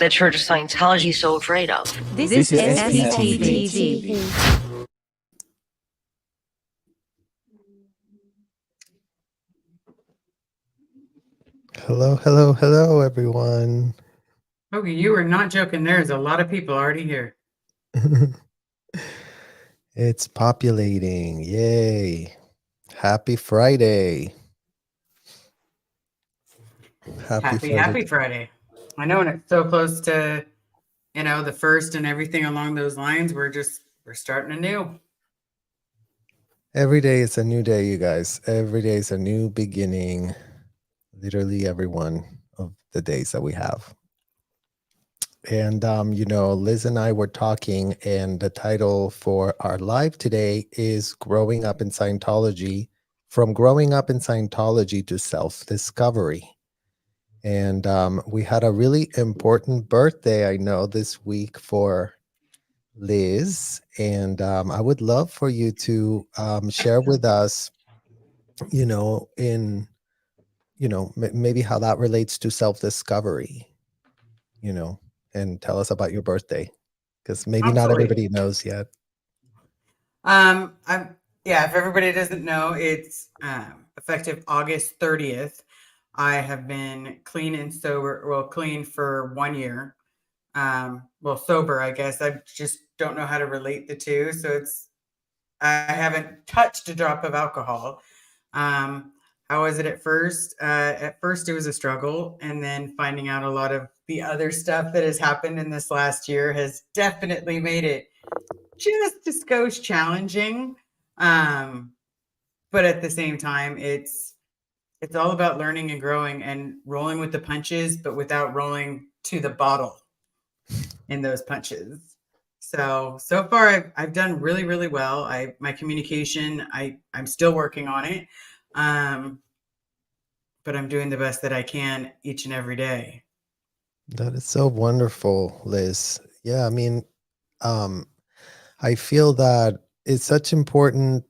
the Church of Scientology is so afraid of. This is SPTV. Hello, hello, hello, everyone. Okay, you were not joking. There's a lot of people already here. It's populating. Yay. Happy Friday. Happy Friday. I know, and it's so close to, the first and everything along those lines. We're starting anew. Every day is a new day, you guys. Every day is a new beginning. Literally every one of the days that we have. And, Liz and I were talking, and the title for our live today is Growing Up in Scientology, From Growing Up in Scientology to Self-Discovery. And we had a really important birthday, I know, this week for Liz. And I would love for you to share with us, maybe how that relates to self-discovery, and tell us about your birthday, because maybe not everybody knows yet. If everybody doesn't know, it's effective August 30th. I have been clean and sober, clean for 1 year. Sober, I guess. I just don't know how to relate the two. So I haven't touched a drop of alcohol. How was it at first? At first, it was a struggle. And then finding out a lot of the other stuff that has happened in this last year has definitely made it just a skosh challenging. But at the same time, it's all about learning and growing and rolling with the punches, but without rolling to the bottle in those punches. So far I've done really, really well. My communication, I'm still working on it. But I'm doing the best that I can each and every day. That is so wonderful, Liz. Yeah, I mean, I feel that it's such important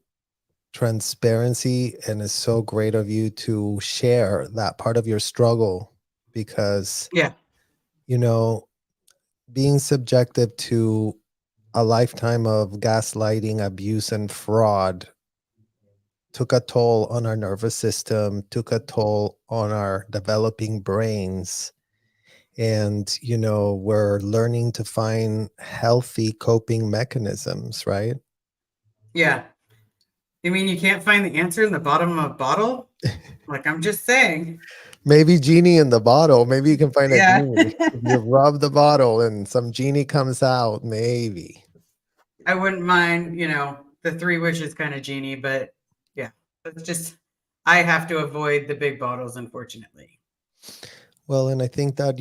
transparency, and it's so great of you to share that part of your struggle, because being subjected to a lifetime of gaslighting, abuse, and fraud took a toll on our nervous system, took a toll on our developing brains. And, we're learning to find healthy coping mechanisms, right? Yeah. You mean you can't find the answer in the bottom of a bottle? Like, I'm just saying. Maybe genie in the bottle. Maybe you can find a genie. If you rub the bottle and some genie comes out, maybe. I wouldn't mind, the 3 wishes kind of genie, but yeah, that's just, I have to avoid the big bottles, unfortunately. Well, and I think that,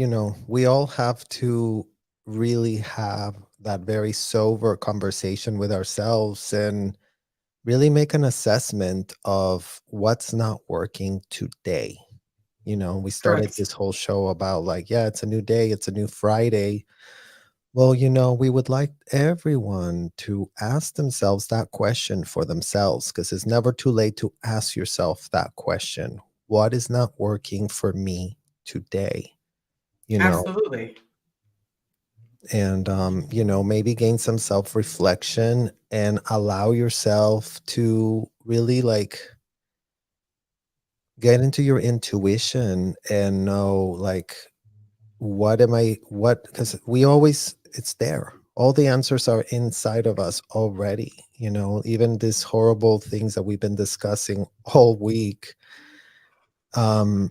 we all have to really have that very sober conversation with ourselves and really make an assessment of what's not working today. We started this whole show about it's a new day, it's a new Friday. Well, we would like everyone to ask themselves that question for themselves, because it's never too late to ask yourself that question. What is not working for me today? Absolutely. And, maybe gain some self-reflection and allow yourself to really get into your intuition and know because it's there. All the answers are inside of us already, even these horrible things that we've been discussing all week. No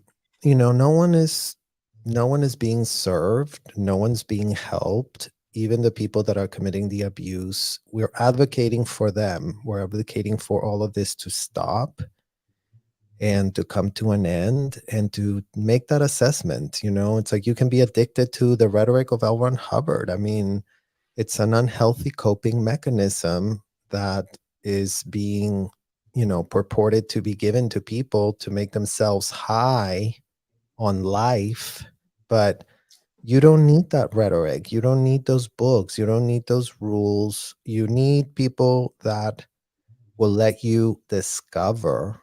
one is being served. No one's being helped. Even the people that are committing the abuse, we're advocating for them. We're advocating for all of this to stop and to come to an end, and to make that assessment. It's like you can be addicted to the rhetoric of L. Ron Hubbard. I mean, it's an unhealthy coping mechanism that is being, purported to be given to people to make themselves high on life. But you don't need that rhetoric. You don't need those books. You don't need those rules. You need people that will let you discover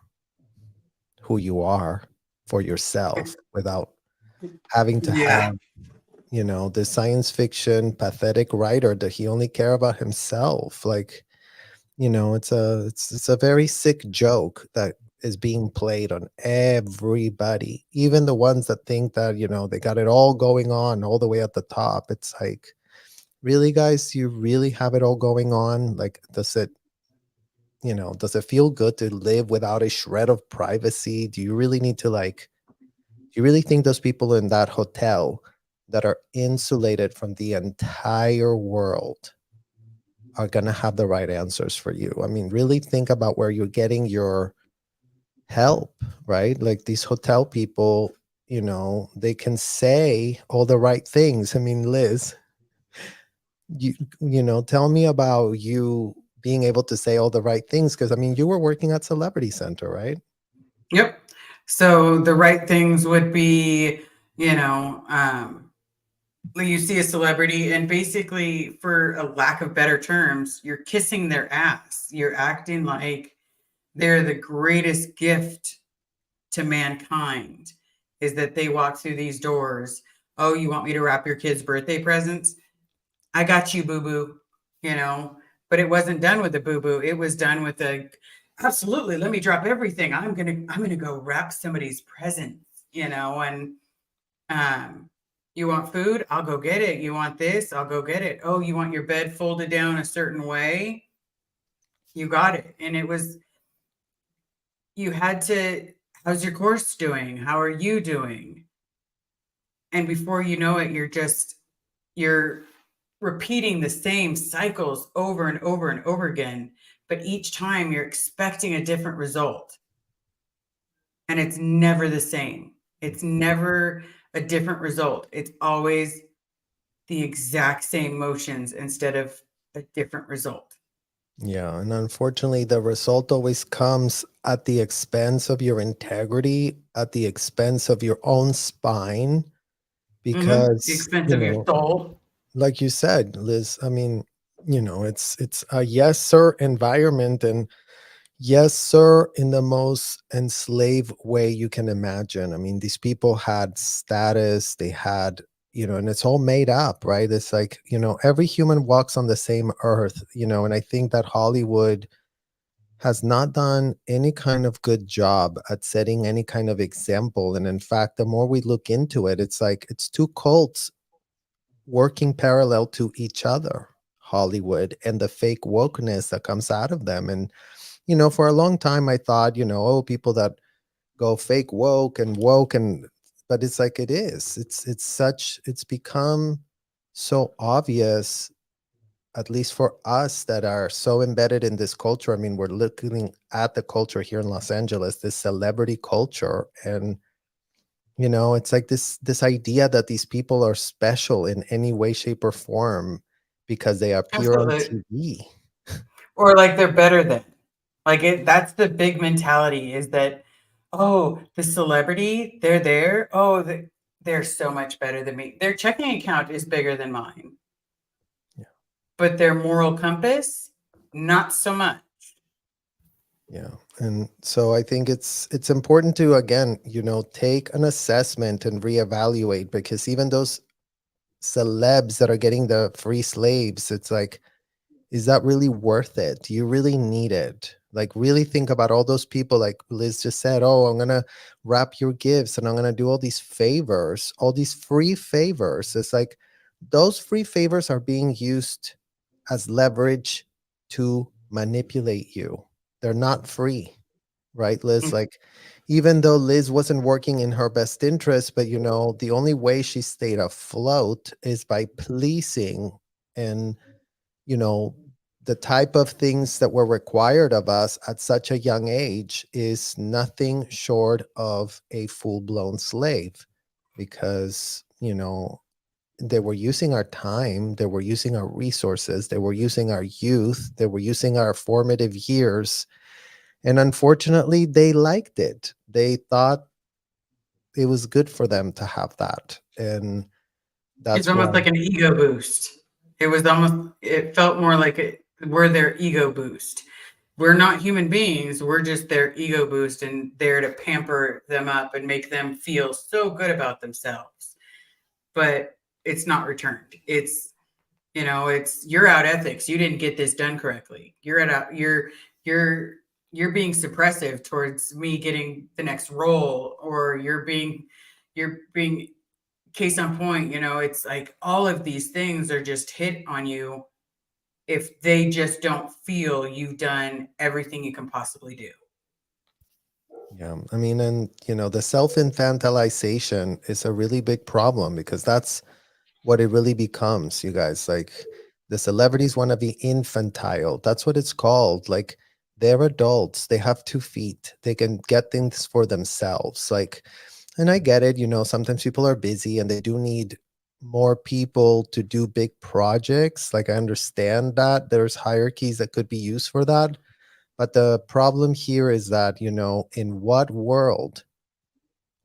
who you are for yourself without having to have the science fiction pathetic writer that he only care about himself. Like, it's a very sick joke that is being played on everybody, even the ones that think that they got it all going on all the way at the top. It's like, really, guys, you really have it all going on? Like, does it feel good to live without a shred of privacy? Do you really need to, like, do you really think those people in that hotel that are insulated from the entire world are going to have the right answers for you? I mean, really think about where you're getting your help, right? Like, these hotel people, they can say all the right things. I mean, Liz, tell me about you being able to say all the right things, because I mean, you were working at Celebrity Center, right? Yep. So the right things would be, like you see a celebrity and basically, for a lack of better terms, you're kissing their ass. You're acting like they're the greatest gift to mankind, is that they walk through these doors. Oh, you want me to wrap your kids' birthday presents? I got you, boo boo, but it wasn't done with a boo boo. It was done with a, absolutely, let me drop everything. I'm going to go wrap somebody's presents, and you want food? I'll go get it. You want this? I'll go get it. Oh, you want your bed folded down a certain way? You got it. And it was, you had to, how's your course doing? How are you doing? And before you know it, you're repeating the same cycles over and over and over again. But each time you're expecting a different result. And it's never the same. It's never a different result. It's always the exact same motions instead of a different result. Yeah, and unfortunately, the result always comes at the expense of your integrity, at the expense of your own spine, The because, expense of your soul. like you said, Liz, I mean, it's a yes sir environment, and yes sir in the most enslaved way you can imagine. I mean, these people had status, they had, and it's all made up, right? It's like, every human walks on the same earth, and I think that Hollywood has not done any kind of good job at setting any kind of example. And in fact, the more we look into it, it's like it's two cults working parallel to each other, Hollywood and the fake wokeness that comes out of them. And for a long time I thought, oh, people that go fake woke and but it's like, it's become so obvious, at least for us that are so embedded in this culture. I mean, we're looking at the culture here in Los Angeles, this celebrity culture, and it's like this idea that these people are special in any way, shape, or form because they appear on Absolutely. TV. Or like they're better than. That's the big mentality, is that, oh, the celebrity, they're there. Oh, they're so much better than me. Their checking account is bigger than mine. Yeah. But their moral compass, not so much. Yeah. And so I think it's important to, again, take an assessment and reevaluate, because even those celebs that are getting the free slaves, it's like, is that really worth it? Do you really need it? Like, really think about all those people, like Liz just said, oh, I'm gonna wrap your gifts and I'm gonna do all these favors, all these free favors. It's like, those free favors are being used as leverage to manipulate you. They're not free, right, Liz? Mm. Like, even though Liz wasn't working in her best interest, but the only way she stayed afloat is by pleasing, and you know the type of things that were required of us at such a young age is nothing short of a full-blown slave, because they were using our time, they were using our resources, they were using our youth, they were using our formative years. And unfortunately, they liked it. They thought it was good for them to have that. And It's that's almost why, like an ego boost. It felt more like we're their ego boost. We're not human beings. We're just their ego boost and there to pamper them up and make them feel so good about themselves. But it's not returned. It's, you know, it's, you're out ethics. You didn't get this done correctly. You're being suppressive towards me getting the next role, or you're being case on point. You know, it's like all of these things are just hit on you if they just don't feel you've done everything you can possibly do. Yeah, I mean, and you know, the self-infantilization is a really big problem, because that's what it really becomes, you guys. Like, the celebrities want to be infantile. That's what it's called. Like, they're adults. They have 2 feet. They can get things for themselves. Like, and I get it, you know, sometimes people are busy and they do need more people to do big projects. Like, I understand that there's hierarchies that could be used for that. But the problem here is that, you know, in what world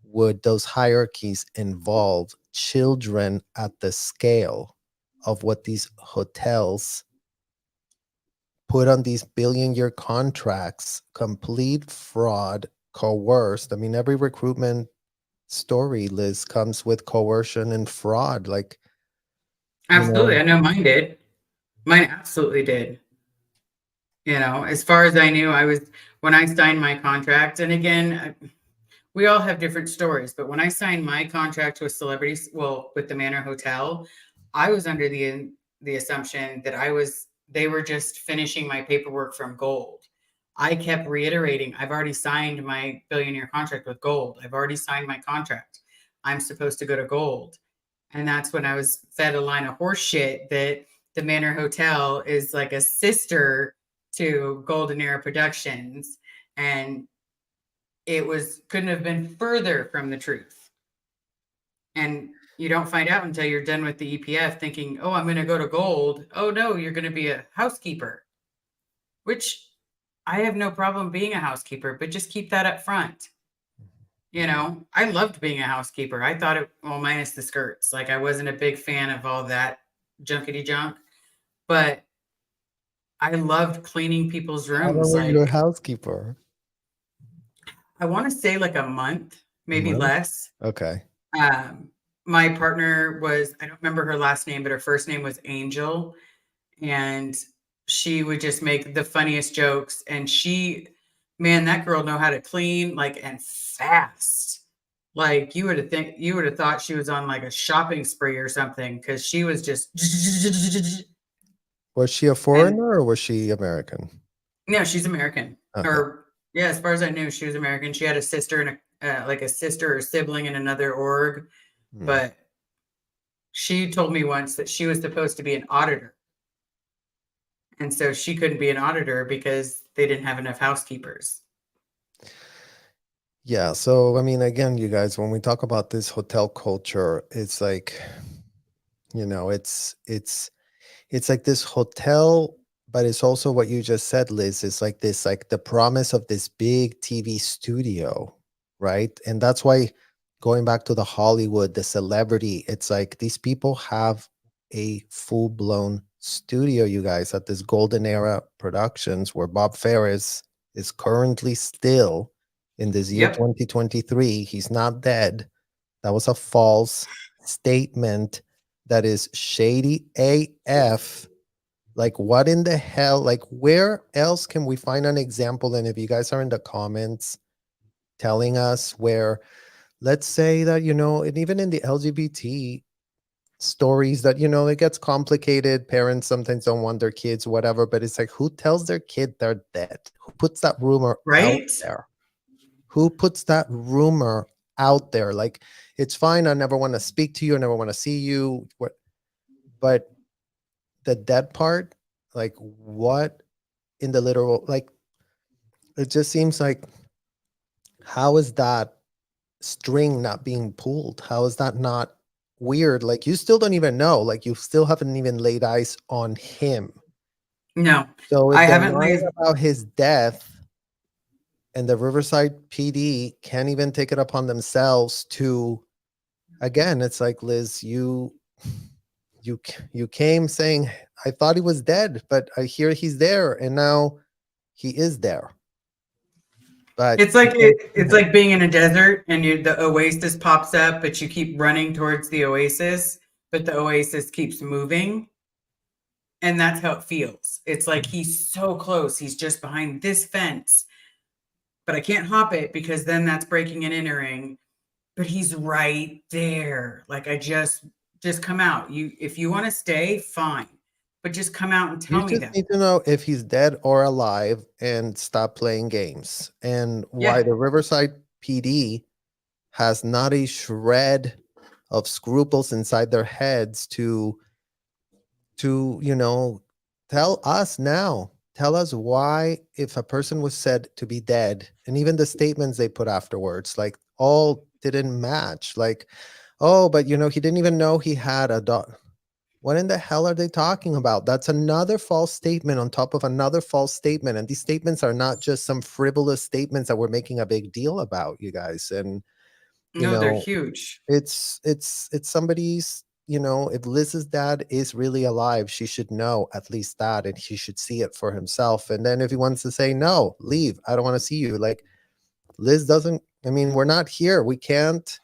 would those hierarchies involve children at the scale of what these hotels put on these billion-year contracts, complete fraud, coerced? I mean, every recruitment story, Liz, comes with coercion and fraud. Like, Absolutely. know, I know mine did. Mine absolutely did. You know, as far as I knew, when I signed my contract, and again, we all have different stories, but when I signed my contract with celebrities, well, with the Manor Hotel, I was under the assumption that they were just finishing my paperwork from Gold. I kept reiterating, I've already signed my billionaire contract with Gold. I've already signed my contract. I'm supposed to go to Gold. And that's when I was fed a line of horse shit that the Manor Hotel is like a sister to Golden Era Productions. And it couldn't have been further from the truth. And you don't find out until you're done with the EPF thinking, oh, I'm going to go to Gold. Oh, no, you're going to be a housekeeper, which I have no problem being a housekeeper, but just keep that up front. You know, I loved being a housekeeper. I thought well, minus the skirts. Like, I wasn't a big fan of all that junkety junk, but I loved cleaning people's how long rooms. were you a Like, housekeeper? I want to say like a month, A maybe month? less. Okay. My partner I don't remember her last name, but her first name was Angel. And she would just make the funniest jokes. And man, that girl know how to clean, like, and fast. Like, you would have thought she was on like a shopping spree or something, because she was just Was she a and foreigner or was she American? no, she's American. Okay. Or yeah, as far as I knew, she was American. She had a sister and like a sister or sibling in another org, Hmm. but she told me once that she was supposed to be an auditor. And so she couldn't be an auditor because they didn't have enough housekeepers. Yeah. So, I mean, again, you guys, when we talk about this hotel culture, it's like, you know, it's like this hotel, but it's also what you just said, Liz. It's like this, like the promise of this big TV studio, right? And that's why, going back to the Hollywood, the celebrity, it's like these people have a full-blown studio, you guys, at this Golden Era Productions, where Bob Ferris is currently still in this year Yep. 2023. He's not dead. That was a false statement. That is shady AF. Like, what in the hell? Like, where else can we find an example? And if you guys are in the comments telling us where, let's say that, you know, and even in the LGBT stories that, you know, it gets complicated. Parents sometimes don't want their kids, whatever, but it's like, who tells their kid they're dead? Who puts that rumor out Right? there? Who puts that rumor out there? Like, it's fine. I never want to speak to you. I never want to see you. But the dead part, like, what in the literal, like, it just seems like, how is that string not being pulled? How is that not weird? Like, you still don't even know. Like, you still haven't even laid eyes on him. No, So I if they're haven't lying laid. about his death, and the Riverside PD can't even take it upon themselves to, again, it's like, Liz, you came saying, I thought he was dead, but I hear he's there, and now he is there. But It's like being in a desert and the oasis pops up, but you keep running towards the oasis. but the oasis keeps moving. And that's how it feels. It's like he's so close. He's just behind this fence, but I can't hop it because then that's breaking and entering. But he's right there. Like I just come out. If you want to stay, fine. But just come out and You tell me just that. need to know if he's dead or alive and stop playing games. And why Yeah. the Riverside PD has not a shred of scruples inside their heads to tell us now. Tell us why, if a person was said to be dead, and even the statements they put afterwards, like all didn't match. Like, oh, but he didn't even know he had a dog. What in the hell are they talking about? That's another false statement on top of another false statement. And these statements are not just some frivolous statements that we're making a big deal about, you guys. And No, they're huge. it's somebody's, if Liz's dad is really alive, she should know at least that, and he should see it for himself. And then if he wants to say no, leave, I don't want to see you, like, Liz doesn't, I mean, we're not here, we can't.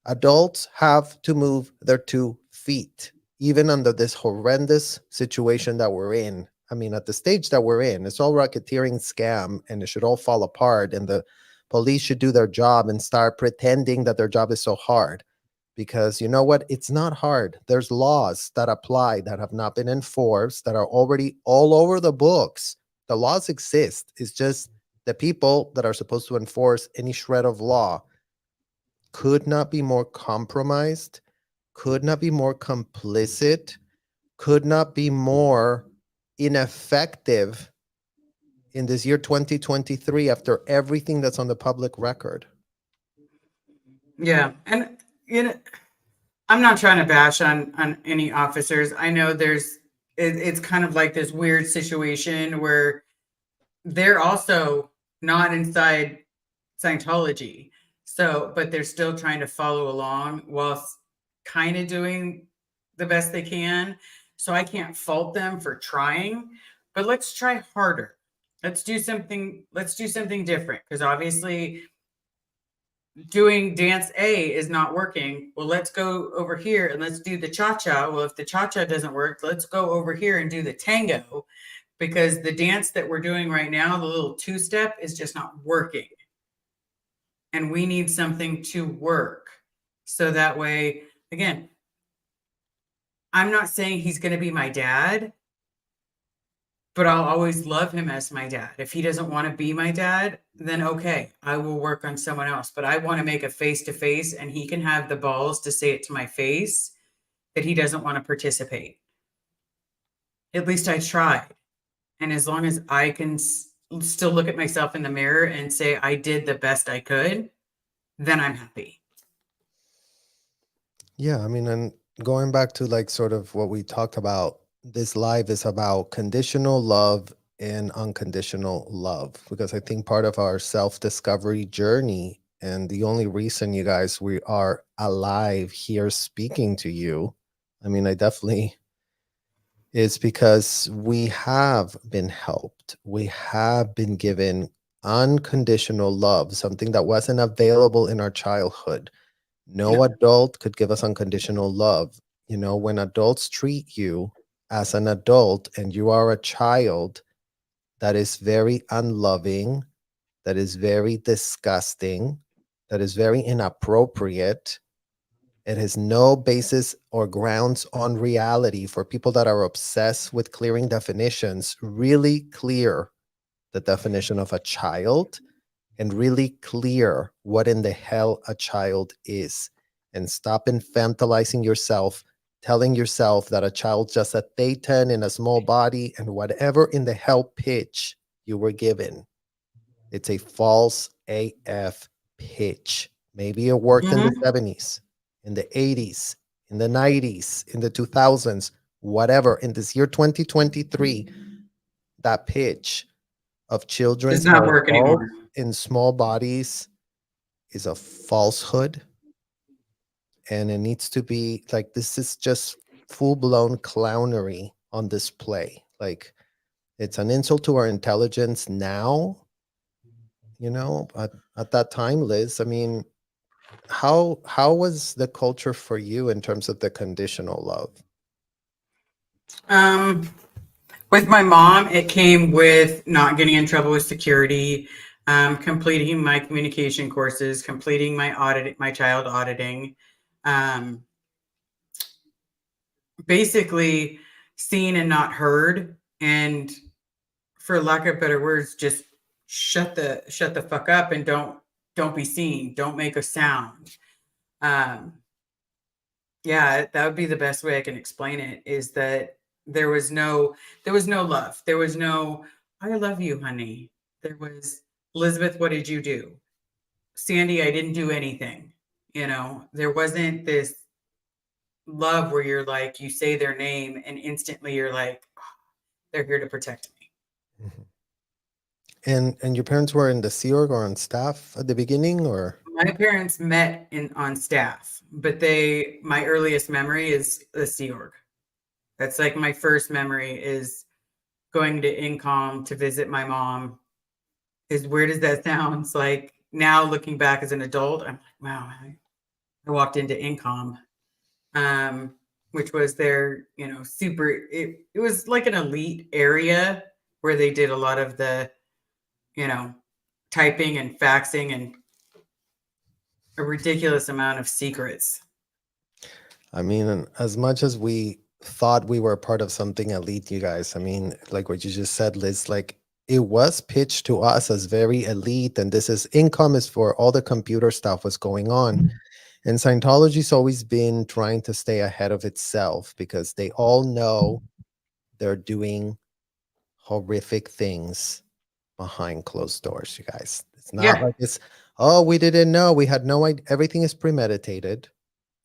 Adults have to move their 2 feet, even under this horrendous situation that we're in. I mean, at the stage that we're in, it's all racketeering scam, and it should all fall apart, and the police should do their job and start pretending that their job is so hard. Because you know what? It's not hard. There's laws that apply that have not been enforced, that are already all over the books. The laws exist. It's just the people that are supposed to enforce any shred of law could not be more compromised, could not be more complicit, could not be more ineffective in this year 2023 after everything that's on the public record. Yeah. And I'm not trying to bash on any officers. I know it's kind of like this weird situation where they're also not inside Scientology. So, but they're still trying to follow along whilst kind of doing the best they can. So I can't fault them for trying, but let's try harder. Let's do something different, because obviously doing dance A is not working. Well, let's go over here and let's do the cha-cha. Well, if the cha-cha doesn't work, let's go over here and do the tango, because the dance that we're doing right now, the little 2-step, is just not working. And we need something to work. So that way, again, I'm not saying he's going to be my dad, but I'll always love him as my dad. If he doesn't want to be my dad, then okay, I will work on someone else. But I want to make a face-to-face, and he can have the balls to say it to my face that he doesn't want to participate. At least I tried. And as long as I can still look at myself in the mirror and say I did the best I could, then I'm happy. Yeah, I mean, and going back to like sort of what we talked about, this live is about conditional love and unconditional love, because I think part of our self-discovery journey, and the only reason, you guys, we are alive here speaking to you, I mean, I definitely, is because we have been helped. We have been given unconditional love, something that wasn't available in our childhood. No adult could give us unconditional love. When adults treat you as an adult and you are a child, that is very unloving, that is very disgusting, that is very inappropriate. It has no basis or grounds on reality. For people that are obsessed with clearing definitions, really clear the definition of a child and really clear what in the hell a child is, and stop infantilizing yourself, telling yourself that a child's just a theta in a small body and whatever in the hell pitch you were given. It's a false AF pitch. Maybe it worked in the 70s, in the 80s, in the 90s, in the 2000s, whatever. In this year 2023, that pitch of children Does not work anymore. in small bodies is a falsehood, and it needs to be like, this is just full-blown clownery on display. Like, it's an insult to our intelligence now, at that time, Liz, I mean, how was the culture for you in terms of the conditional love? With my mom, it came with not getting in trouble with security, completing my communication courses, completing my child auditing, um, basically seen and not heard, and for lack of better words, just shut the fuck up and don't be seen, don't make a sound. Um, yeah, that would be the best way I can explain it, is that there was no love. There was no, I love you, honey. There was, Elizabeth, what did you do? Sandy, I didn't do anything. There wasn't this love where you're like, you say their name and instantly you're like, "Oh, they're here to protect me." Mhm. And your parents were in the Sea Org or on staff at the beginning, or? My parents met on staff, but my earliest memory is the Sea Org. That's like my first memory, is going to Incom to visit my mom. As weird as that sounds, like now looking back as an adult, I'm like, wow, I walked into Incom, which was their, super, it was like an elite area where they did a lot of the, you know, typing and faxing and a ridiculous amount of secrets. I mean, as much as we thought we were part of something elite, you guys, I mean, like what you just said, Liz, like it was pitched to us as very elite, and this is income is for all the computer stuff was going on. And Scientology's always been trying to stay ahead of itself because they all know they're doing horrific things behind closed doors, you guys. It's not Yeah. like it's, oh, we didn't know. We had no idea. Everything is premeditated.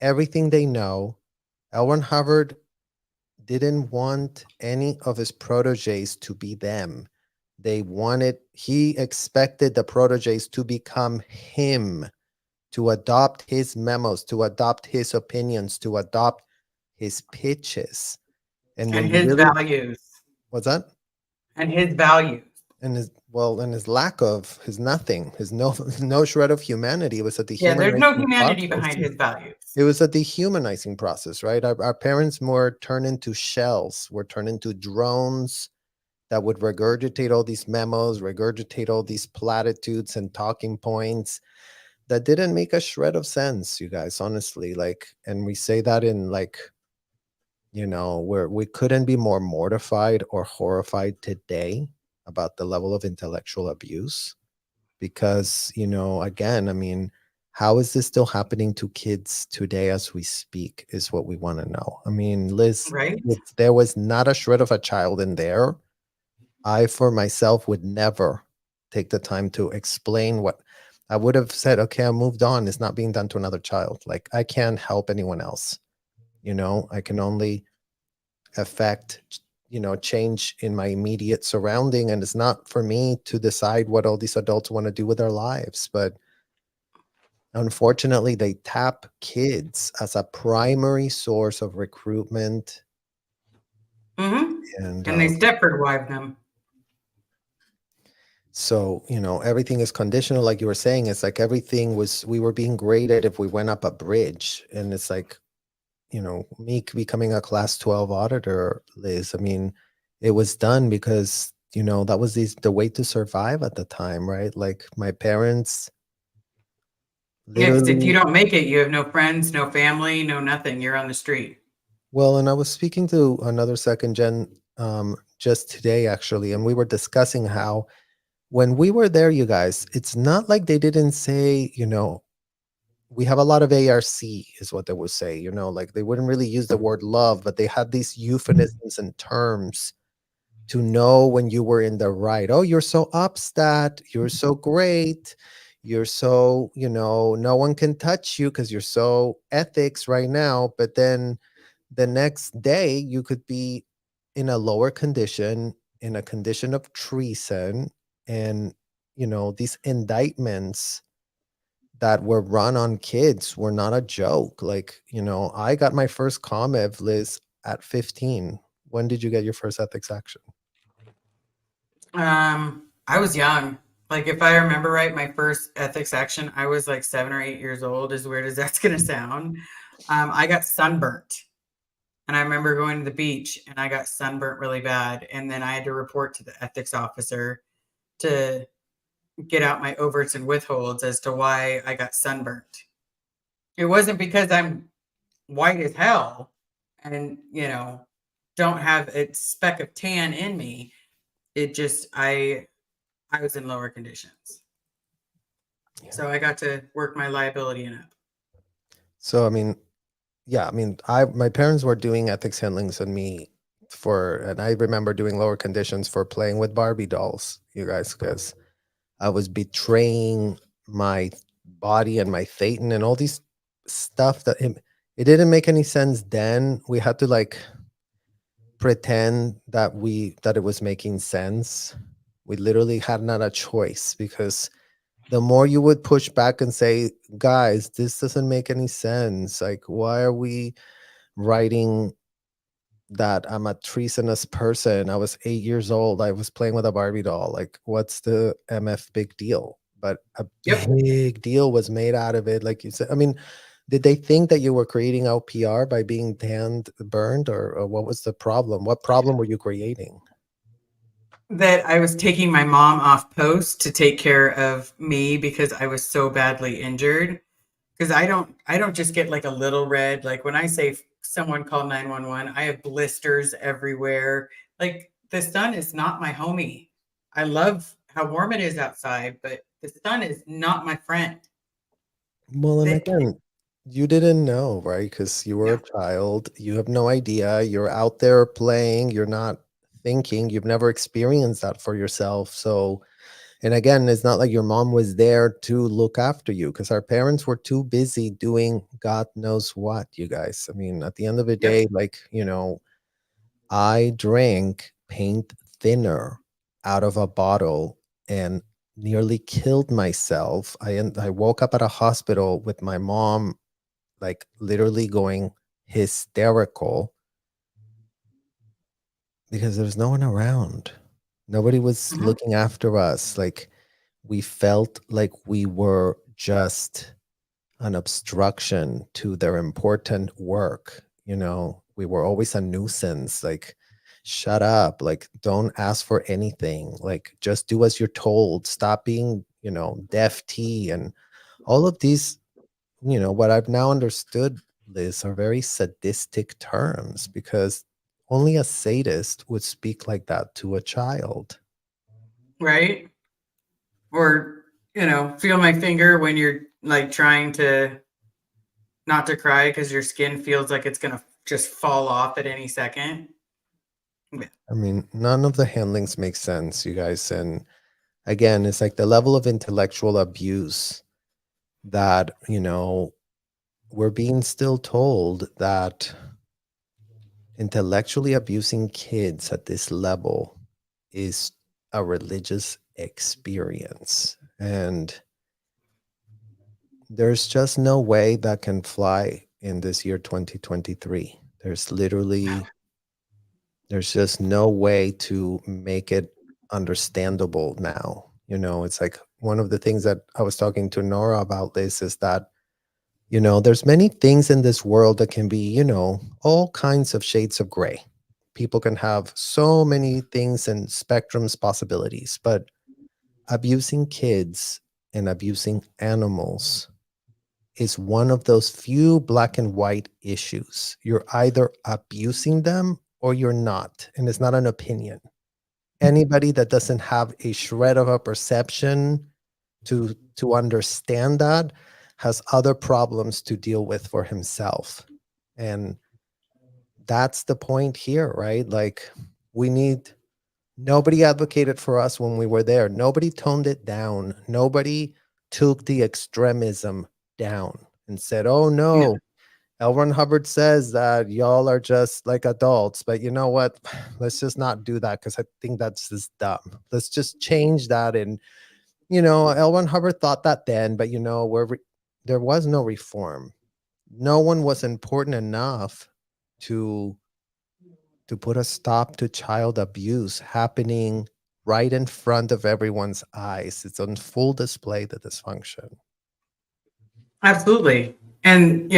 Everything they know. L. Ron Hubbard didn't want any of his proteges to be them. He expected the proteges to become him, to adopt his memos, to adopt his opinions, to adopt his pitches. And when And you his really, values. what's that? And his values. And his lack of his nothing, his no shred of humanity. It was a Yeah, there's no dehumanizing humanity process. behind his values. It was a dehumanizing process, right? Our parents were turned into shells, were turned into drones that would regurgitate all these memos, regurgitate all these platitudes and talking points that didn't make a shred of sense, you guys, honestly. Like, and we say that in like, where we couldn't be more mortified or horrified today about the level of intellectual abuse. Because, again, I mean, how is this still happening to kids today as we speak is what we want to know. I mean, Liz, Right? if there was not a shred of a child in there, I, for myself, would never take the time to explain what I would have said. Okay, I moved on. It's not being done to another child. Like, I can't help anyone else. I can only affect, change in my immediate surrounding. And it's not for me to decide what all these adults want to do with their lives. But unfortunately, they tap kids as a primary source of recruitment. Mm-hmm. And And they Stepford wife them. so, everything is conditional. Like you were saying, it's like we were being graded if we went up a bridge. And it's like, me becoming a class 12 auditor, Liz, I mean, it was done because, that was the way to survive at the time, right? Like my parents Yeah, because if you literally, don't make it, you have no friends, no family, no nothing. You're on the street. well, and I was speaking to another second gen just today, actually, and we were discussing how when we were there, you guys, it's not like they didn't say, we have a lot of ARC is what they would say, like they wouldn't really use the word love, but they had these euphemisms and terms to know when you were in the right. Oh, you're so upstat, you're so great, you're so, no one can touch you because you're so ethics right now. But then the next day you could be in a lower condition, in a condition of treason. And, these indictments that were run on kids were not a joke. Like, I got my first ComEv, Liz, at 15. When did you get your first ethics action? I was young. Like, if I remember right, my first ethics action, I was like 7 or 8 years old, as weird as that's gonna sound. I got sunburnt, and I remember going to the beach, and I got sunburnt really bad, and then I had to report to the ethics officer to get out my overts and withholds as to why I got sunburnt. It wasn't because I'm white as hell and, don't have a speck of tan in me. It just I was in lower conditions. Yeah. So I got to work my liability in up. So I mean, yeah, I mean, my parents were doing ethics handlings on me and I remember doing lower conditions for playing with Barbie dolls, you guys, because I was betraying my body and my Thetan and all these stuff that it didn't make any sense then. We had to like pretend that it was making sense. We literally had not a choice because the more you would push back and say, guys, this doesn't make any sense. Like, why are we writing that I'm a treasonous person? I was 8 years old. I was playing with a Barbie doll. Like, what's the MF big deal? But a Yep. big deal was made out of it. Like you said, I mean, did they think that you were creating out PR by being tanned, burned, or what was the problem? What problem were you creating? That I was taking my mom off post to take care of me because I was so badly injured. Because I don't just get like a little red. Like when I say someone call 911, I have blisters everywhere. Like the sun is not my homie. I love how warm it is outside, but the sun is not my friend. Well, and That again, you didn't know, right? Because you were no. a child. You have no idea. You're out there playing. You're not thinking. You've never experienced that for yourself. So, and again, it's not like your mom was there to look after you because our parents were too busy doing God knows what, you guys. I mean, at the end of the Yep. day, like, I drank paint thinner out of a bottle and nearly killed myself. I woke up at a hospital with my mom like literally going hysterical because there's no one around. Nobody was Mhm. looking after us. Like we felt like we were just an obstruction to their important work. We were always a nuisance. Like, shut up. Like, don't ask for anything. Like, just do as you're told. Stop being, deaf T and all of these, what I've now understood, Liz, are very sadistic terms because only a sadist would speak like that to a child. Right? Or, feel my finger when you're like trying to not to cry because your skin feels like it's gonna just fall off at any second. Yeah. I mean, none of the handlings make sense, you guys. And again, it's like the level of intellectual abuse that, we're being still told that intellectually abusing kids at this level is a religious experience. And there's just no way that can fly in this year 2023. There's just no way to make it understandable now. It's like one of the things that I was talking to Nora about this is that, there's many things in this world that can be, all kinds of shades of gray. People can have so many things and spectrums possibilities, but abusing kids and abusing animals is one of those few black and white issues. You're either abusing them or you're not, and it's not an opinion. Anybody that doesn't have a shred of a perception to understand that has other problems to deal with for himself. And that's the point here, right? Like we need nobody advocated for us when we were there. Nobody toned it down. Nobody took the extremism down and said, "Oh Yeah. no, L. Ron Hubbard says that y'all are just like adults, but you know what? Let's just not do that because I think that's just dumb. Let's just change that." And L. Ron Hubbard thought that then, but there was no reform. No one was important enough to put a stop to child abuse happening right in front of everyone's eyes. It's on full display, the dysfunction. Absolutely. And,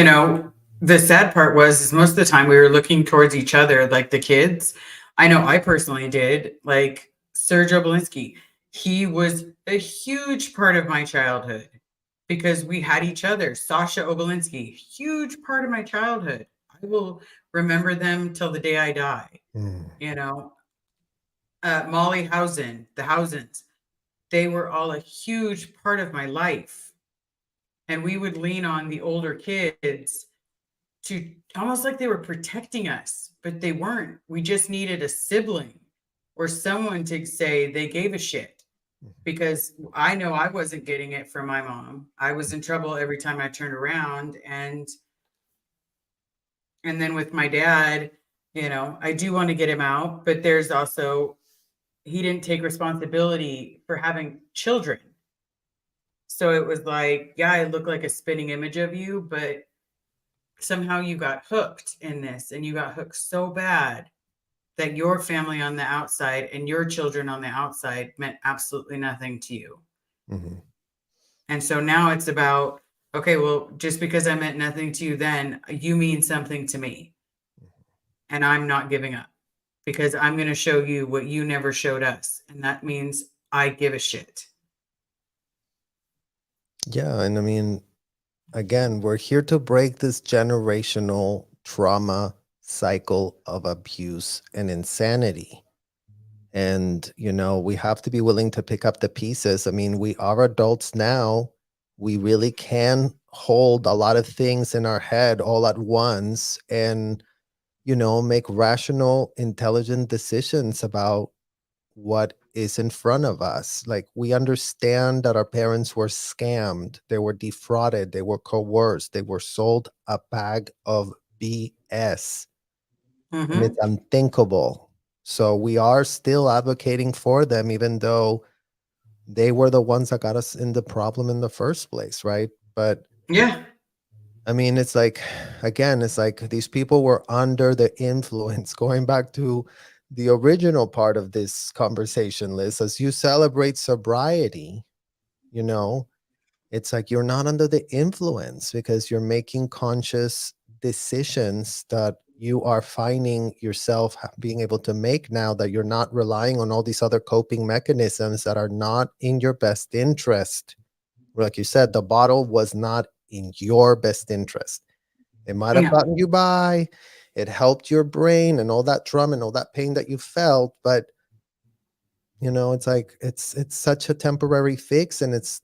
the sad part is most of the time we were looking towards each other, like the kids. I know I personally did, like Sergio Belinsky. He was a huge part of my childhood because we had each other. Sasha Obelinsky, huge part of my childhood. I will remember them till the day I die. Mm. You know, Molly Housen, the Housens, they were all a huge part of my life. And we would lean on the older kids to almost like they were protecting us, but they weren't. We just needed a sibling or someone to say they gave a shit, because I know I wasn't getting it from my mom. I was in trouble every time I turned around. And then with my dad, I do want to get him out, but there's also, he didn't take responsibility for having children. So it was like, yeah, I look like a spitting image of you, but somehow you got hooked in this, and you got hooked so bad that your family on the outside and your children on the outside meant absolutely nothing to you. Mm-hmm. And so now it's about, okay, well, just because I meant nothing to you then, you mean something to me. And I'm not giving up, because I'm going to show you what you never showed us. And that means I give a shit. Yeah. And I mean, again, we're here to break this generational trauma cycle of abuse and insanity. And, we have to be willing to pick up the pieces. I mean, we are adults now. We really can hold a lot of things in our head all at once and, make rational, intelligent decisions about what is in front of us. Like, we understand that our parents were scammed, they were defrauded, they were coerced, they were sold a bag of BS, and it's Mm-hmm. unthinkable. So we are still advocating for them, even though they were the ones that got us in the problem in the first place, right? But Yeah. I mean, it's like, again, it's like these people were under the influence. Going back to the original part of this conversation, Liz, as you celebrate sobriety, you know, it's like you're not under the influence because you're making conscious decisions that you are finding yourself being able to make now, that you're not relying on all these other coping mechanisms that are not in your best interest. Like you said, the bottle was not in your best interest. It might have No. gotten you by, it helped your brain and all that trauma and all that pain that you felt, but it's like it's such a temporary fix, and it's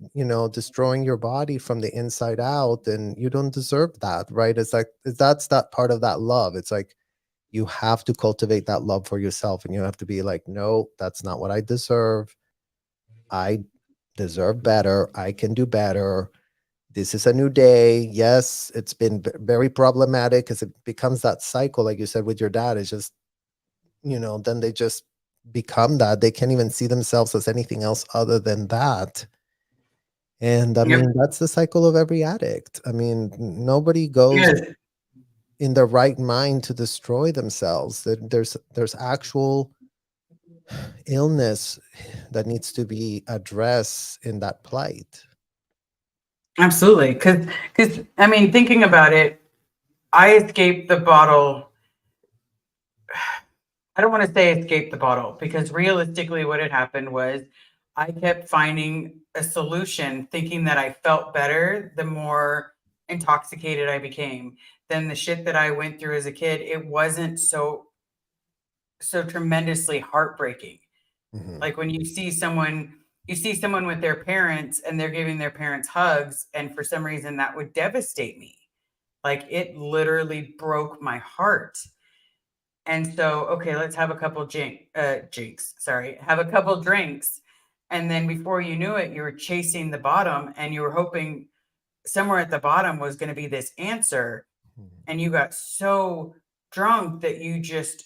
destroying your body from the inside out, and you don't deserve that, right? It's like that's that part of that love. It's like you have to cultivate that love for yourself, and you have to be like, no, that's not what I deserve. I deserve better. I can do better. This is a new day. Yes, it's been very problematic because it becomes that cycle, like you said with your dad. It's just, then they just become that. They can't even see themselves as anything else other than that. And I Yep. mean, that's the cycle of every addict. I mean, nobody goes Yes. in their right mind to destroy themselves. There's actual illness that needs to be addressed in that plight. Absolutely. Because I mean, thinking about it, I escaped the bottle. I don't want to say escape the bottle, because realistically what had happened was I kept finding a solution, thinking that I felt better the more intoxicated I became. Then the shit that I went through as a kid, it wasn't so tremendously heartbreaking. Mhm. Like when you see someone with their parents and they're giving their parents hugs, and for some reason that would devastate me. Like it literally broke my heart. And so, okay, let's have a couple have a couple drinks. And then before you knew it, you were chasing the bottom, and you were hoping somewhere at the bottom was going to be this answer. And you got so drunk that you just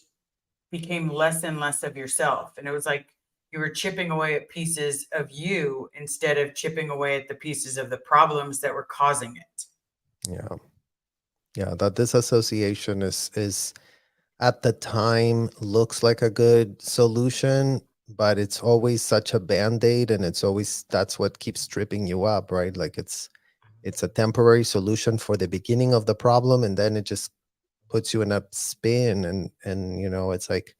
became less and less of yourself. And it was like you were chipping away at pieces of you instead of chipping away at the pieces of the problems that were causing it. Yeah. Yeah, that disassociation is at the time looks like a good solution, but it's always such a band-aid, and it's always, that's what keeps tripping you up, right? Like it's a temporary solution for the beginning of the problem, and then it just puts you in a spin, and you know, it's like,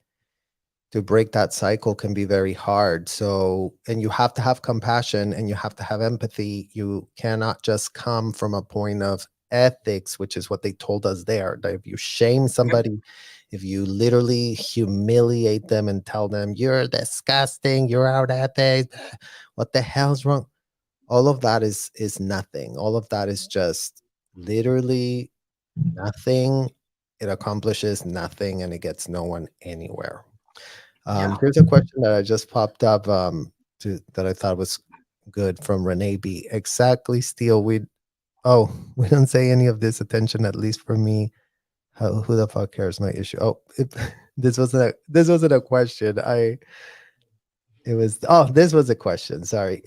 to break that cycle can be very hard. So, and you have to have compassion and you have to have empathy. You cannot just come from a point of ethics, which is what they told us there, that if you shame somebody, if you literally humiliate them and tell them you're disgusting, you're out ethics, what the hell's wrong, all of that is nothing. All of that is just literally nothing. It accomplishes nothing and it gets no one anywhere. Yeah. Here's a question that I just popped up, that I thought was good, from Renee B. Exactly, Steele. Oh, we don't say any of this, attention, at least for me. Who the fuck cares? My issue. Oh, this wasn't a question. This was a question. Sorry.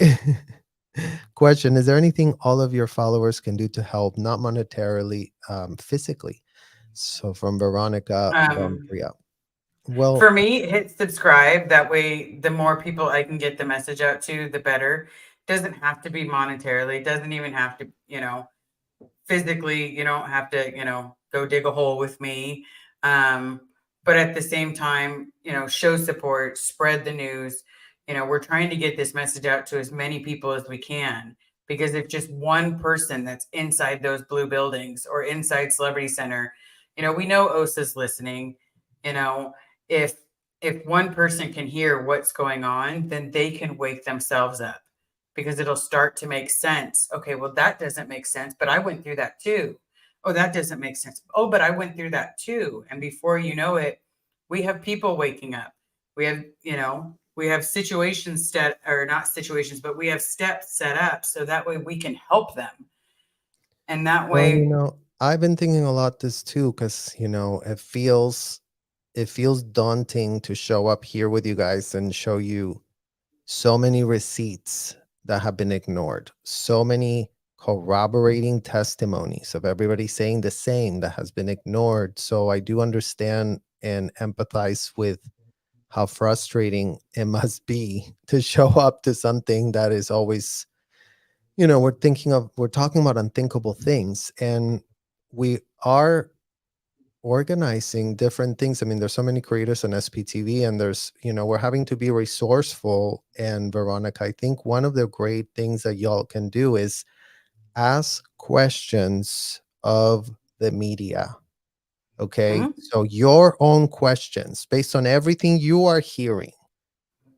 Question: is there anything all of your followers can do to help, not monetarily, physically? So from Veronica Priya. Well, For me, hit subscribe. That way, the more people I can get the message out to, the better. Doesn't have to be monetarily. Doesn't even have to, physically. You don't have to, go dig a hole with me. But at the same time, show support, spread the news. We're trying to get this message out to as many people as we can. Because if just one person that's inside those blue buildings or inside Celebrity Center, we know OSA's listening, you know, if one person can hear what's going on, then they can wake themselves up because it'll start to make sense. Okay, well, that doesn't make sense, but I went through that too. Oh, that doesn't make sense. Oh, but I went through that too. And before you know it, we have people waking up. We have, we have situations set, or not situations, but we have steps set up so that way we can help them. And that well, way, I've been thinking a lot this too, because it feels daunting to show up here with you guys and show you so many receipts that have been ignored, so many corroborating testimonies of everybody saying the same that has been ignored. So I do understand and empathize with how frustrating it must be to show up to something that is always, we're talking about unthinkable things, and we are organizing different things. I mean, there's so many creators on SPTV, and we're having to be resourceful. And Veronica, I think one of the great things that y'all can do is ask questions of the media. Okay. Mhm. So your own questions based on everything you are hearing,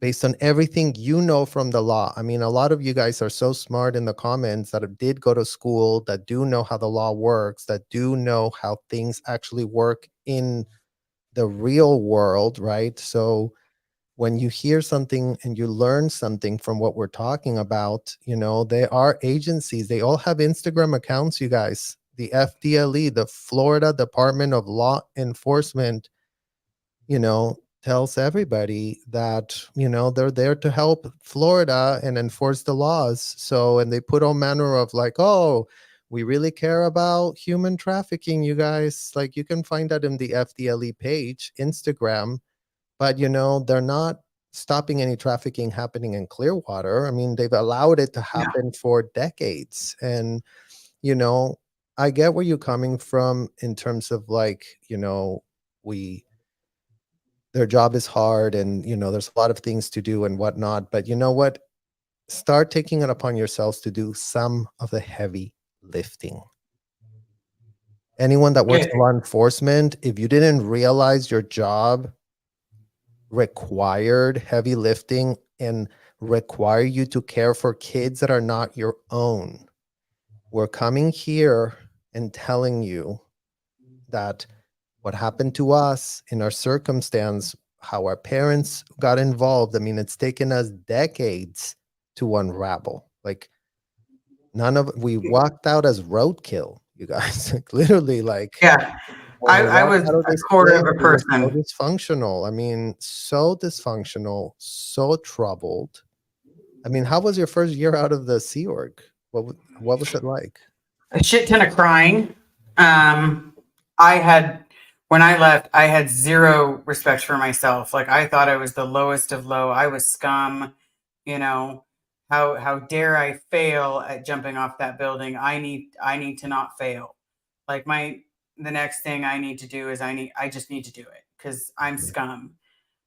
based on everything you know from the law. I mean, a lot of you guys are so smart in the comments that did go to school, that do know how the law works, that do know how things actually work in the real world, right? So when you hear something and you learn something from what we're talking about, they are agencies. They all have Instagram accounts, you guys. The FDLE, the Florida Department of Law Enforcement, tells everybody that, they're there to help Florida and enforce the laws. So, and they put all manner of like, oh, we really care about human trafficking, you guys. Like, you can find that in the FDLE page, Instagram, but, they're not stopping any trafficking happening in Clearwater. I mean, they've allowed it to happen for decades. And, I get where you're coming from in terms of like, their job is hard, and there's a lot of things to do and whatnot, but you know what, start taking it upon yourselves to do some of the heavy lifting. Anyone that works in law enforcement, if you didn't realize your job required heavy lifting and require you to care for kids that are not your own, we're coming here and telling you that what happened to us in our circumstance, how our parents got involved. I mean, it's taken us decades to unravel. Like, we walked out as roadkill, you guys. Like, literally, like, yeah, when we I walked was out of a this quarter place, of a it was so person. dysfunctional. I mean, so dysfunctional, so troubled. I mean, how was your first year out of the Sea Org? What was it like? A shit ton of crying. I had when I left, I had zero respect for myself. Like I thought I was the lowest of low. I was scum. You know, how dare I fail at jumping off that building? I need to not fail. Like the next thing I need to do is I just need to do it because I'm scum.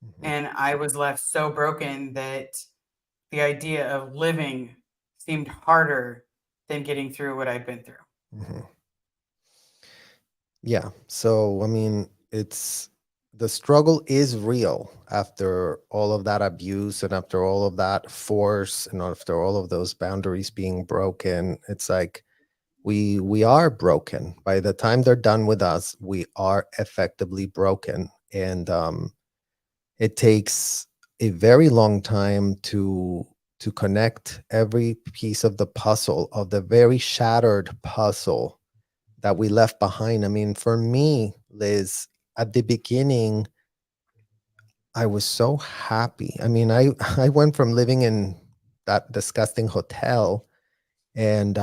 Mhm. And I was left so broken that the idea of living seemed harder than getting through what I'd been through. Mhm. Yeah. So, I mean, it's the struggle is real after all of that abuse and after all of that force and after all of those boundaries being broken. It's like we are broken. By the time they're done with us, we are effectively broken. And it takes a very long time to connect every piece of the puzzle, of the very shattered puzzle that we left behind. I mean, for me, Liz, at the beginning, I was so happy. I mean, I went from living in that disgusting hotel, and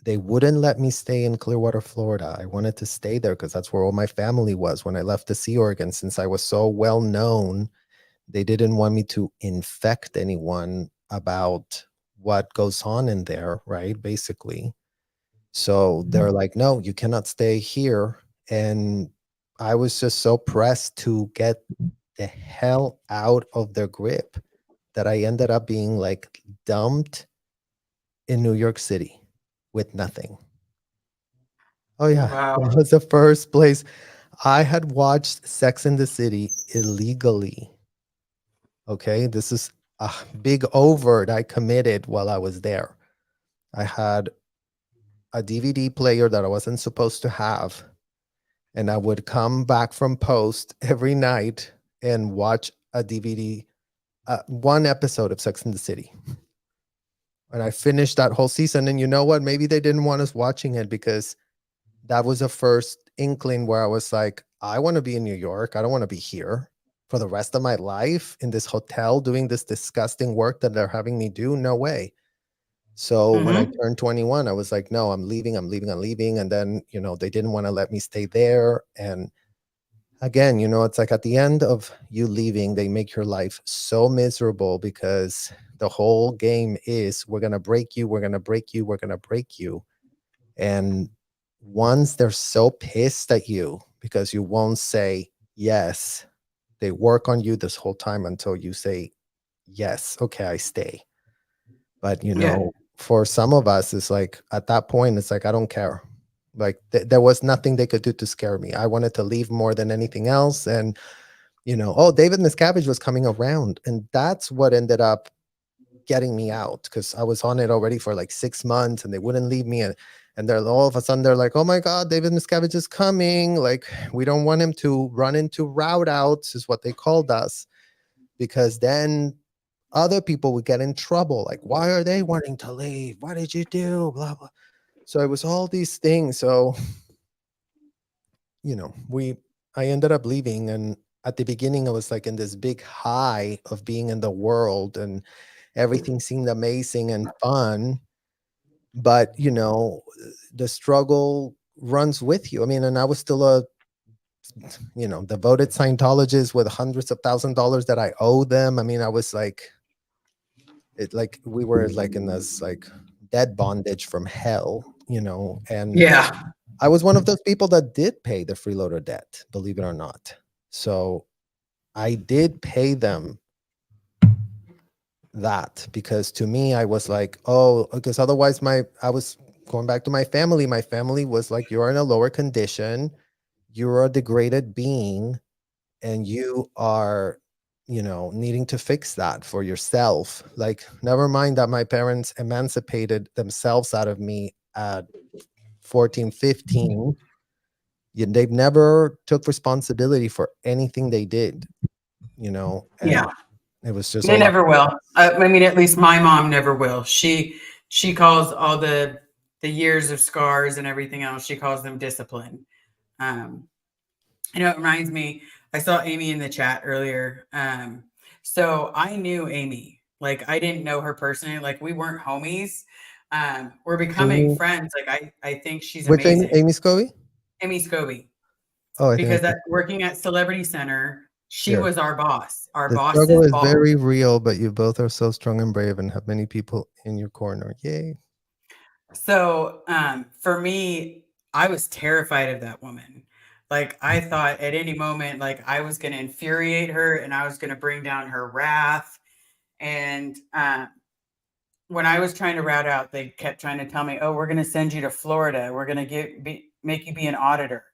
they wouldn't let me stay in Clearwater, Florida. I wanted to stay there because that's where all my family was when I left the Sea Organ. Since I was so well known, they didn't want me to infect anyone about what goes on in there, right? Basically. So they're like, no, you cannot stay here. And I was just so pressed to get the hell out of their grip that I ended up being like dumped in New York City with nothing. Oh, yeah. Wow. That was the first place. I had watched Sex in the City illegally. Okay. This is a big overt I committed while I was there. I had a DVD player that I wasn't supposed to have, and I would come back from post every night and watch a DVD, one episode of Sex in the City. And I finished that whole season. And you know what? Maybe they didn't want us watching it because that was the first inkling where I was like, I want to be in New York. I don't want to be here for the rest of my life in this hotel doing this disgusting work that they're having me do. No way. So when I Mm-hmm. turned 21, I was like, no, I'm leaving, I'm leaving, I'm leaving. And then, they didn't want to let me stay there. And again, it's like at the end of you leaving, they make your life so miserable because the whole game is we're going to break you, we're going to break you, we're going to break you. And once they're so pissed at you because you won't say yes, they work on you this whole time until you say, yes, okay, I stay. But, Yeah. for some of us, it's like at that point, it's like, I don't care. Like there was nothing they could do to scare me. I wanted to leave more than anything else. And, oh, David Miscavige was coming around. And that's what ended up getting me out because I was on it already for like 6 months and they wouldn't leave me. And they're all of a sudden, they're like, oh my God, David Miscavige is coming. Like, we don't want him to run into route outs, is what they called us, because then other people would get in trouble. Like, why are they wanting to leave? What did you do? Blah, blah. So it was all these things. So, you know, we, I ended up leaving. And at the beginning, I was like in this big high of being in the world and everything seemed amazing and fun. But, the struggle runs with you. I mean, and I was still a, devoted Scientologist with hundreds of $1,000s that I owe them. I mean, I was like, like we were like in this like dead bondage from hell, and Yeah. I was one of those people that did pay the freeloader debt, believe it or not. So I did pay them that because to me, I was like, oh, because otherwise I was going back to my family. My family was like, you're in a lower condition, you're a degraded being, and you are needing to fix that for yourself. Like, never mind that my parents emancipated themselves out of me at 14, 15. They've never took responsibility for anything they did, and Yeah. it was just They all never will. I mean, at least my mom never will. She calls all the years of scars and everything else. She calls them discipline. Um, it reminds me. I saw Amy in the chat earlier. So I knew Amy. Like I didn't know her personally. Like we weren't homies. We're becoming Amy, friends. Like I think she's which Amy, amazing. Amy Scovey? Amy Scobie. Oh, I think because working at Celebrity Center, she yeah. was our boss, our The boss's struggle is boss. very real, but you both are so strong and brave and have many people in your corner. Yay. So for me, I was terrified of that woman. Like I thought at any moment, like I was going to infuriate her and I was going to bring down her wrath. And when I was trying to route out, they kept trying to tell me, "Oh, we're going to send you to Florida. We're going to make you be an auditor."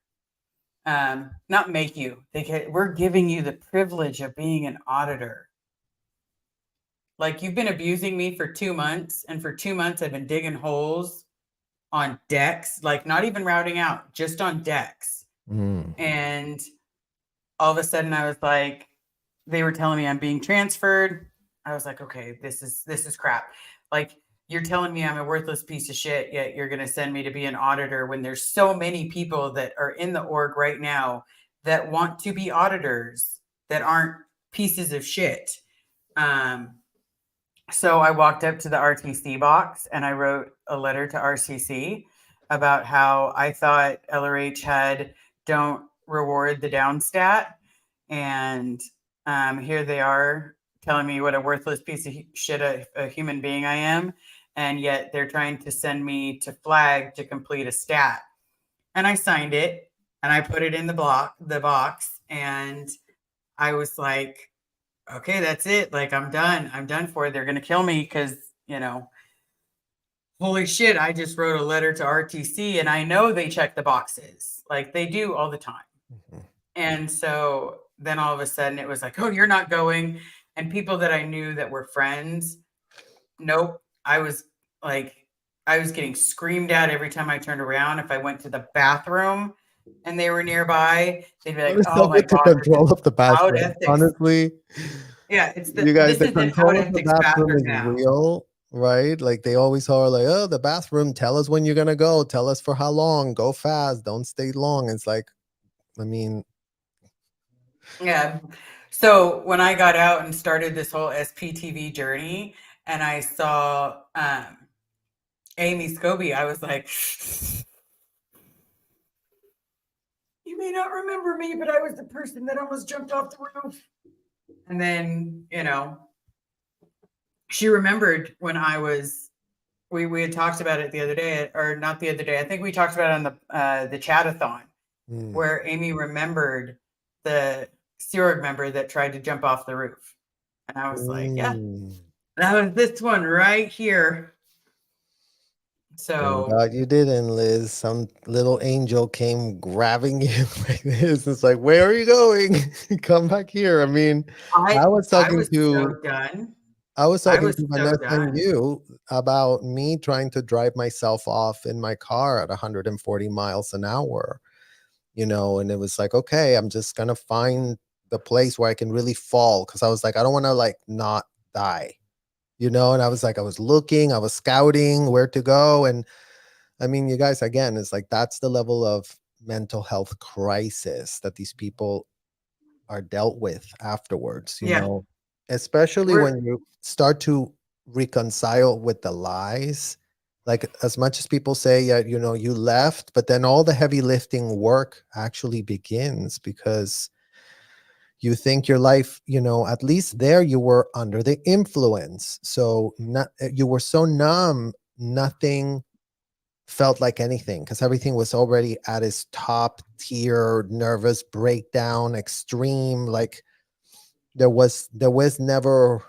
Not make you. We're giving you the privilege of being an auditor. Like you've been abusing me for 2 months, and for 2 months I've been digging holes on decks, like not even routing out, just on decks. Mm. And all of a sudden I was like, they were telling me I'm being transferred. I was like, okay, this is crap. Like you're telling me I'm a worthless piece of shit, yet you're going to send me to be an auditor when there's so many people that are in the org right now that want to be auditors that aren't pieces of shit. So I walked up to the RTC box and I wrote a letter to RCC about how I thought LRH had don't reward the downstat. And here they are telling me what a worthless piece of shit a human being I am. And yet they're trying to send me to flag to complete a stat. And I signed it and I put it in the box. And I was like, okay, that's it. Like, I'm done. I'm done for it. They're going to kill me because, holy shit, I just wrote a letter to RTC and I know they check the boxes. Like, they do all the time. Mhm. And so then all of a sudden it was like, oh, you're not going. And people that I knew that were friends, nope. I was getting screamed at every time I turned around. If I went to the bathroom and they were nearby, they'd be What like, is oh up my with the God, this is control of the out bathroom? ethics. Honestly, Yeah, you guys, this the is an control out of the ethics bathroom bathroom is now. real, right? Like they always are like, oh, the bathroom, tell us when you're gonna go, tell us for how long, go fast, don't stay long. It's like, I mean, Yeah. So when I got out and started this whole SPTV journey and I saw Amy Scobie, I was like, you may not remember me, but I was the person that almost jumped off the roof. And then, she remembered when we had talked about it the other day, or not the other day. I think we talked about it on the chatathon, mm, where Amy remembered the Sea Org member that tried to jump off the roof. And I was like, yeah, mm. that was this one right here. Thank So God you didn't, Liz. Some little angel came grabbing you like this. It's like, where are you going? Come back here. I mean, I was I talking was so to done. I was I talking was to so Vanessa and done. you about me trying to drive myself off in my car at 140 miles an hour, and it was like, okay, I'm just gonna find the place where I can really fall because I was like, I don't want to like not die, and I was like, I was looking, I was scouting where to go. And I mean, you guys, again, it's like that's the level of mental health crisis that these people are dealt with afterwards, Yeah. especially We're when you start to reconcile with the lies. Like, as much as people say, yeah, you left, but then all the heavy lifting work actually begins because you think your life, at least there you were under the influence. So you were so numb, nothing felt like anything because everything was already at its top tier, nervous breakdown, extreme. Like there was never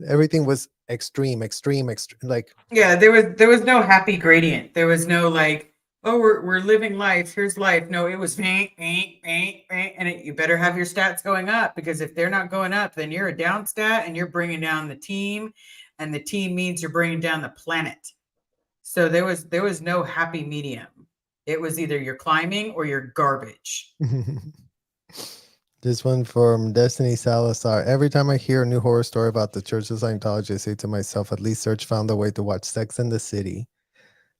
everything was extreme, extreme, extreme. Like Yeah, there was no happy gradient. There was no like, oh, we're living life. Here's life. No, it was and you better have your stats going up because if they're not going up, then you're a down stat and you're bringing down the team, and the team means you're bringing down the planet. So there was no happy medium. It was either you're climbing or you're garbage. this one from Destiny Salazar. Every time I hear a new horror story about the Church of Scientology, I say to myself, at least Serge found a way to watch Sex in the City.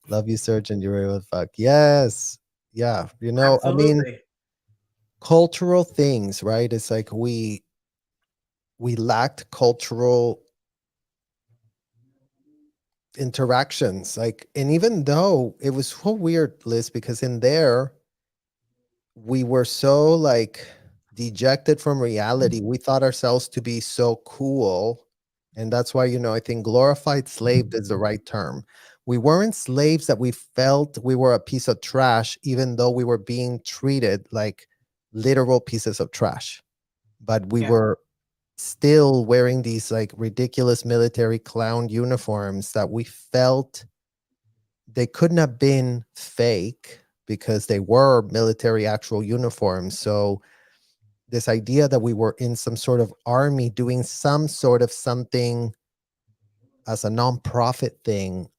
Love you, Serge, and you're able to fuck. Yes. Yeah. I mean, Absolutely. cultural things, right? It's like we lacked cultural interactions. Like, and even though it was so weird, Liz, because in there we were so like dejected from reality. We thought ourselves to be so cool. And that's why, I think glorified slave is the right term. We weren't slaves that we felt we were a piece of trash, even though we were being treated like literal pieces of trash. But we Yeah. were still wearing these like ridiculous military clown uniforms that we felt they couldn't have been fake because they were military actual uniforms. So this idea that we were in some sort of army doing some sort of something as a nonprofit thing,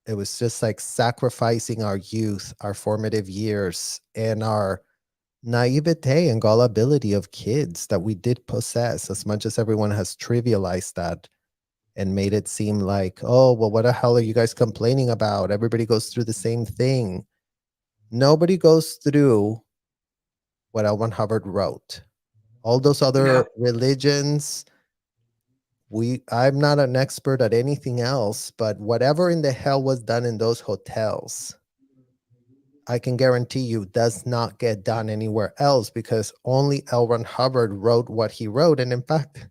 it was just like sacrificing our youth, our formative years, and our naivete and gullibility of kids that we did possess, as much as everyone has trivialized that and made it seem like, oh, well, what the hell are you guys complaining about? Everybody goes through the same thing. Nobody goes through what L. Ron Hubbard wrote. All those other No. religions, I'm not an expert at anything else, but whatever in the hell was done in those hotels, I can guarantee you does not get done anywhere else, because only L. Ron Hubbard wrote what he wrote. And in fact,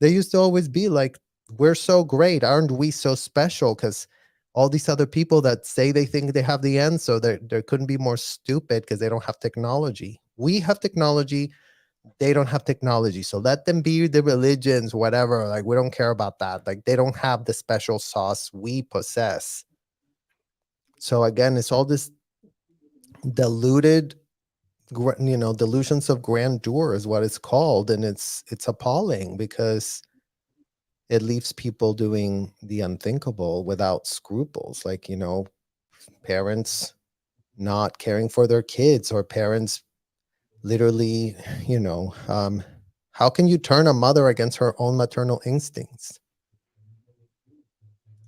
they used to always be like, we're so great. Aren't we so special? Because all these other people that say they think they have the answer, they couldn't be more stupid because they don't have technology. We have technology. They don't have technology. So let them be the religions, whatever. Like, we don't care about that. Like, they don't have the special sauce we possess. So again, it's all this diluted, delusions of grandeur is what it's called. And it's appalling because it leaves people doing the unthinkable without scruples, like, parents not caring for their kids, or parents literally, how can you turn a mother against her own maternal instincts?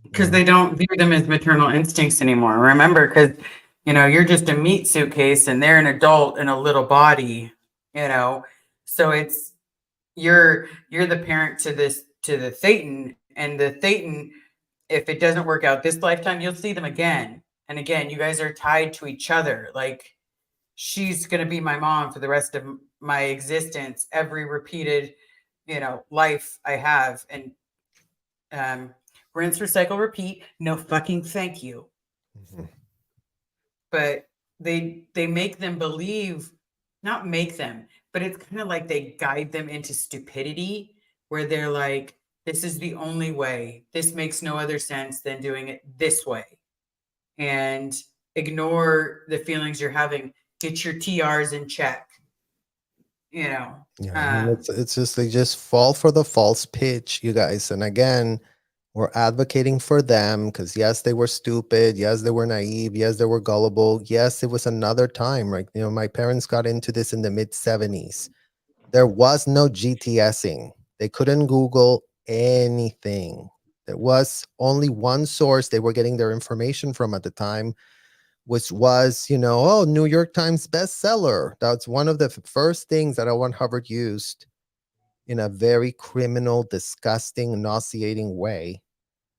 Because they don't view them as maternal instincts anymore. Remember, because you're just a meat suitcase and they're an adult in a little body, so it's you're the parent to the Thetan, and the Thetan, if it doesn't work out this lifetime, you'll see them again and again. You guys are tied to each other. Like, she's going to be my mom for the rest of my existence, every repeated life I have. And rinse, recycle, repeat. No fucking thank you. Mhm. But they make them believe, not make them, but it's kind of like they guide them into stupidity, where they're like, this is the only way. This makes no other sense than doing it this way. And ignore the feelings you're having. Get your TRs in check. Yeah, I mean, it's just they just fall for the false pitch, you guys. And again, we're advocating for them because yes, they were stupid. Yes, they were naive. Yes, they were gullible. Yes, it was another time. Right? My parents got into this in the mid-70s. There was no GTSing. They couldn't Google anything. There was only one source they were getting their information from at the time, which was, oh, New York Times bestseller. That's one of the first things that L. Ron Hubbard used in a very criminal, disgusting, nauseating way.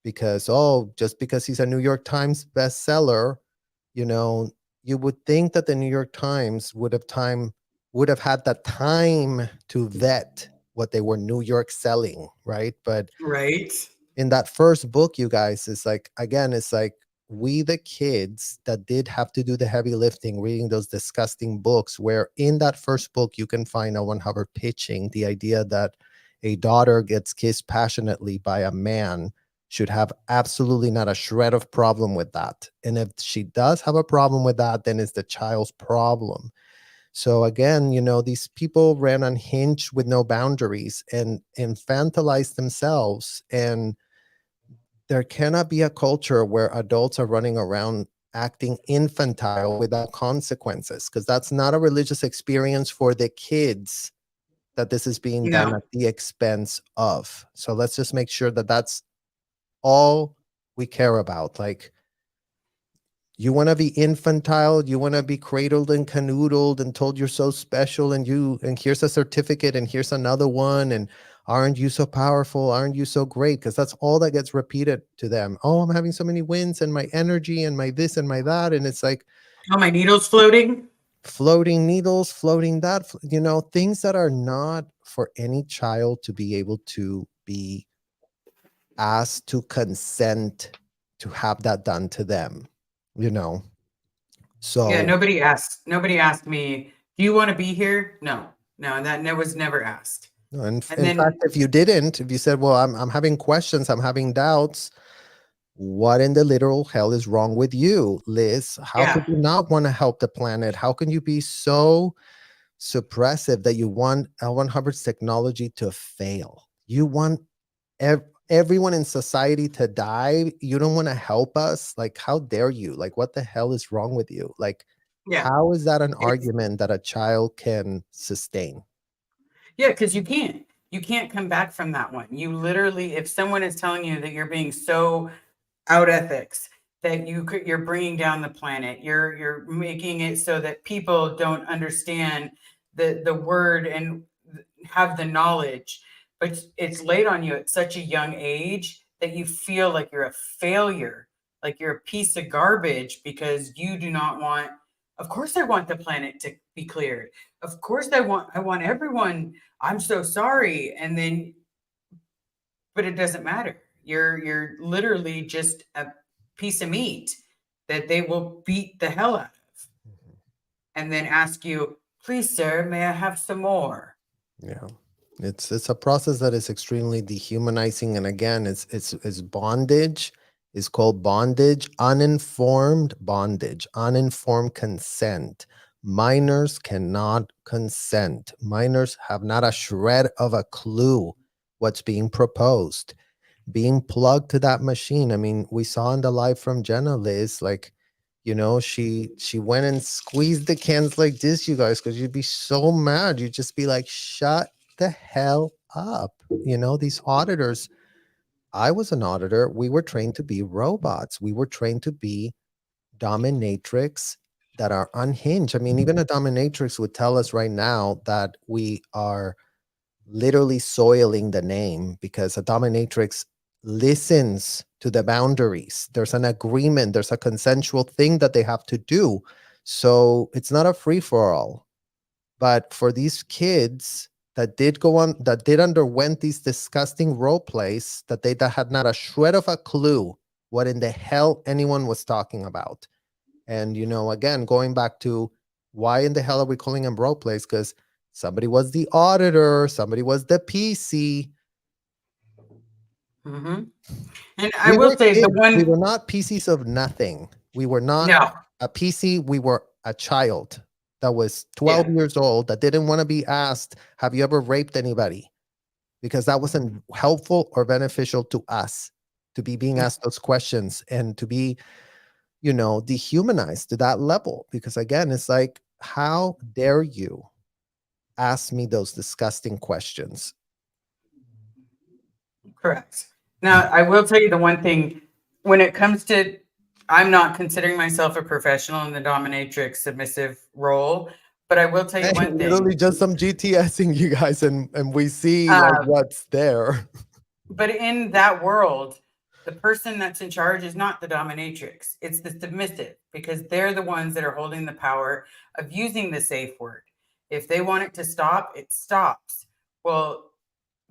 Because, oh, just because he's a New York Times bestseller, you would think that the New York Times would have had the time to vet what they were New York selling, right? But right. in that first book, you guys, it's like, again, it's like we, the kids that did have to do the heavy lifting, reading those disgusting books, where in that first book, you can find L. Ron Hubbard pitching the idea that a daughter gets kissed passionately by a man should have absolutely not a shred of problem with that. And if she does have a problem with that, then it's the child's problem. So again, these people ran unhinged with no boundaries and infantilized themselves. And there cannot be a culture where adults are running around acting infantile without consequences, because that's not a religious experience for the kids that this is being done No. at the expense of. So let's just make sure that that's all we care about. Like, you want to be infantile, you want to be cradled and canoodled and told you're so special, and here's a certificate and here's another one, and aren't you so powerful, aren't you so great? Because that's all that gets repeated to them. Oh, I'm having so many wins and my energy and my this and my that. And it's like, Oh, my needle's floating. floating needles, floating that, things that are not for any child to be able to be asked to consent to have that done to them, you know. Yeah, So nobody asked me, do you want to be here? No, and that was never asked. no, and And in fact, then, if you said, well, I'm having questions, I'm having doubts, what in the literal hell is wrong with you, Liz? How could yeah, you not want to help the planet? How can you be so suppressive that you want L1 Hubbard's technology to fail? You want everyone in society to die. You don't want to help us. Like, how dare you? Like, what the hell is wrong with you? Like, yeah, how is that an it's, argument that a child can sustain? yeah, because you can't come back from that one. You literally, if someone is telling you that you're being so out ethics, that you're bringing down the planet, you're making it so that people don't understand the word and have the knowledge, but it's laid on you at such a young age that you feel like you're a failure, like you're a piece of garbage because you do not want. Of course I want the planet to be cleared. Of course I want everyone. I'm so sorry. And then, but it doesn't matter. You're literally just a piece of meat that they will beat the hell out of and then ask you, please, sir, may I have some more? Yeah. It's a process that is extremely dehumanizing. And again, it's bondage. It's called bondage, uninformed bondage, uninformed consent. Minors cannot consent. Minors have not a shred of a clue what's being proposed, being plugged to that machine. I mean, we saw in the live from Jenna, Liz, like, she went and squeezed the cans like this, you guys, because you'd be so mad. You'd just be like, shut the hell up. These auditors, I was an auditor. We were trained to be robots. We were trained to be dominatrix that are unhinged. I mean, even a dominatrix would tell us right now that we are literally soiling the name, because a dominatrix listens to the boundaries. There's an agreement, there's a consensual thing that they have to do. So it's not a free for all. But for these kids that did underwent these disgusting role plays, that had not a shred of a clue what in the hell anyone was talking about. And again, going back to why in the hell are we calling them role plays? Because somebody was the auditor, somebody was the PC. Mm-hmm. And I We will were say the kids. We one, were not PCs of nothing. We were not no, a PC. We were a child that was 12 yeah, years old that didn't want to be asked, have you ever raped anybody? Because that wasn't helpful or beneficial to us to be being asked those questions and to be, dehumanized to that level. Because again, it's like, how dare you ask me those disgusting questions? correct. Now, I will tell you the one thing when it comes to, I'm not considering myself a professional in the dominatrix submissive role, but I will tell you Hey, one literally thing. just some GTSing, you guys, and we see like Uh, what's there. But in that world, the person that's in charge is not the dominatrix. It's the submissive, because they're the ones that are holding the power of using the safe word. If they want it to stop, it stops. Well,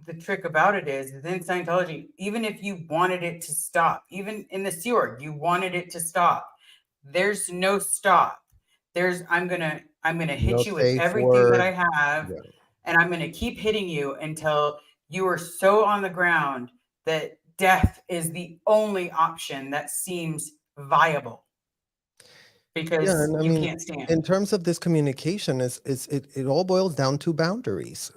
the trick about it is in Scientology, even if you wanted it to stop, even in the Sea Org, you wanted it to stop, there's no stop. I'm gonna No hit you with safe everything that word. I have, Yeah. and I'm gonna keep hitting you until you are so on the ground that death is the only option that seems viable Yeah, because and I you mean, can't stand. in terms of this communication, it all boils down to boundaries,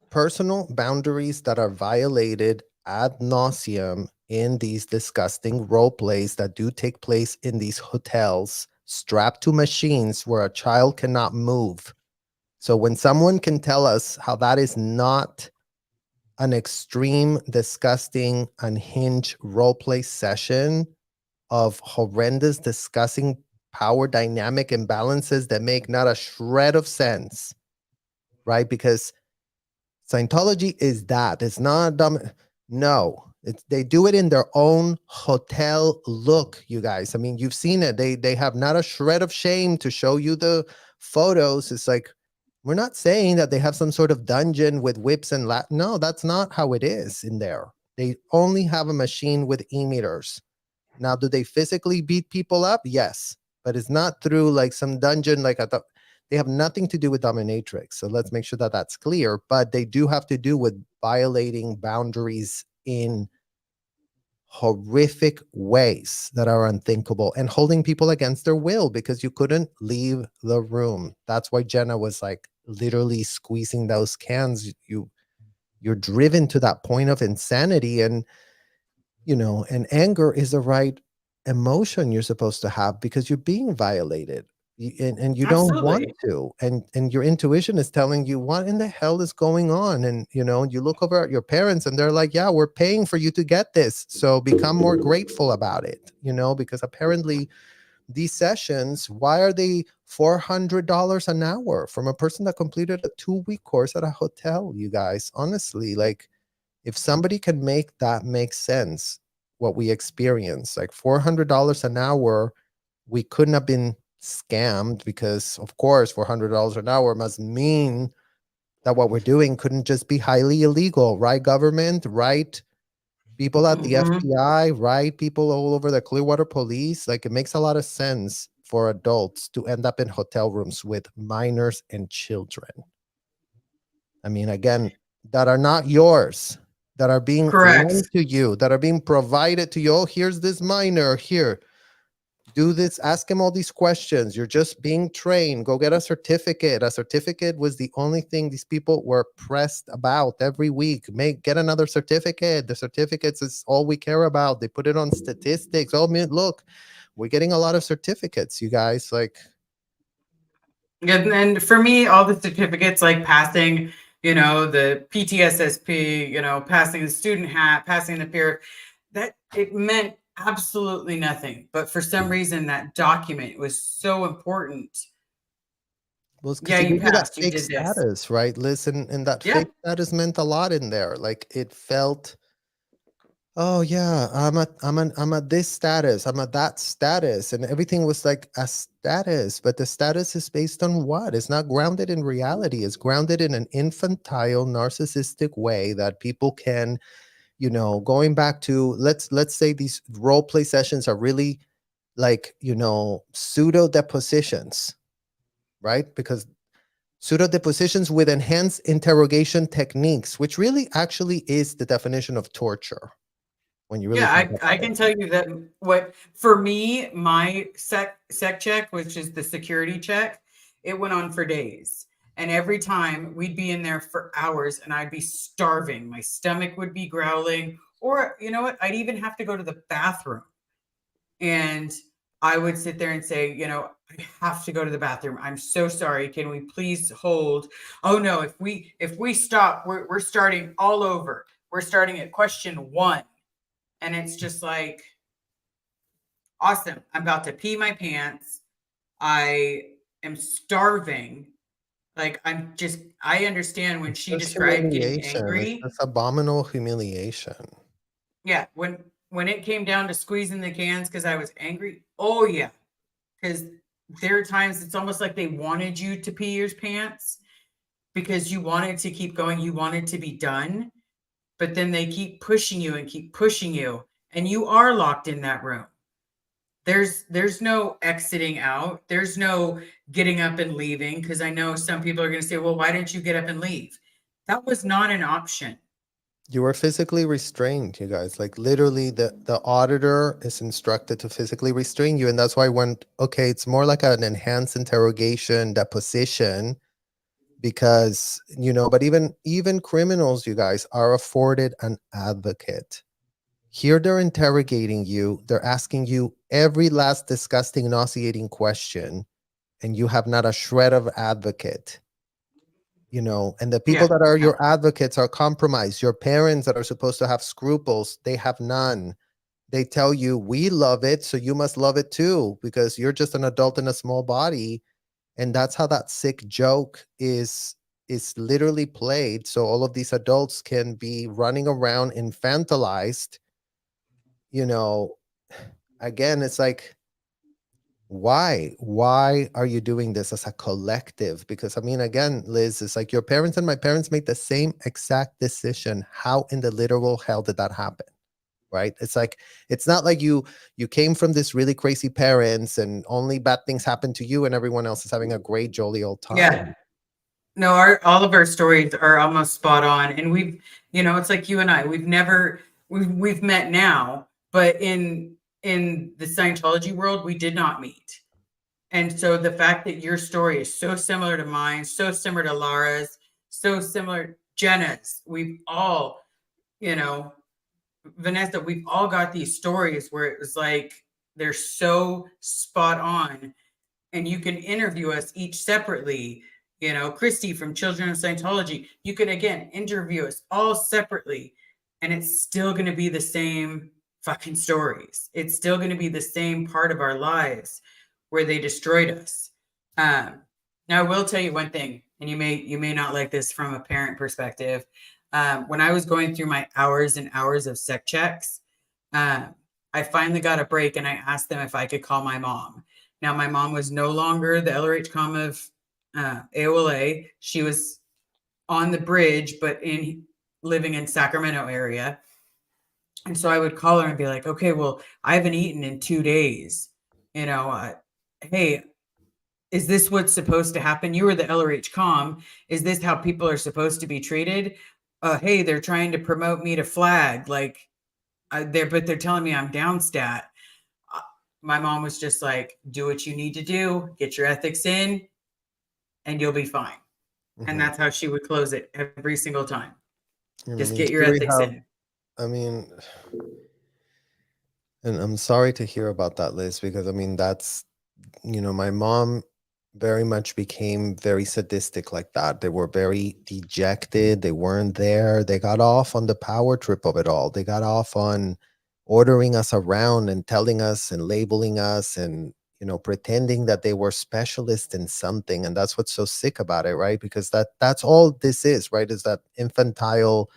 personal boundaries that are violated ad nauseum in these disgusting role plays that do take place in these hotels, strapped to machines where a child cannot move. So when someone can tell us how that is not an extreme, disgusting, unhinged role play session of horrendous, discussing power dynamic imbalances that make not a shred of sense, right? Because Scientology is that. It's not dumb. No, they do it in their own hotel look, you guys. I mean, you've seen it. They have not a shred of shame to show you the photos, it's like, we're not saying that they have some sort of dungeon with whips and no, that's not how it is in there. They only have a machine with e-meters. Now, do they physically beat people up? Yes, but it's not through like some dungeon. Like I thought, they have nothing to do with dominatrix. So let's make sure that that's clear. But they do have to do with violating boundaries in horrific ways that are unthinkable and holding people against their will because you couldn't leave the room. That's why Jenna was like literally squeezing those cans. You're driven to that point of insanity, and and anger is the right emotion you're supposed to have because you're being violated. And you don't want Absolutely. to, and your intuition is telling you what in the hell is going on. And you look over at your parents and they're like, yeah, we're paying for you to get this, so become more grateful about it, because apparently these sessions, why are they $400 an hour from a person that completed a 2-week course at a hotel? You guys, honestly, like, if somebody can make that make sense, what we experience, like $400 an hour, we couldn't have been scammed because, of course, $400 an hour must mean that what we're doing couldn't just be highly illegal, right? Government, right? People at the Mhm. FBI, right? People all over the Clearwater Police. Like, it makes a lot of sense for adults to end up in hotel rooms with minors and children. I mean, again, that are not yours, that are being Correct. lent to you, that are being provided to you. Oh, here's this minor. Here, do this. Ask him all these questions. You're just being trained. Go get a certificate. A certificate was the only thing these people were pressed about every week. Get another certificate. The certificates is all we care about. They put it on statistics. Oh, man, look, we're getting a lot of certificates, you guys. Like, And for me, all the certificates like passing, the PTSSP, passing the student hat, passing the peer, that it meant absolutely nothing. But for some reason, that document was so important. well, because Yeah, it you gave you that passed, you fake did this. status, right? Listen, and that Yeah. fake status meant a lot in there. Like, it felt, oh yeah, I'm at this status, I'm at that status, and everything was like a status. But the status is based on what? It's not grounded in reality. It's grounded in an infantile, narcissistic way that people can, going back to, let's say these role play sessions are really like, pseudo depositions, right? Because pseudo depositions with enhanced interrogation techniques, which really actually is the definition of torture when you really Yeah, think I about it. can tell you that what for me, my sec check, which is the security check, it went on for days. And every time we'd be in there for hours and I'd be starving. My stomach would be growling. Or you know what? I'd even have to go to the bathroom. And I would sit there and say, I have to go to the bathroom. I'm so sorry. Can we please hold? Oh no, if we stop, we're starting all over. We're starting at question 1. And it's just like, awesome. I'm about to pee my pants. I am starving. Like, I understand when she Just described getting humiliation. It's angry. just abominable humiliation. Yeah. When it came down to squeezing the cans because I was angry. Oh, yeah. Because there are times it's almost like they wanted you to pee your pants because you wanted to keep going. You wanted to be done. But then they keep pushing you and keep pushing you. And you are locked in that room. There's no exiting out. There's no getting up and leaving, because I know some people are going to say, well, why didn't you get up and leave? That was not an option. You were physically restrained, you guys. Like, literally, the auditor is instructed to physically restrain you. And that's why okay, it's more like an enhanced interrogation deposition, because, but even criminals, you guys, are afforded an advocate. Here they're interrogating you. They're asking you every last disgusting, nauseating question, and you have not a shred of advocate. And the people Yeah. that are No. your advocates are compromised. Your parents that are supposed to have scruples, they have none. They tell you, we love it, so you must love it too, because you're just an adult in a small body. And that's how that sick joke is literally played. So all of these adults can be running around infantilized. you know Again, it's like, Why are you doing this as a collective? Because I mean, again, Liz, it's like your parents and my parents made the same exact decision. How in the literal hell did that happen? Right? It's like, it's not like you came from this really crazy parents and only bad things happen to you and everyone else is having a great jolly old time. Yeah. No, all of our stories are almost spot on. And we've, it's like you and I, we've met now, but in the Scientology world, we did not meet. And so the fact that your story is so similar to mine, so similar to Lara's, so similar Jenna's, we've all, Vanessa, we've all got these stories where it was like they're so spot on, and you can interview us each separately. Christy from Children of Scientology, you can again interview us all separately, and it's still going to be the same fucking stories. It's still going to be the same part of our lives where they destroyed us. Now, I will tell you one thing, and you may not like this from a parent perspective. When I was going through my hours and hours of sec checks, I finally got a break, and I asked them if I could call my mom. Now, my mom was no longer the LRH-Com of AOLA. She was on the bridge, but living in Sacramento area. And so I would call her and be like, okay, well, I haven't eaten in 2 days. Hey, is this what's supposed to happen? You were the LRH-Com. Is this how people are supposed to be treated? Hey, they're trying to promote me to flag. Like, they're telling me I'm down stat. My mom was just like, do what you need to do, get your ethics in, and you'll be fine. Mm-hmm. And that's how she would close it every single time. Just get your ethics in. I mean, and I'm sorry to hear about that, Liz, because I mean, that's, my mom very much became very sadistic like that. They were very dejected. They weren't there. They got off on the power trip of it all. They got off on ordering us around and telling us and labeling us and, pretending that they were specialists in something. And that's what's so sick about it, right? Because that's all this is, right? Is that infantile,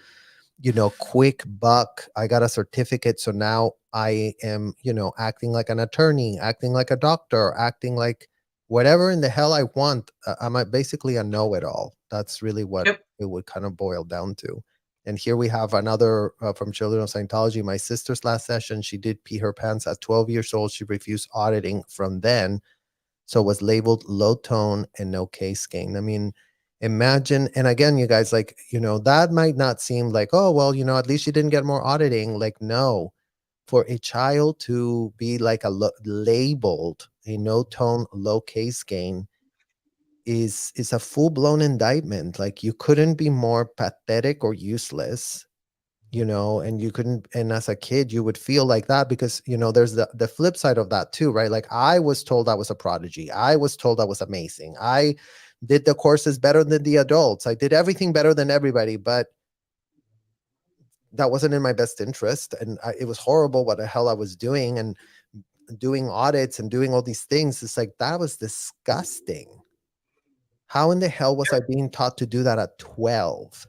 quick buck. I got a certificate, so now I am, acting like an attorney, acting like a doctor, acting like whatever in the hell I want. I'm basically a know-it-all. That's really what it would kind of boil down to. And here we have another from Children of Scientology. My sister's last session, she did pee her pants at 12 years old. She refused auditing from then, so was labeled low tone and no case gain. I mean, imagine, and again, you guys, like, that might not seem like, oh, well, at least you didn't get more auditing. Like, no, for a child to be like labeled a no tone, low case gain is a full-blown indictment. Like, you couldn't be more pathetic or useless, and you couldn't, and as a kid you would feel like that because there's the flip side of that too, right? Like, I was told I was a prodigy. I was told I was amazing. I did the courses better than the adults. I did everything better than everybody, but that wasn't in my best interest. And it was horrible what the hell I was doing, and doing audits and doing all these things. It's like, that was disgusting. How in the hell was I being taught to do that at 12?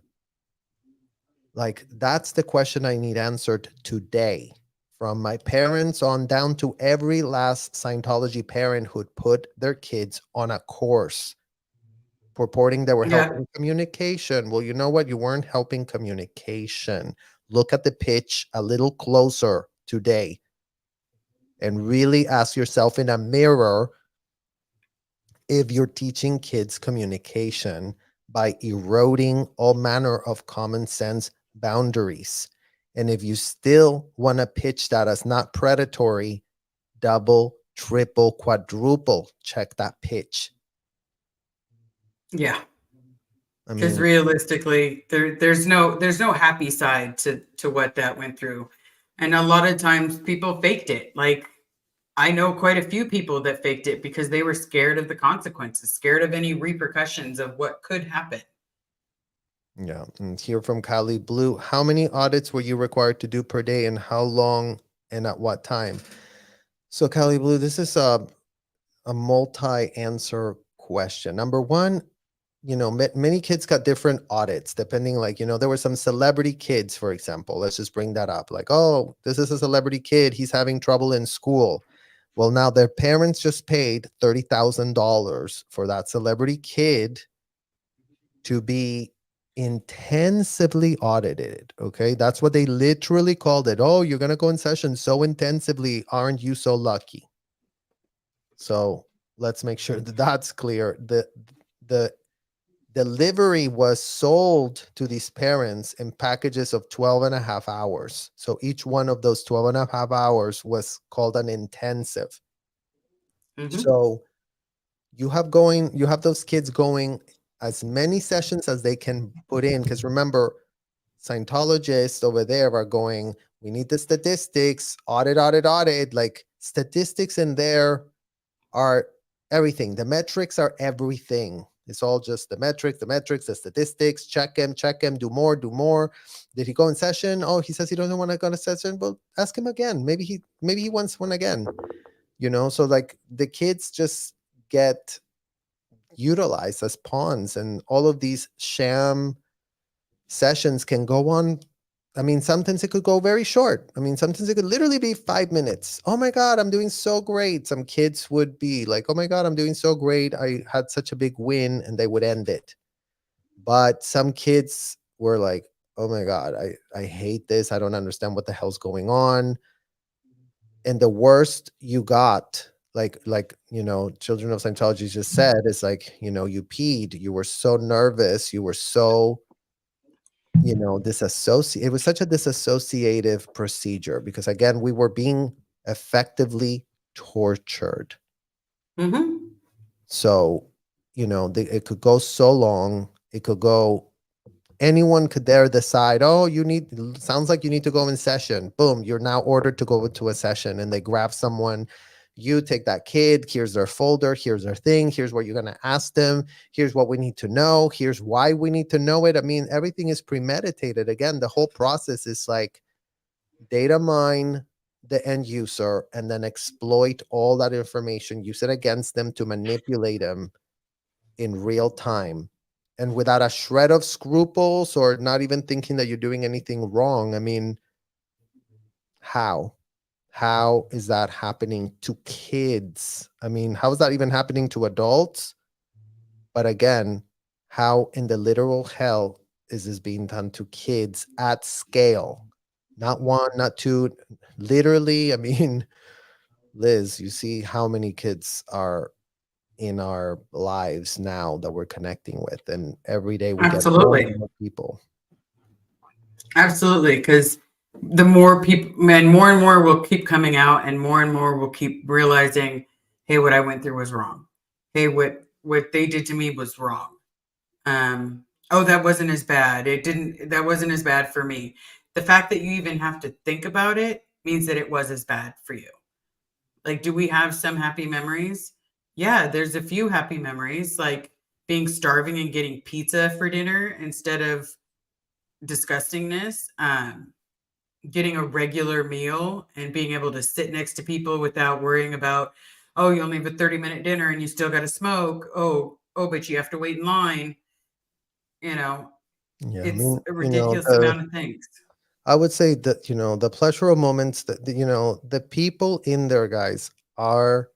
Like, that's the question I need answered today, from my parents on down to every last Scientology parent who'd put their kids on a course purporting they were helping communication. Well, you know what? You weren't helping communication. Look at the pitch a little closer today and really ask yourself in a mirror if you're teaching kids communication by eroding all manner of common sense boundaries. And if you still want to pitch that as not predatory, double, triple, quadruple check that pitch. Yeah. Because realistically, there's no happy side to what that went through. And a lot of times people faked it. Like, I know quite a few people that faked it because they were scared of the consequences, scared of any repercussions of what could happen. Yeah. And here from Kali Blue, how many audits were you required to do per day, and how long and at what time? So Kali Blue, this is a multi-answer question. Number one, many kids got different audits depending, like, there were some celebrity kids, for example. Let's just bring that up. Like, oh, this is a celebrity kid. He's having trouble in school. Well, now their parents just paid $30,000 for that celebrity kid to be intensively audited. Okay. That's what they literally called it. Oh, you're going to go in session so intensively. Aren't you so lucky? So let's make sure that that's clear. The delivery was sold to these parents in packages of 12 and a half hours. So each one of those 12 and a half hours was called an intensive. Mhm. So you have those kids going as many sessions as they can put in. Because remember, Scientologists over there are going, we need the statistics, audit. Like statistics in there are everything. The metrics are everything. It's all just the metrics, the statistics, check him, do more. Did he go in session? Oh, he says he doesn't want to go to session. Well, ask him again. Maybe he wants one again. So like the kids just get utilized as pawns, and all of these sham sessions can go on. I mean, sometimes it could go very short. I mean, sometimes it could literally be 5 minutes. Oh my God, I'm doing so great. Some kids would be like, oh my God, I'm doing so great. I had such a big win, and they would end it. But some kids were like, oh my God, I hate this. I don't understand what the hell's going on. And the worst you got, Children of Scientology just said, is like, you peed. You were so nervous. You were so disassociate. It was such a disassociative procedure because, again, we were being effectively tortured. Mhm. So, it could go so long. It could go. Anyone could there decide, oh, sounds like you need to go in session. Boom, you're now ordered to go into a session, and they grab someone. You take that kid, here's their folder, here's their thing, here's what you're going to ask them, here's what we need to know, here's why we need to know it. I mean, everything is premeditated. Again, the whole process is like data mine the end user and then exploit all that information, use it against them to manipulate them in real time, and without a shred of scruples, or not even thinking that you're doing anything wrong. I mean, how? How is that happening to kids? I mean, how is that even happening to adults? But again, how in the literal hell is this being done to kids at scale? Not one, not two, literally. I mean, Liz, you see how many kids are in our lives now that we're connecting with, and every day we get more Absolutely. and more people. Absolutely. Because the more people, man, more and more will keep coming out, and more will keep realizing, hey, what I went through was wrong. Hey, what they did to me was wrong. Oh, that wasn't as bad. That wasn't as bad for me. The fact that you even have to think about it means that it was as bad for you. Like, do we have some happy memories? Yeah, there's a few happy memories, like being starving and getting pizza for dinner instead of disgustingness. Getting a regular meal and being able to sit next to people without worrying about, oh, you only have a 30-minute dinner and you still got to smoke. Oh, but you have to wait in line. You know, Yeah, I it's mean, a ridiculous amount of things. I would say that, the pleasurable moments that, the people in there, guys, are,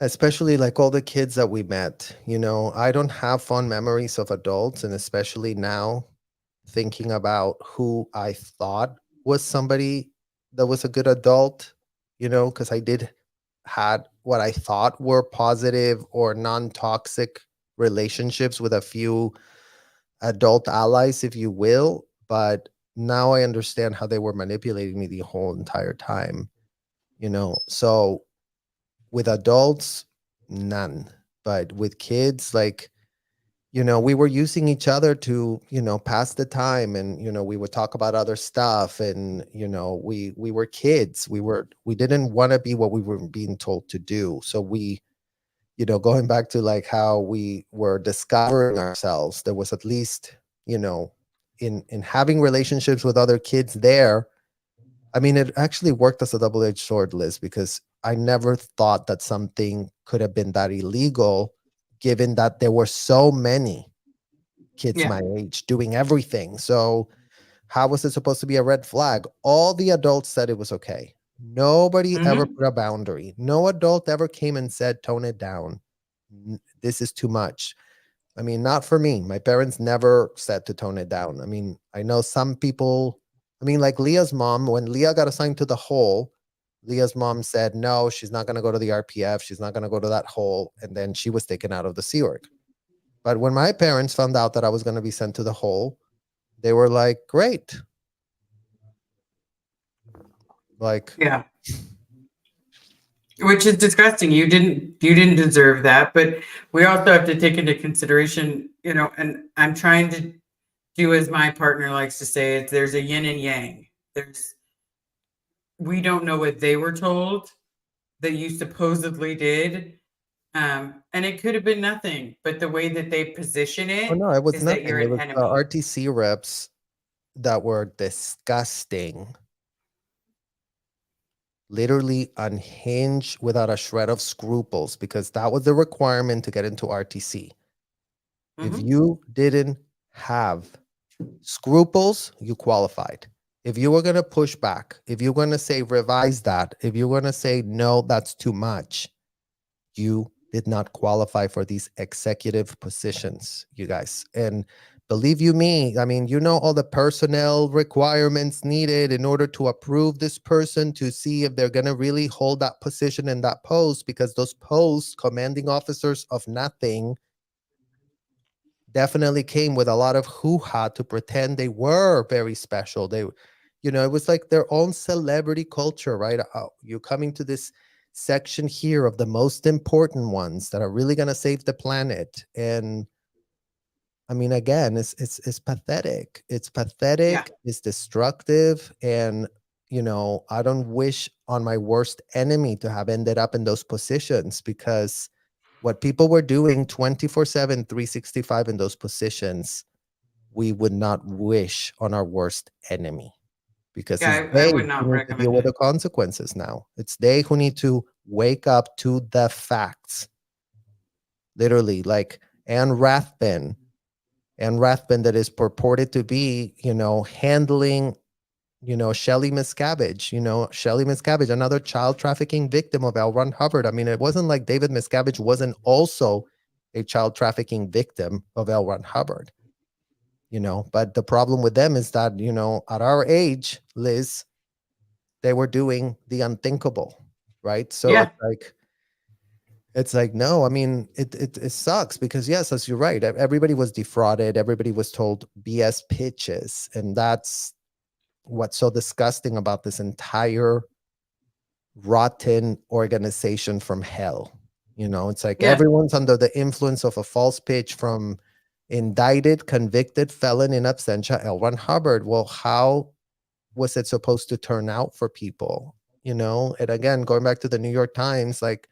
especially like all the kids that we met, I don't have fond memories of adults, and especially now thinking about who I thought was somebody that was a good adult, because I did had what I thought were positive or non-toxic relationships with a few adult allies, if you will. But now I understand how they were manipulating me the whole entire time, So with adults, none. But with kids, like, we were using each other to, pass the time, and, we would talk about other stuff, and, we were kids. We didn't want to be what we were being told to do. So we, going back to like how we were discovering ourselves, there was at least, in having relationships with other kids there. I mean, it actually worked as a double-edged sword, Liz, because I never thought that something could have been that illegal, given that there were so many kids Yeah. my age doing everything. So how was it supposed to be a red flag? All the adults said it was okay. Nobody ever Mhm. put a boundary. No adult ever came and said, tone it down. This is too much. I mean, not for me. My parents never said to tone it down. I mean, I know some people, I mean, like Leah's mom, when Leah got assigned to the hole, Leah's mom said, no, she's not going to go to the RPF. She's not going to go to that hole. And then she was taken out of the Sea Org. But when my parents found out that I was going to be sent to the hole, they were like, great. Like, Yeah. Which is disgusting. You didn't deserve that, but we also have to take into consideration, and I'm trying to do as my partner likes to say, it's there's a yin and yang. We don't know what they were told that you supposedly did. And it could have been nothing, but the way that they position oh it no, it was is that you're nothing. It an was enemy. RTC reps that were disgusting, literally unhinged without a shred of scruples, because that was the requirement to get into RTC. If Mhm. you didn't have scruples, you qualified. If you were going to push back, if you're going to say revise that, if you're going to say no, that's too much, you did not qualify for these executive positions, you guys. And believe you me, I mean, you know all the personnel requirements needed in order to approve this person to see if they're going to really hold that position in that post, because those posts, commanding officers of nothing, definitely came with a lot of hoo-ha to pretend they were very special. They, it was like their own celebrity culture, right? You coming to this section here of the most important ones that are really going to save the planet. And I mean, again, it's pathetic. It's Yeah. pathetic, it's destructive. And I don't wish on my worst enemy to have ended up in those positions, because what people were doing 24/7, 365 in those positions, we would not wish on our worst enemy, because it's Yeah, I they would not who need to deal recommend with the it. consequences now. It's they who need to wake up to the facts. Literally, like Anne Rathbun, that is purported to be, handling, Shelly Miscavige, another child trafficking victim of L. Ron Hubbard. I mean, it wasn't like David Miscavige wasn't also a child trafficking victim of L. Ron Hubbard, but the problem with them is that, at our age, Liz, they were doing the unthinkable, right? So Yeah. it's like, no, I mean, it sucks, because yes, as you're right, everybody was defrauded, everybody was told BS pitches, and that's what's so disgusting about this entire rotten organization from hell. It's like Yeah. everyone's under the influence of a false pitch from indicted, convicted felon in absentia L. Ron Hubbard. Well, how was it supposed to turn out for people? And again, going back to the New York Times, like,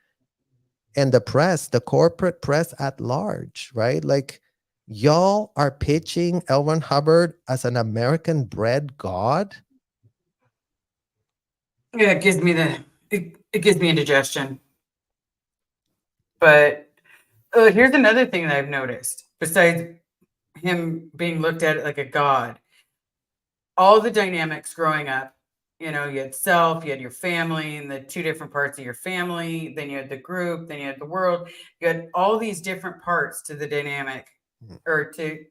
and the press, the corporate press at large, right? Like, y'all are pitching L. Ron Hubbard as an American bred god. Yeah, it gives me indigestion. But here's another thing that I've noticed. Besides him being looked at like a god, all the dynamics growing up, you had self, you had your family, and the two different parts of your family, then you had the group, then you had the world. You had all these different parts to the dynamic, Mhm. or to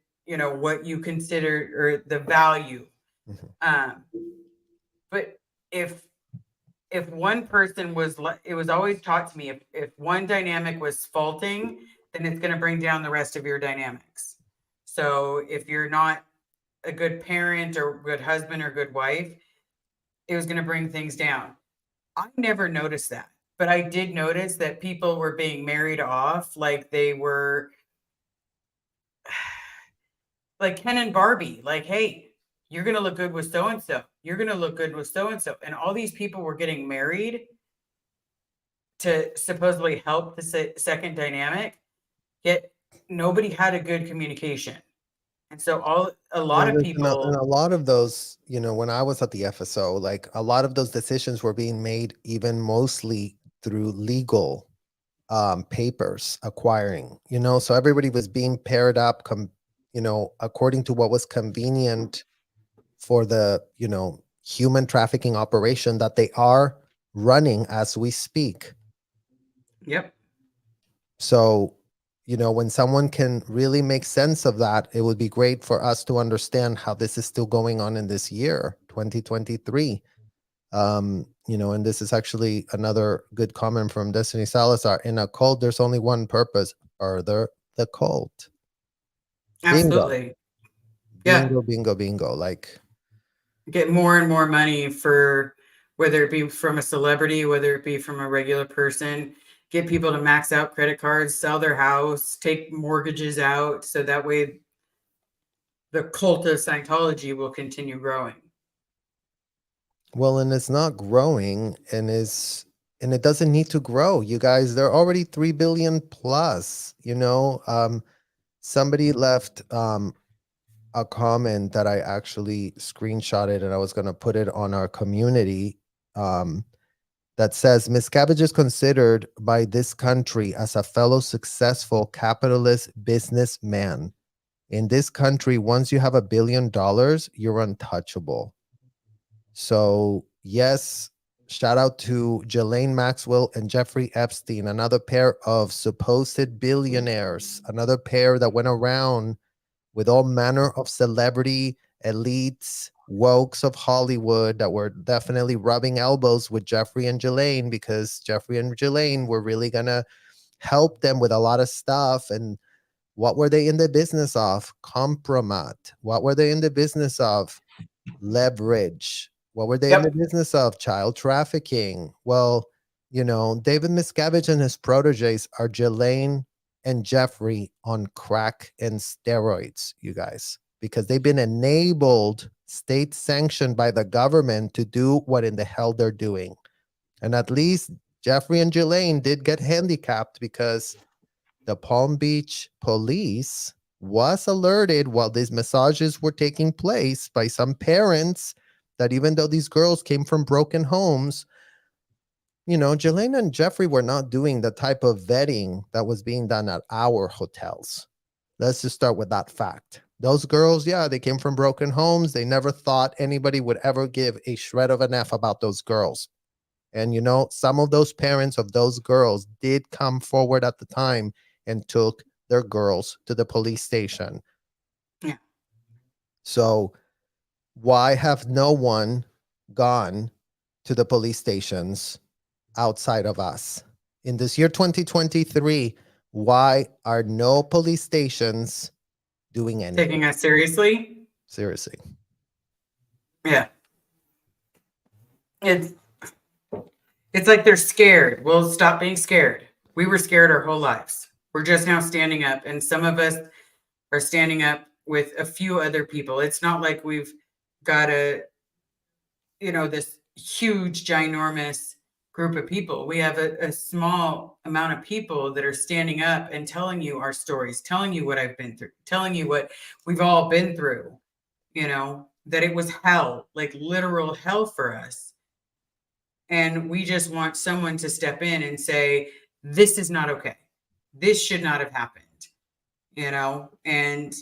what you consider, or the value. Mhm. um but if one person was it was always taught to me, if one dynamic was faulting, then it's going to bring down the rest of your dynamics. So if you're not a good parent or good husband or good wife, it was going to bring things down. I never noticed that, but I did notice that people were being married off like they were like Ken and Barbie, like, hey, you're going to look good with so and so, you're going to look good with so and so, and all these people were getting married to supposedly help the second dynamic, yet nobody had a good communication. And so a lot Well, of and people, a lot of those, when I was at the FSO, like a lot of those decisions were being made even mostly through legal papers acquiring, so everybody was being paired up, according to what was convenient for the, human trafficking operation that they are running as we speak. Yep. So, when someone can really make sense of that, it would be great for us to understand how this is still going on in this year, 2023. And this is actually another good comment from Destiny Salazar. In a cult, there's only one purpose: further the cult. Bingo. Absolutely. Yeah. Bingo, bingo, bingo. Like, Get more and more money for, whether it be from a celebrity, whether it be from a regular person, get people to max out credit cards, sell their house, take mortgages out, so that way the cult of Scientology will continue growing. well, and it's not growing, and it doesn't need to grow. You guys, they're already 3 billion plus. Somebody left a comment that I actually screenshotted, and I was going to put it on our community, that says, Miss Cabbage is considered by this country as a fellow successful capitalist businessman. In this country, once you have $1 billion, you're untouchable. So yes, shout out to Ghislaine Maxwell and Jeffrey Epstein, another pair of supposed billionaires, another pair that went around with all manner of celebrity elites, wokes of Hollywood that were definitely rubbing elbows with Jeffrey and Ghislaine, because Jeffrey and Ghislaine were really gonna help them with a lot of stuff. And what were they in the business of? Compromat. What were they in the business of? Leverage. What were they in the business of? Child trafficking. Well, David Miscavige and his proteges are Ghislaine and Jeffrey on crack and steroids, you guys, because they've been enabled, state sanctioned by the government to do what in the hell they're doing. And at least Jeffrey and Ghislaine did get handicapped, because the Palm Beach police was alerted while these massages were taking place by some parents that even though these girls came from broken homes, Ghislaine and Jeffrey were not doing the type of vetting that was being done at our hotels. Let's just start with that fact. Those girls, yeah, they came from broken homes. They never thought anybody would ever give a shred of an F about those girls. And, some of those parents of those girls did come forward at the time and took their girls to the police station. Yeah. So why have no one gone to the police stations outside of us? In this year 2023, why are no police stations doing anything? Taking us seriously? Seriously. Yeah. It's like they're scared. Well, stop being scared. We were scared our whole lives. We're just now standing up, and some of us are standing up with a few other people. It's not like we've got this huge, ginormous group of people. We have a small amount of people that are standing up and telling you our stories, telling you what I've been through, telling you what we've all been through, that it was hell, like literal hell for us. And we just want someone to step in and say, this is not okay. This should not have happened, and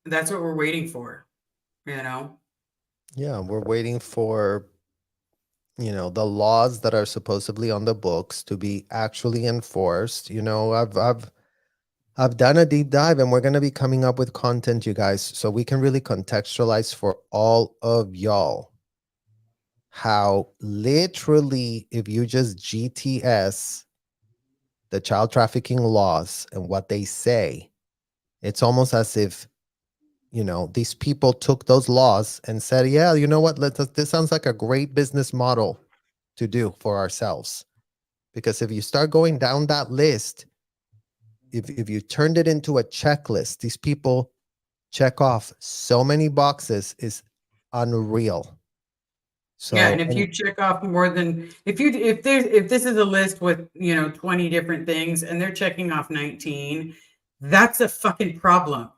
that's what we're waiting for, Yeah, we're waiting for, the laws that are supposedly on the books to be actually enforced. I've done a deep dive, and we're going to be coming up with content, you guys, so we can really contextualize for all of y'all how literally, if you just GTS the child trafficking laws and what they say, it's almost as if, these people took those laws and said, yeah, you know what, this sounds like a great business model to do for ourselves. Because if you start going down that list, if you turned it into a checklist, these people check off so many boxes, is unreal. So, yeah, and if you check off more than, if this is a list with 20 different things and they're checking off 19, that's a fucking problem.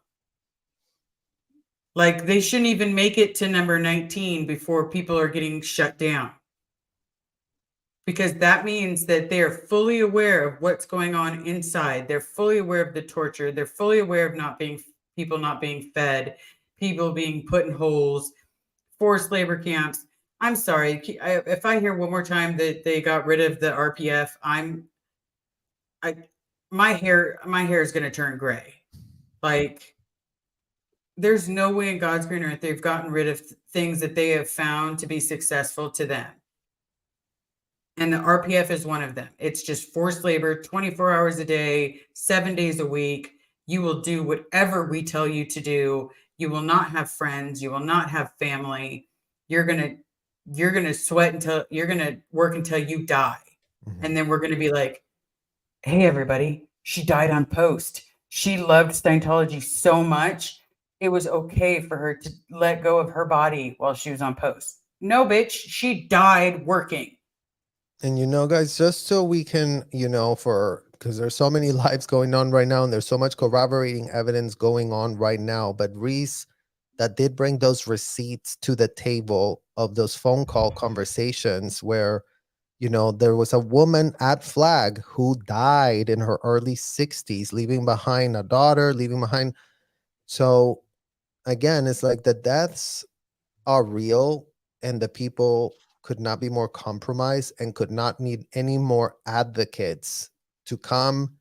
Like, they shouldn't even make it to number 19 before people are getting shut down, because that means that they are fully aware of what's going on inside. They're fully aware of the torture. They're fully aware of people not being fed, people being put in holes, forced labor camps, I'm sorry. If I hear one more time that they got rid of the RPF, my hair is going to turn gray. Like, there's no way in God's green earth they've gotten rid of things that they have found to be successful to them. And the RPF is one of them. It's just forced labor, 24 hours a day, 7 days a week. You will do whatever we tell you to do. You will not have friends. You will not have family. You're going to sweat until you're going to work until you die. Mhm. And then we're going to be like, hey, everybody, she died on post. She loved Scientology so much, it was okay for her to let go of her body while she was on post. No, bitch, she died working. And guys, just so we can, because there's so many lives going on right now and there's so much corroborating evidence going on right now. But Reese, that did bring those receipts to the table of those phone call conversations where, there was a woman at Flag who died in her early 60s, leaving behind a daughter, leaving behind. So again, it's like the deaths are real and the people could not be more compromised and could not need any more advocates to come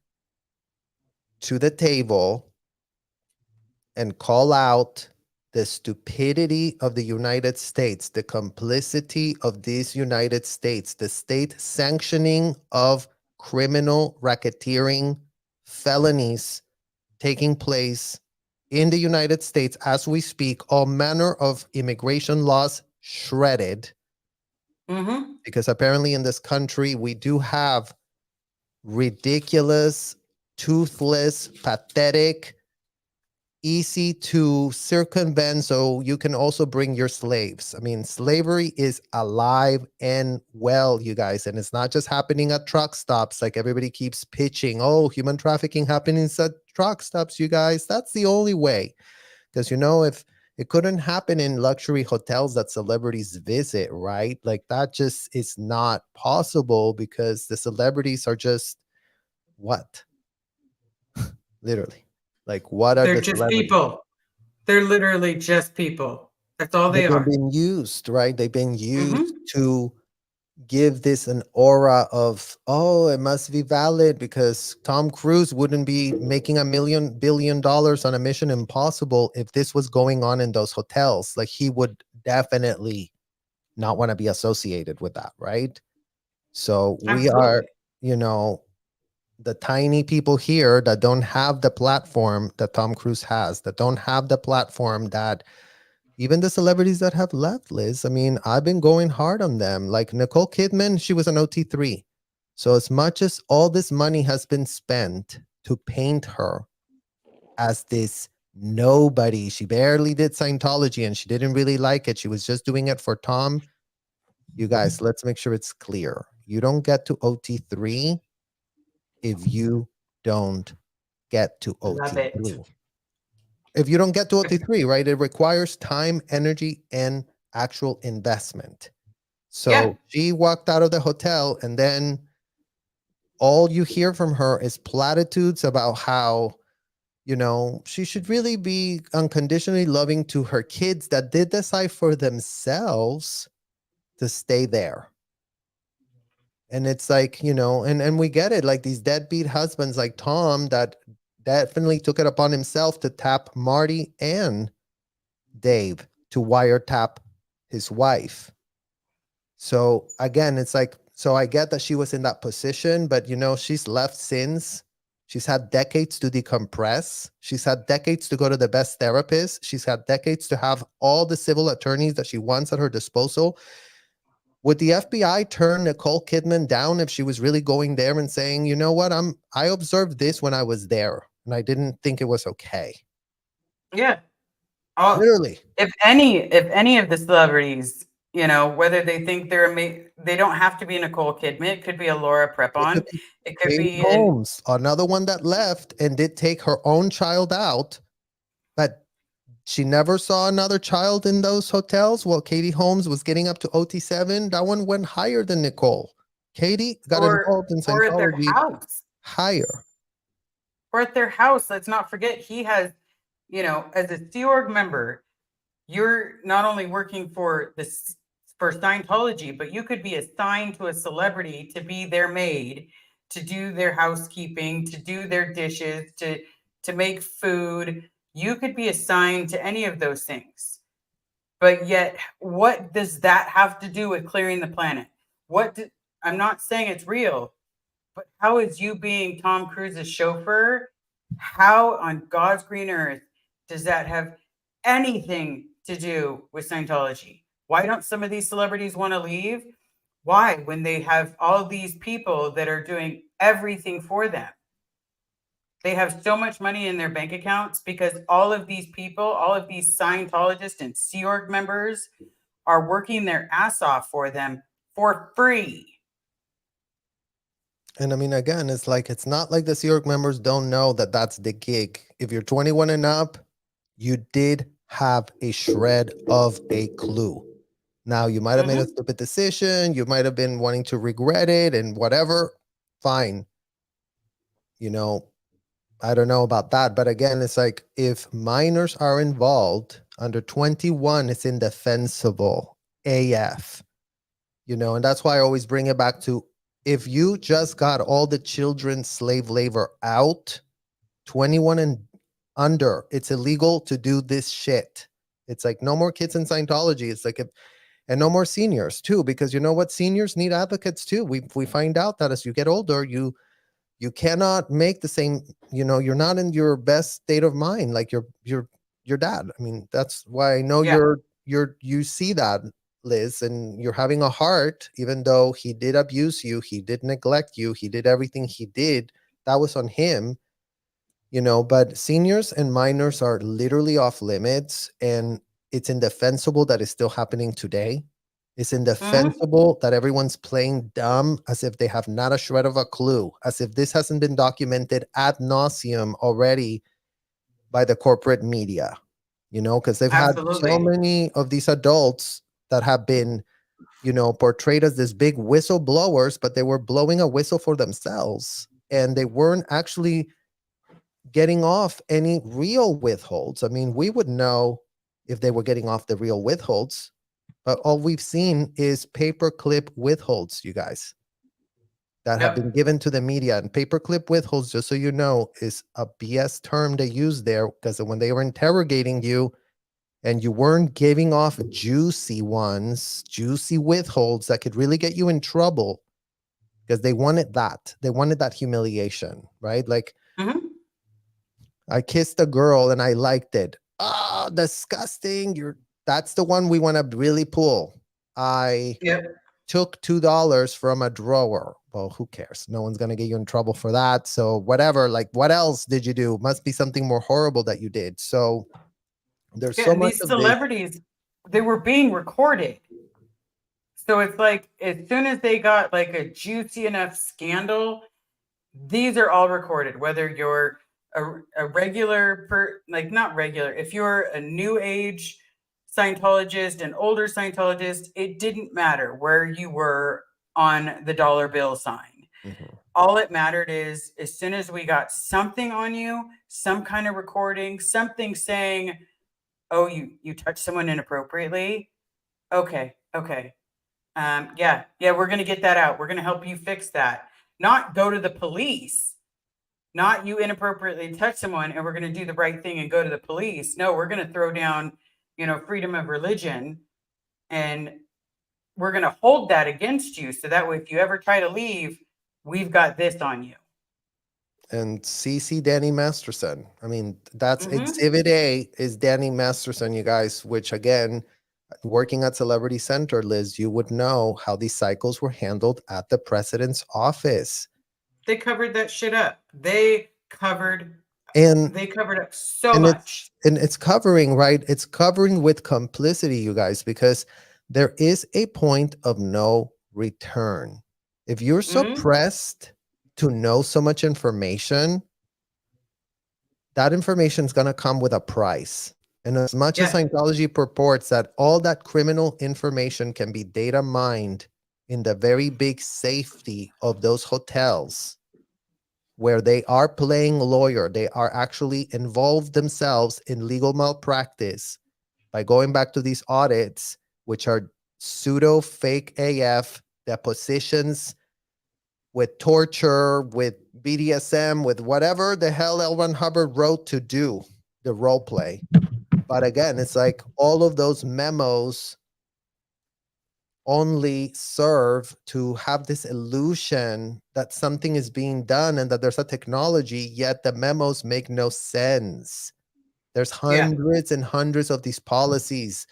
to the table and call out the stupidity of the United States, the complicity of these United States, the state sanctioning of criminal racketeering felonies taking place in the United States as we speak, all manner of immigration laws shredded. Mm-hmm. Because apparently in this country, we do have ridiculous, toothless, pathetic, easy to circumvent, so you can also bring your slaves. I mean, slavery is alive and well, you guys, and it's not just happening at truck stops like everybody keeps pitching. Oh, human trafficking happening at truck stops, you guys. That's the only way. Because if it couldn't happen in luxury hotels that celebrities visit, right? Like that just is not possible because the celebrities are just what? Literally. Like what are They're the just celebrities? people. They're literally just people. That's all they But they're are. being used, right? They've been used Mm-hmm. to give this an aura of, oh, it must be valid because Tom Cruise wouldn't be making $1 billion on a Mission Impossible if this was going on in those hotels. Like he would definitely not want to be associated with that, right? So we are, Absolutely. the tiny people here that don't have the platform that Tom Cruise has, that don't have the platform that even the celebrities that have left, Liz. I mean, I've been going hard on them. Like Nicole Kidman, she was an OT3. So as much as all this money has been spent to paint her as this nobody, she barely did Scientology and she didn't really like it. She was just doing it for Tom. You guys, let's make sure it's clear. You don't get to OT3 if you don't get to Love it. OT3. If you don't get to OT3, right, it requires time, energy, and actual investment. Yeah. So she walked out of the hotel, and then all you hear from her is platitudes about how, she should really be unconditionally loving to her kids that did decide for themselves to stay there. And it's like, and we get it, like these deadbeat husbands like Tom that definitely took it upon himself to tap Marty and Dave to wiretap his wife. So again, it's like, so I get that she was in that position, but she's left since. She's had decades to decompress. She's had decades to go to the best therapist. She's had decades to have all the civil attorneys that she wants at her disposal. Would the FBI turn Nicole Kidman down if she was really going there and saying, you know what, I observed this when I was there and I didn't think it was okay? Yeah. Literally. If any of the celebrities, whether they think they don't have to be Nicole Kidman. It could be a Laura It could Prepon. be It could Katie be an Holmes, another one that left and did take her own child out, but she never saw another child in those hotels. While Katie Holmes was getting up to OT7, that one went higher than Nicole. Katie got involved in or at their Scientology house. higher. Or at their house. Let's not forget he has, as a Sea Org member, you're not only working for for Scientology, but you could be assigned to a celebrity to be their maid, to do their housekeeping, to do their dishes, to make food. You could be assigned to any of those things. But yet, what does that have to do with clearing the planet? I'm not saying it's real, but how is you being Tom Cruise's chauffeur? How on God's green earth does that have anything to do with Scientology? Why don't some of these celebrities want to leave? Why, when they have all these people that are doing everything for them? They have so much money in their bank accounts because all of these people, all of these Scientologists and Sea Org members are working their ass off for them for free. And I mean, again, it's like, it's not like the Sea Org members don't know that that's the gig. If you're 21 and up, you did have a shred of a clue. Now, you might have made a stupid decision. You might have been wanting to regret it and whatever. Fine. You know, I don't know about that. But again, it's like, if minors are involved under 21, it's indefensible AF. You know, and that's why I always bring it back to, if you just got all the children's slave labor out, 21 and under, it's illegal to do this shit. It's like, no more kids in Scientology. It's like, and no more seniors too, because you know what? Seniors need advocates too. We find out that as you get older, you cannot make the same, you know, you're not in your best state of mind like your dad. I mean, that's why I know you see that, Liz, and you're having a heart, even though he did abuse you, he did neglect you, he did everything he did. That was on him, you know, but seniors and minors are literally off limits, and it's indefensible that it's still happening today. It's indefensible that everyone's playing dumb as if they have not a shred of a clue, as if this hasn't been documented ad nauseum already by the corporate media, you know, because they've had so many of these adults that have been, you know, portrayed as this big whistleblowers, but they were blowing a whistle for themselves, and they weren't actually getting off any real withholds. I mean, we would know if they were getting off the real withholds, but all we've seen is paperclip withholds, you guys, that have been given to the media. And paperclip withholds, just so you know, is a BS term they use there, because when they were interrogating you and you weren't giving off juicy ones, juicy withholds that could really get you in trouble, because they wanted that. They wanted that humiliation, right? Like, I kissed a girl and I liked it. Oh, disgusting. That's the one we want to really pull. I took $2 from a drawer. Well, who cares? No one's going to get you in trouble for that. So whatever, like, what else did you do? Must be something more horrible that you did. So there's so much these of celebrities, they were being recorded. So it's like, as soon as they got like a juicy enough scandal, these are all recorded, whether you're a regular, not regular, if you're a new age Scientologist, an older Scientologist, it didn't matter where you were on the dollar bill sign. All it mattered is, as soon as we got something on you, some kind of recording, something saying, oh, you touched someone inappropriately. Okay. Yeah, we're going to get that out. We're going to help you fix that. Not go to the police. Not you inappropriately touch someone and we're going to do the right thing and go to the police. No, we're going to throw down, freedom of religion, and we're going to hold that against you. So that way, if you ever try to leave, we've got this on you. And CC Danny Masterson. I mean, that's Exhibit A is Danny Masterson, you guys, which again, working at Celebrity Center, Liz, you would know how these cycles were handled at the president's office. They covered that shit up. They covered up so much. It's covering, right? It's covering with complicity, you guys, because there is a point of no return. If you're suppressed to know so much information, that information is going to come with a price. And as much as Scientology purports that all that criminal information can be data mined in the very big safety of those hotels where they are playing lawyer, they are actually involved themselves in legal malpractice by going back to these audits, which are pseudo fake AF depositions with torture, with BDSM, with whatever the hell L. Ron Hubbard wrote to do the role play. But again, it's like all of those memos only serve to have this illusion that something is being done and that there's a technology, yet the memos make no sense. There's hundreds and hundreds of these policies.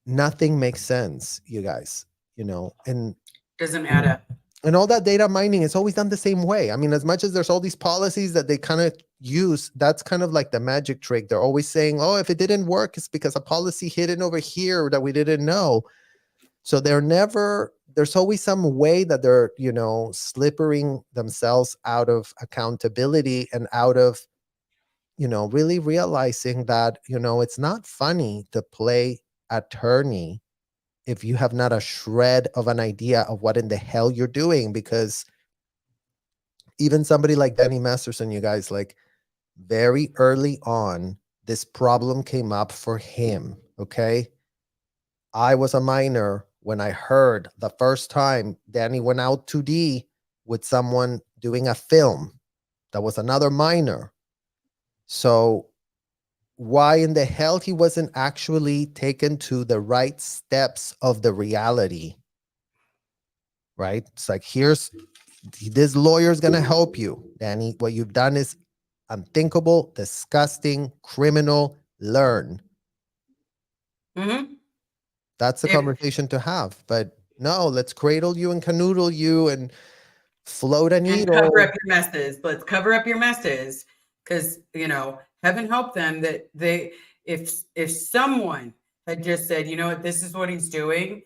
Nothing makes sense, you guys, and Doesn't add up. and all that data mining is always done the same way. I mean, as much as there's all these policies that they kind of use, that's kind of like the magic trick. They're always saying, oh, if it didn't work, it's because a policy hidden over here that we didn't know. So there's always some way that they're, slippering themselves out of accountability and out of, really realizing that, it's not funny to play attorney if you have not a shred of an idea of what in the hell you're doing. Because even somebody like Danny Masterson, you guys, like very early on, this problem came up for him. Okay. I was a minor when I heard the first time Danny went out 2D with someone doing a film. That was another minor. So why in the hell he wasn't actually taken to the right steps of the reality, right? It's like, this lawyer's going to help you, Danny. What you've done is unthinkable, disgusting, criminal. Learn. Mm-hmm. That's the conversation to have. But no, let's cradle you and canoodle you and float a needle. And cover up your messes. Let's cover up your messes. Because, heaven help them that if someone had just said, you know what, this is what he's doing,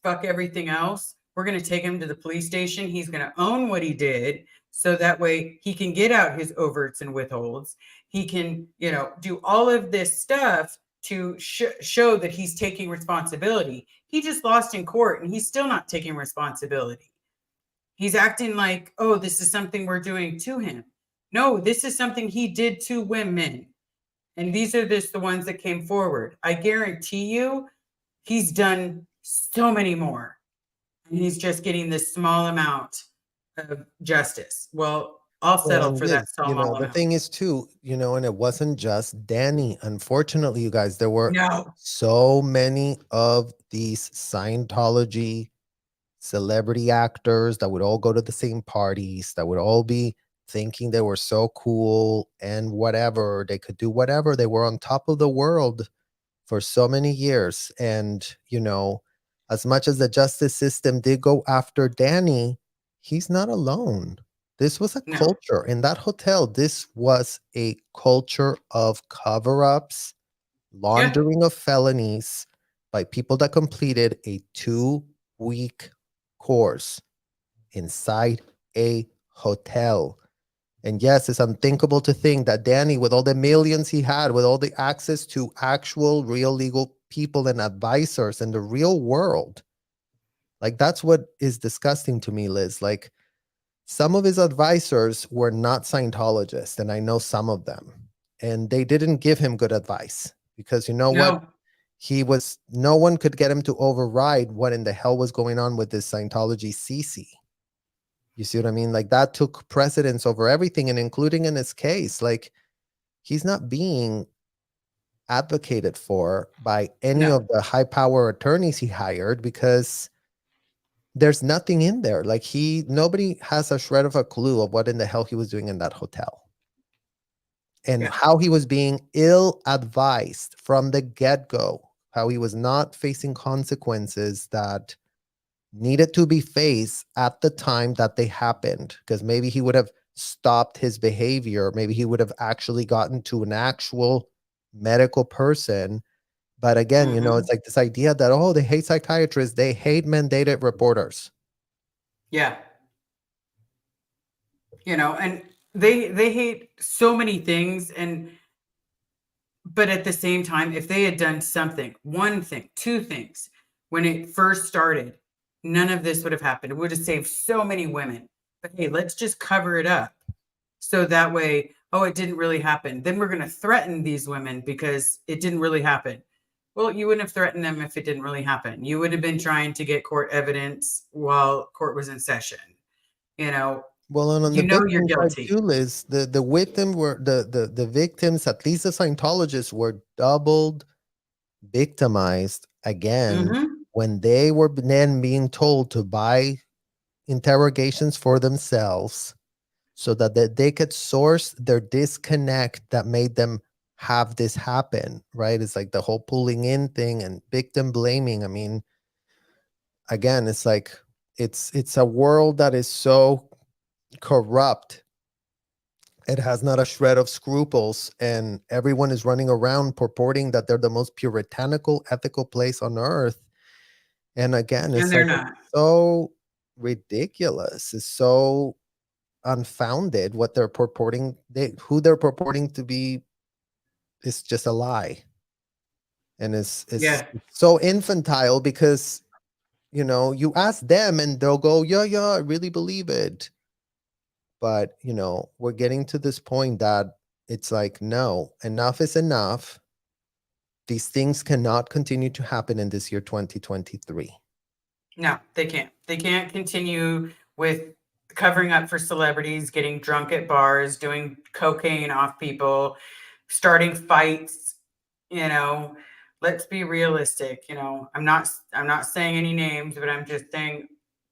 fuck everything else, we're going to take him to the police station. He's going to own what he did. So that way he can get out his overts and withholds. He can, do all of this stuff to show that he's taking responsibility. He just lost in court and he's still not taking responsibility. He's acting like, oh, this is something we're doing to him. No, this is something he did to women. And these are just the ones that came forward. I guarantee you, he's done so many more. And he's just getting this small amount of justice. Well, I'll settle for that small amount. The thing is too, and it wasn't just Danny. Unfortunately, you guys, there were so many of these Scientology celebrity actors that would all go to the same parties, that would all be thinking they were so cool and whatever, they could do whatever. They were on top of the world for so many years. And, as much as the justice system did go after Danny, he's not alone. This was a culture in that hotel. This was a culture of cover-ups, laundering of felonies by people that completed a 2-week course inside a hotel. And yes, it's unthinkable to think that Danny, with all the millions he had, with all the access to actual real legal people and advisors in the real world, like that's what is disgusting to me, Liz. Like some of his advisors were not Scientologists, and I know some of them, and they didn't give him good advice because what? No one could get him to override what in the hell was going on with this Scientology CC. You see what I mean? Like that took precedence over everything, and including in his case, like he's not being advocated for by any of the high power attorneys he hired because there's nothing in there. Like nobody has a shred of a clue of what in the hell he was doing in that hotel and how he was being ill-advised from the get-go, how he was not facing consequences that needed to be faced at the time that they happened, because maybe he would have stopped his behavior. Maybe he would have actually gotten to an actual medical person. But again, it's like this idea that, oh, they hate psychiatrists. They hate mandated reporters. Yeah. And they hate so many things. But at the same time, if they had done something, one thing, two things, when it first started, none of this would have happened. It would have saved so many women. But hey, let's just cover it up. So that way, it didn't really happen. Then we're going to threaten these women because it didn't really happen. Well, you wouldn't have threatened them if it didn't really happen. You would have been trying to get court evidence while court was in session. You know, Well, and on the you know you're victim side guilty. too, Liz, the victim were the victims, at least the Scientologists, were doubled victimized again Hmm. when they were then being told to buy interrogations for themselves so that they could source their disconnect that made them have this happen, right? It's like the whole pulling in thing and victim blaming. I mean, again, it's like it's a world that is so corrupt. It has not a shred of scruples, and everyone is running around purporting that they're the most puritanical, ethical place on earth. And again, And it's they're like not. it's so ridiculous. It's so unfounded what they're purporting. Who they're purporting to be is just a lie, and it's Yeah. so infantile because you ask them and they'll go, yeah, yeah, I really believe it. But we're getting to this point that it's like, no, enough is enough. These things cannot continue to happen in this year 2023. No, they can't. They can't continue with covering up for celebrities, getting drunk at bars, doing cocaine off people, starting fights. You know, let's be realistic. I'm not saying any names, but I'm just saying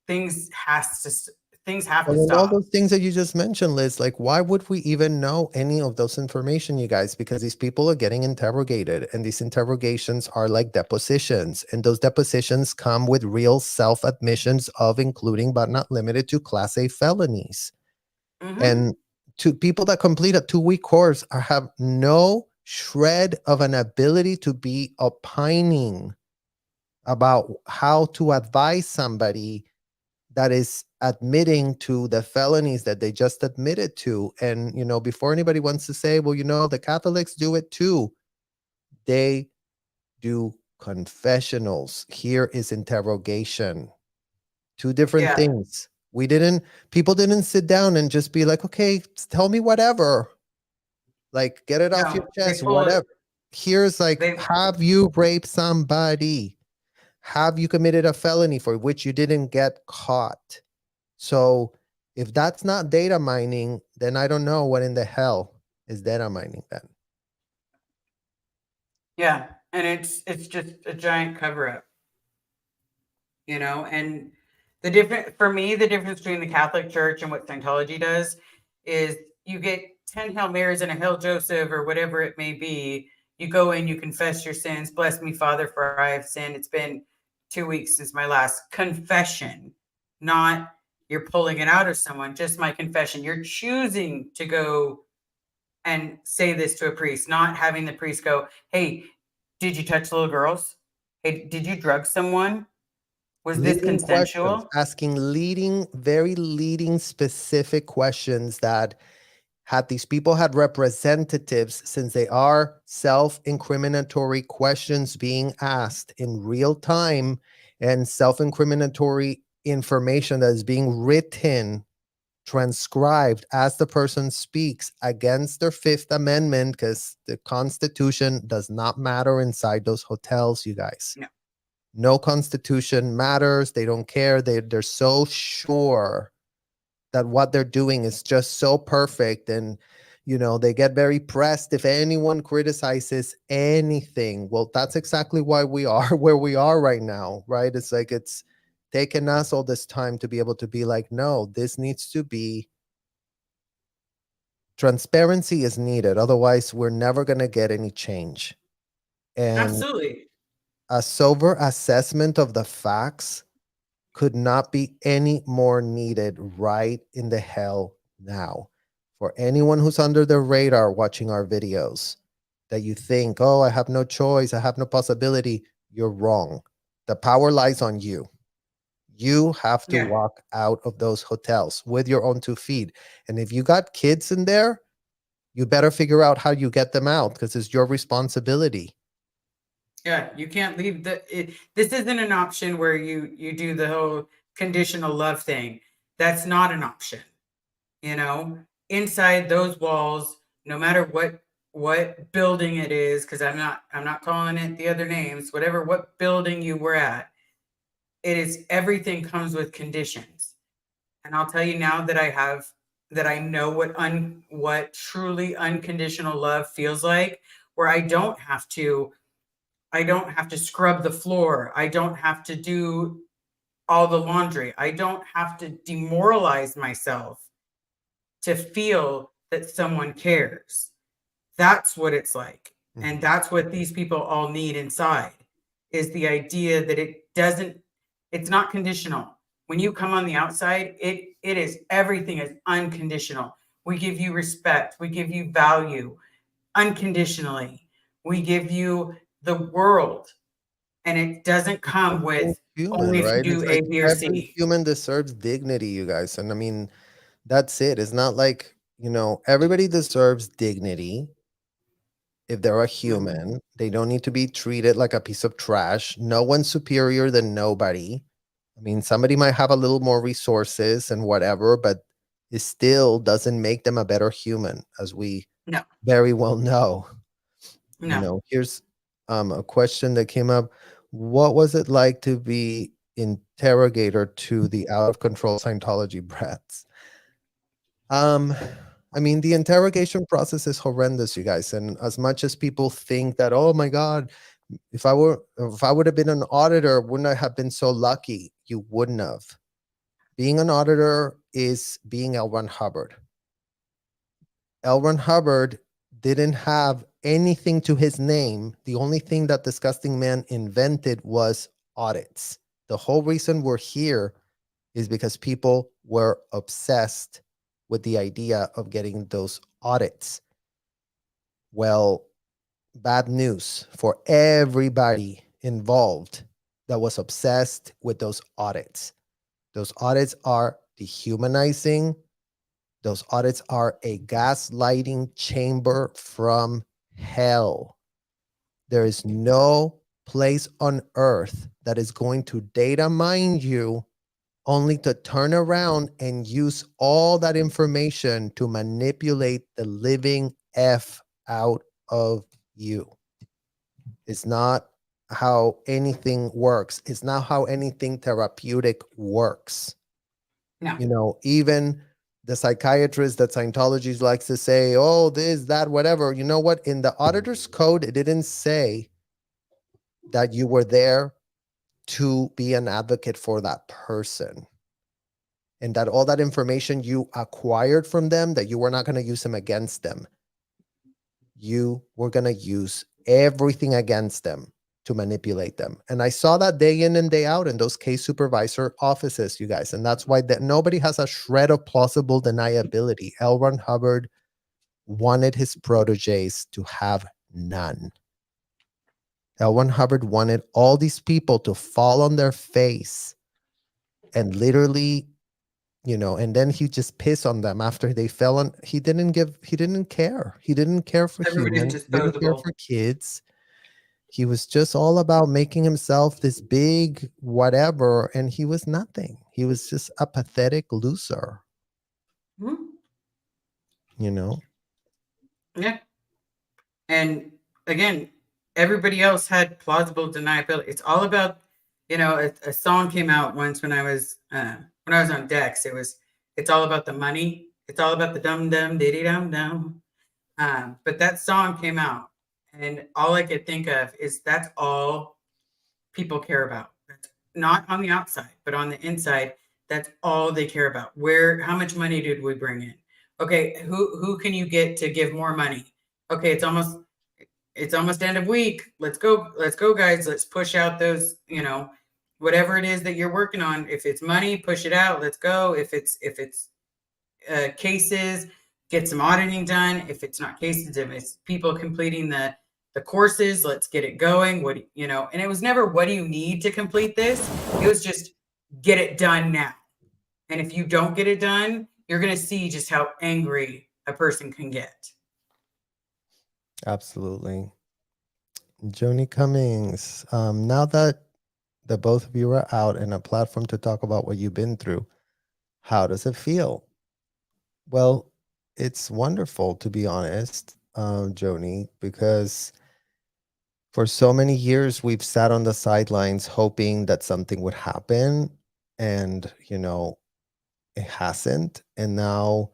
things have to Well, and all stop. those things that you just mentioned, Liz, like, why would we even know any of those information, you guys? Because these people are getting interrogated, and these interrogations are like depositions. And those depositions come with real self admissions of including, but not limited to, Class A felonies. Hmm. And to people that complete a 2-week course have no shred of an ability to be opining about how to advise somebody that is admitting to the felonies that they just admitted to. And, before anybody wants to say, well, the Catholics do it too, they do confessionals. Here is interrogation. Two different Yeah. things. People didn't sit down and just be like, okay, tell me whatever. Like, get it off your No, they chest, pull it. whatever. Here's like, They have you raped somebody? Have you committed a felony for which you didn't get caught? So if that's not data mining, then I don't know what in the hell is data mining then. Yeah, and it's just a giant cover up. And the difference between the Catholic Church and what Scientology does is you get 10 Hail Marys and a Hail Joseph or whatever it may be. You go in, you confess your sins. Bless me, Father, for I have sinned. It's been 2 weeks since my last confession, not you're pulling it out of someone, just my confession. You're choosing to go and say this to a priest, not having the priest go, hey, did you touch little girls? Hey, did you drug someone? Was this Leading questions, consensual? asking very leading specific questions that had these people had representatives, since they are self-incriminatory questions being asked in real time and self-incriminatory information that is being written, transcribed as the person speaks against their Fifth Amendment, because the Constitution does not matter inside those hotels, you guys. No. No Constitution matters. They don't care. They're so sure that what they're doing is just so perfect. And they get very pressed if anyone criticizes anything. Well, that's exactly why we are where we are right now, right? It's like it's taken us all this time to be able to be like, no, this needs to be transparency is needed. Otherwise, we're never going to get any change. And Absolutely. a sober assessment of the facts could not be any more needed right in the hell now. For anyone who's under the radar watching our videos, that you think, oh, I have no choice, I have no possibility, you're wrong. The power lies on you. You have to Yeah. walk out of those hotels with your own 2 feet. And if you got kids in there, you better figure out how you get them out, because it's your responsibility. Yeah. You can't leave this isn't an option where you do the whole conditional love thing. That's not an option. You know, inside those walls, no matter what what building it is, because I'm not calling it the other names, what building you were at, it is, everything comes with conditions. And I'll tell you now that I know what truly unconditional love feels like, where I don't have to scrub the floor. I don't have to do all the laundry. I don't have to demoralize myself to feel that someone cares. That's what it's like. And that's what these people all need inside, is the idea that it's not conditional. When you come on the outside, it is, everything is unconditional. We give you respect. We give you value unconditionally. We give you the world. And it doesn't come with Human, only if you right? do It's A, like B, or every C. human deserves dignity, you guys. And I mean, that's it. It's not like, everybody deserves dignity. If they're a human, they don't need to be treated like a piece of trash. No one's superior than nobody. I mean, somebody might have a little more resources and whatever, but it still doesn't make them a better human, as we No, very well know. no. Here's a question that came up. What was it like to be interrogator to the out of control Scientology brats? Um, I mean, the interrogation process is horrendous, you guys. And as much as people think that, oh my God, if I would have been an auditor, wouldn't I have been so lucky? You wouldn't have. Being an auditor is being L. Ron Hubbard. L. Ron Hubbard didn't have anything to his name. The only thing that disgusting man invented was audits. The whole reason we're here is because people were obsessed with the idea of getting those audits. Well, bad news for everybody involved that was obsessed with those audits. Those audits are dehumanizing. Those audits are a gaslighting chamber from hell. There is no place on earth that is going to data mine you only to turn around and use all that information to manipulate the living F out of you. It's not how anything works. It's not how anything therapeutic works. No. Even the psychiatrist that Scientology likes to say, oh, this, that, whatever. You know what? In the auditor's code, it didn't say that you were there to be an advocate for that person, and that all that information you acquired from them, that you were not going to use them against them. You were going to use everything against them to manipulate them. And I saw that day in and day out in those case supervisor offices, you guys. And that's why that nobody has a shred of plausible deniability. L. Ron Hubbard wanted his proteges to have none. L. Ron Hubbard wanted all these people to fall on their face and literally, and then he just piss on them after they fell on. He didn't care. He didn't care for Everybody's humans. He didn't care disposable. for kids. He was just all about making himself this big whatever, and he was nothing. He was just a pathetic loser, Mhm. you know? Yeah. And again, everybody else had plausible deniability. It's all about, a song came out once when I was on Dex. It's all about the money. It's all about the dum dum diddy dum dum. But that song came out, and all I could think of is that's all people care about. That's not on the outside, but on the inside, that's all they care about. How much money did we bring in? Okay, who can you get to give more money? Okay, it's almost end of week. Let's go, guys. Let's push out those, whatever it is that you're working on. If it's money, push it out. Let's go. If it's cases, get some auditing done. If it's not cases, if it's people completing the courses, let's get it going. And it was never, what do you need to complete this? It was just, get it done now. And if you don't get it done, you're going to see just how angry a person can get. Absolutely. Joni Cummings, now that the both of you are out and a platform to talk about what you've been through, how does it feel? Well, it's wonderful, to be honest. Joni, because for so many years we've sat on the sidelines hoping that something would happen, and it hasn't. And now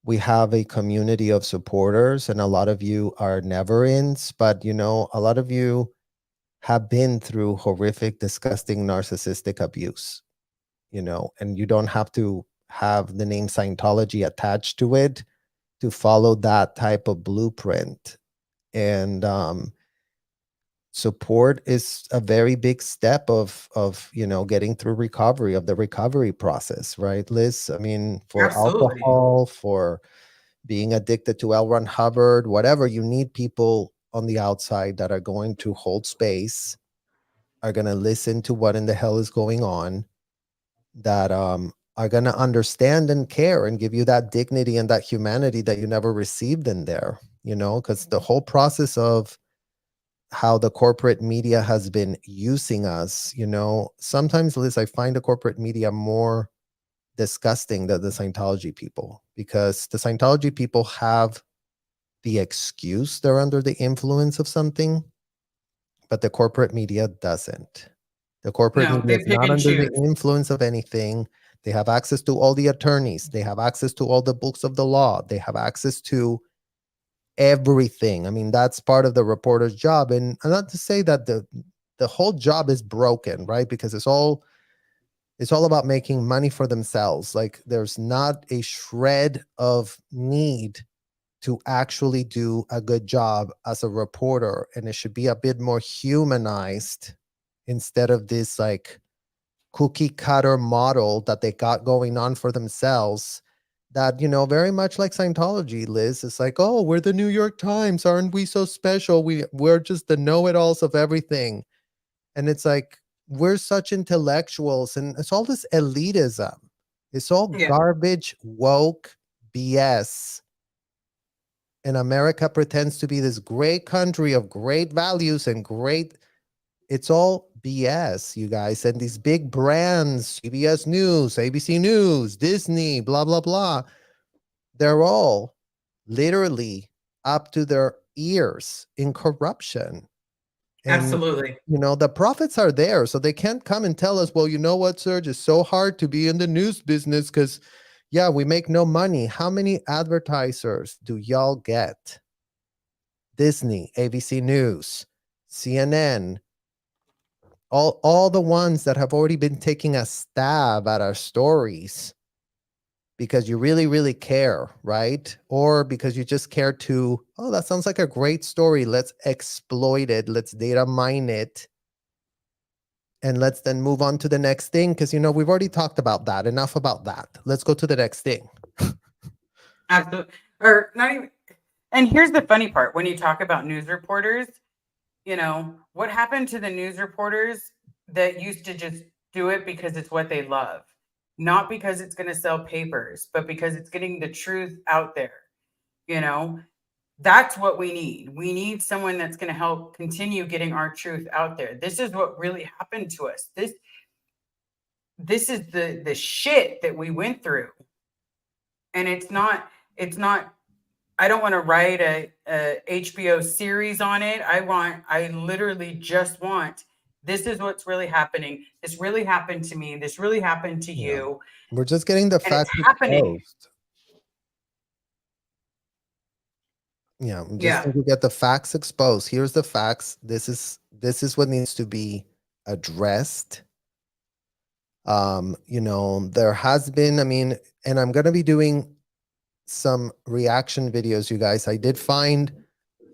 we have a community of supporters, and a lot of you are never-ins, but a lot of you have been through horrific, disgusting, narcissistic abuse, and you don't have to have the name Scientology attached to it to follow that type of blueprint. And support is a very big step of getting through recovery, of the recovery process, right, Liz? I mean, for Absolutely. alcohol, for being addicted to L. Ron Hubbard, whatever, you need people on the outside that are going to hold space, are going to listen to what in the hell is going on, that are going to understand and care and give you that dignity and that humanity that you never received in there, because the whole process of how the corporate media has been using us, sometimes, Liz, I find the corporate media more disgusting than the Scientology people, because the Scientology people have the excuse they're under the influence of something, but the corporate media doesn't. The corporate No, media they is pick not and under the choose. influence of anything. They have access to all the attorneys. They have access to all the books of the law. They have access to everything. I mean, that's part of the reporter's job. And not to say that the whole job is broken, right? Because it's all about making money for themselves. Like, there's not a shred of need to actually do a good job as a reporter, and it should be a bit more humanized instead of this like cookie cutter model that they got going on for themselves, that very much like Scientology, Liz. It's like, oh, we're the New York Times, aren't we so special? We're just the know-it-alls of everything. And it's like, we're such intellectuals, and it's all this elitism. It's all Yeah, garbage, woke BS. And America pretends to be this great country of great values and great, it's all BS, you guys. And these big brands, CBS News, ABC News, Disney, blah, blah, blah, they're all literally up to their ears in corruption. And, absolutely. the profits are there. So they can't come and tell us, well, you know what, Serge, it's so hard to be in the news business because, yeah, we make no money. How many advertisers do y'all get? Disney, ABC News, CNN, all the ones that have already been taking a stab at our stories because you really, really care, right? Or because you just care to, oh, that sounds like a great story. Let's exploit it. Let's data mine it. And let's then move on to the next thing. Because, we've already talked about that. Enough about that. Let's go to the next thing. Absolutely. Or not even. And here's the funny part: when you talk about news reporters, what happened to the news reporters that used to just do it because it's what they love, not because it's going to sell papers, but because it's getting the truth out there. You know, that's what we need. We need someone that's going to help continue getting our truth out there. This is what really happened to us. This is the shit that we went through. And it's not I don't want to write a HBO series on it. I literally just want, this is what's really happening. This really happened to me. This really happened to Yeah. you. We're just getting the And it's facts happening. exposed. Yeah, I'm just Yeah. going to get the facts exposed. Here's the facts. This is what needs to be addressed. There has been, I mean, and I'm going to be doing some reaction videos, you guys. I did find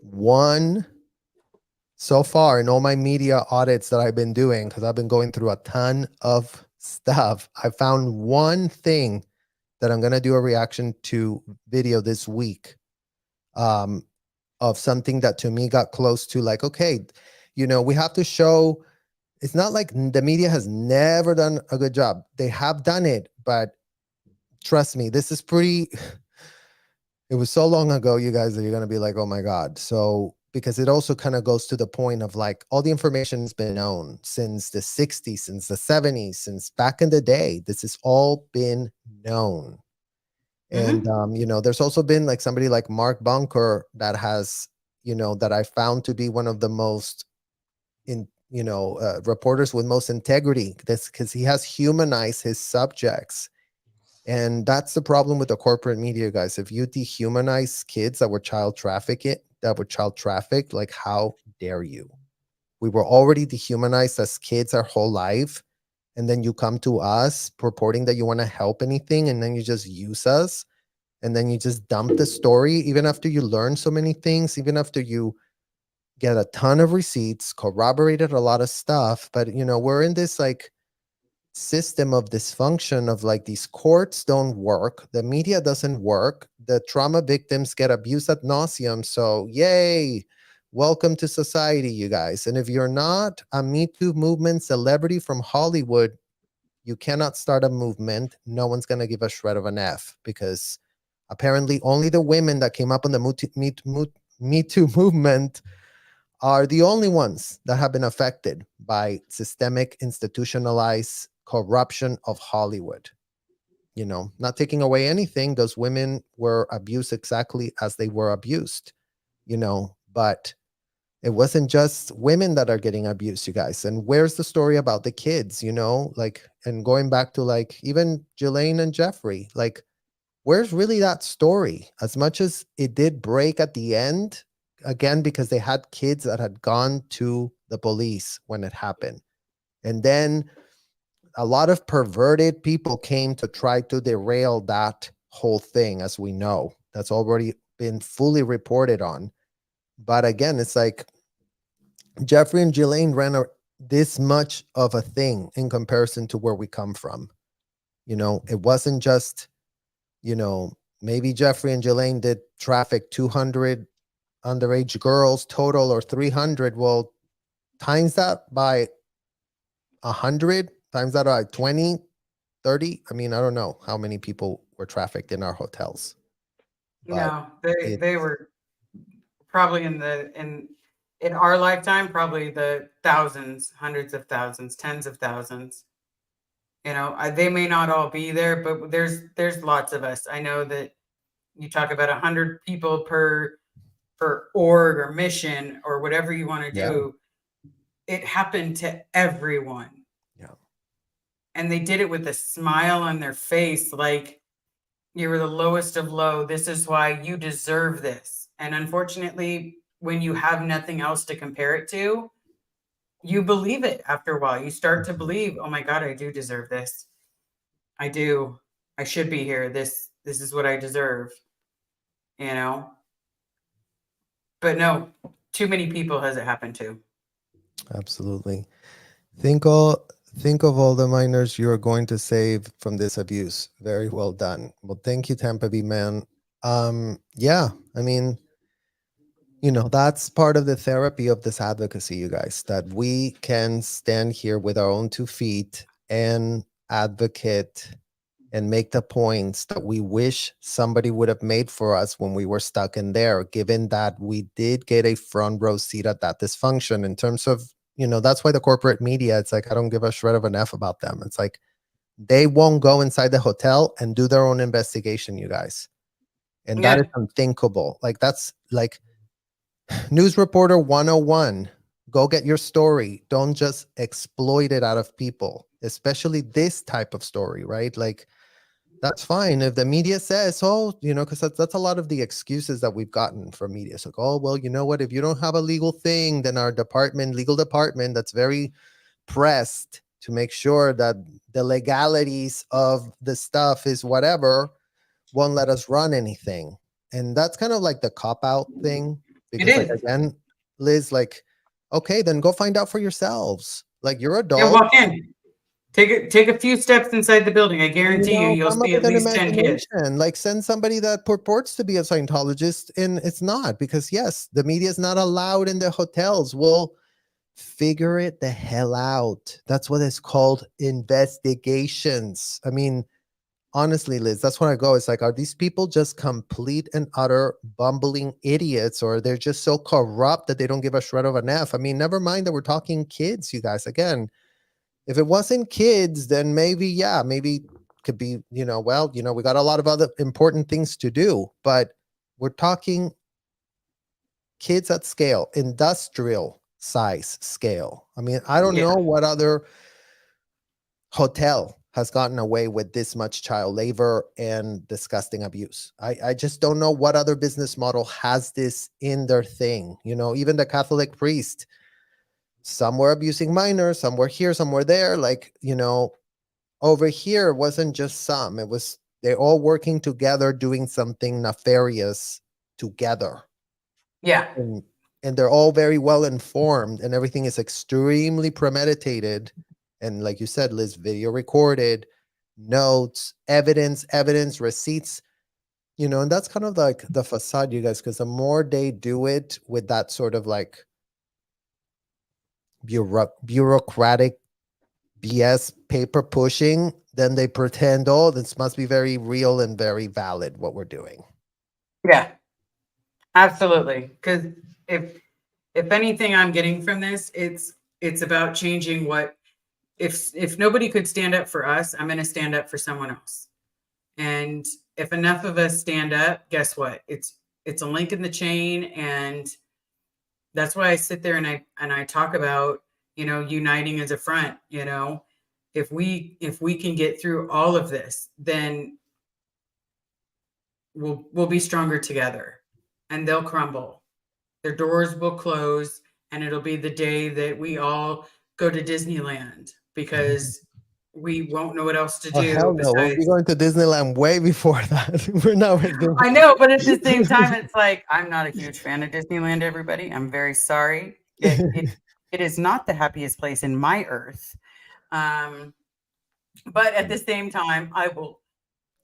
one so far in all my media audits that I've been doing, because I've been going through a ton of stuff. I found one thing that I'm going to do a reaction to video this week. Of something that to me got close to, like, okay, we have to show, it's not like the media has never done a good job. They have done it, but trust me, this is pretty, it was so long ago, you guys, that you're going to be like, oh my God. So, because it also kind of goes to the point of like, all the information has been known since the 60s, since the 70s, since back in the day. This has all been known. And there's also been like somebody like Mark Bunker that has, that I found to be one of the most reporters with most integrity. That's because he has humanized his subjects. And that's the problem with the corporate media, guys. If you dehumanize kids that were child trafficked, like how dare you? We were already dehumanized as kids our whole life. And then you come to us purporting that you want to help anything, and then you just use us, and then you just dump the story, even after you learn so many things, even after you get a ton of receipts, corroborated a lot of stuff. But we're in this like system of dysfunction of like these courts don't work, the media doesn't work, the trauma victims get abused ad nauseum. So yay, welcome to society, you guys. And if you're not a Me Too movement celebrity from Hollywood, you cannot start a movement. No one's going to give a shred of an F, because apparently only the women that came up on the Me Too movement are the only ones that have been affected by systemic, institutionalized corruption of Hollywood. Not taking away anything, those women were abused exactly as they were abused, but it wasn't just women that are getting abused, you guys. And where's the story about the kids, and going back to like even Ghislaine and Jeffrey, like, where's really that story? As much as it did break at the end, again, because they had kids that had gone to the police when it happened. And then a lot of perverted people came to try to derail that whole thing, as we know. That's already been fully reported on. But again, it's like Jeffrey and Ghislaine ran this much of a thing in comparison to where we come from. It wasn't just, maybe Jeffrey and Ghislaine did traffic 200 underage girls total, or 300. Well, times that by 100, times that by 20, 30. I mean, I don't know how many people were trafficked in our hotels. No, they were probably in our lifetime, probably the thousands, hundreds of thousands, tens of thousands. They may not all be there, but there's lots of us. I know that you talk about 100 people per org or mission or whatever you want to do. It happened to everyone. Yeah. And they did it with a smile on their face, like, you were the lowest of low. This is why you deserve this. And unfortunately, when you have nothing else to compare it to, you believe it after a while. You start to believe, oh my God, I do deserve this. I do. I should be here. This is what I deserve. But no, too many people has it happened to. Absolutely. Think of all the minors you are going to save from this abuse. Very well done. Well, thank you, Tampa Bay man. Yeah, I mean, that's part of the therapy of this advocacy, you guys, that we can stand here with our own 2 feet and advocate and make the points that we wish somebody would have made for us when we were stuck in there, given that we did get a front row seat at that dysfunction in terms of, that's why the corporate media, it's like, I don't give a shred of an F about them. It's like, they won't go inside the hotel and do their own investigation, you guys. And that is unthinkable. Like, that's like news reporter 101. Go get your story. Don't just exploit it out of people, especially this type of story, right? Like, that's fine if the media says, oh, because that's a lot of the excuses that we've gotten from media. So, oh, well, you know what? If you don't have a legal thing, then our legal department, that's very pressed to make sure that the legalities of the stuff is whatever, won't let us run anything. And that's kind of like the cop-out thing. Because, like, again, Liz, like, okay, then go find out for yourselves. Like, you're adults. Yeah, walk in. Take a few steps inside the building. I guarantee you'll see at least 10 kids. Like, send somebody that purports to be a Scientologist, and it's not, because yes, the media is not allowed in the hotels. Well, figure it the hell out. That's what it's called, investigations. I mean, honestly, Liz, that's when I go. It's like, are these people just complete and utter bumbling idiots, or they're just so corrupt that they don't give a shred of an F? I mean, never mind that we're talking kids, you guys. Again, if it wasn't kids, then maybe could be, well, we got a lot of other important things to do, but we're talking kids at scale, industrial size scale. I mean, I don't know what other hotel has gotten away with this much child labor and disgusting abuse. I just don't know what other business model has this in their thing. Even the Catholic priest, some were abusing minors, some were here, some were there. Like, over here, it wasn't just some, it was they're all working together, doing something nefarious together. Yeah. And they're all very well informed, and everything is extremely premeditated. And like you said, Liz, video recorded, notes, evidence, receipts, and that's kind of like the facade, you guys, because the more they do it with that sort of like bureaucratic BS paper pushing, then they pretend, oh, this must be very real and very valid what we're doing. Yeah, absolutely. Because if anything I'm getting from this, it's about changing what if nobody could stand up for us, I'm going to stand up for someone else. And if enough of us stand up, guess what? It's a link in the chain, and that's why I sit there and I talk about, uniting as a front. If we can get through all of this, then we'll be stronger together, and they'll crumble. Their doors will close, and it'll be the day that we all go to Disneyland, because we won't know what else to do. Oh, hell no. We'll be going to Disneyland way before that. We're not. I know, but at the same time, it's like, I'm not a huge fan of Disneyland, everybody. I'm very sorry. It is not the happiest place in my earth. But at the same time, I will,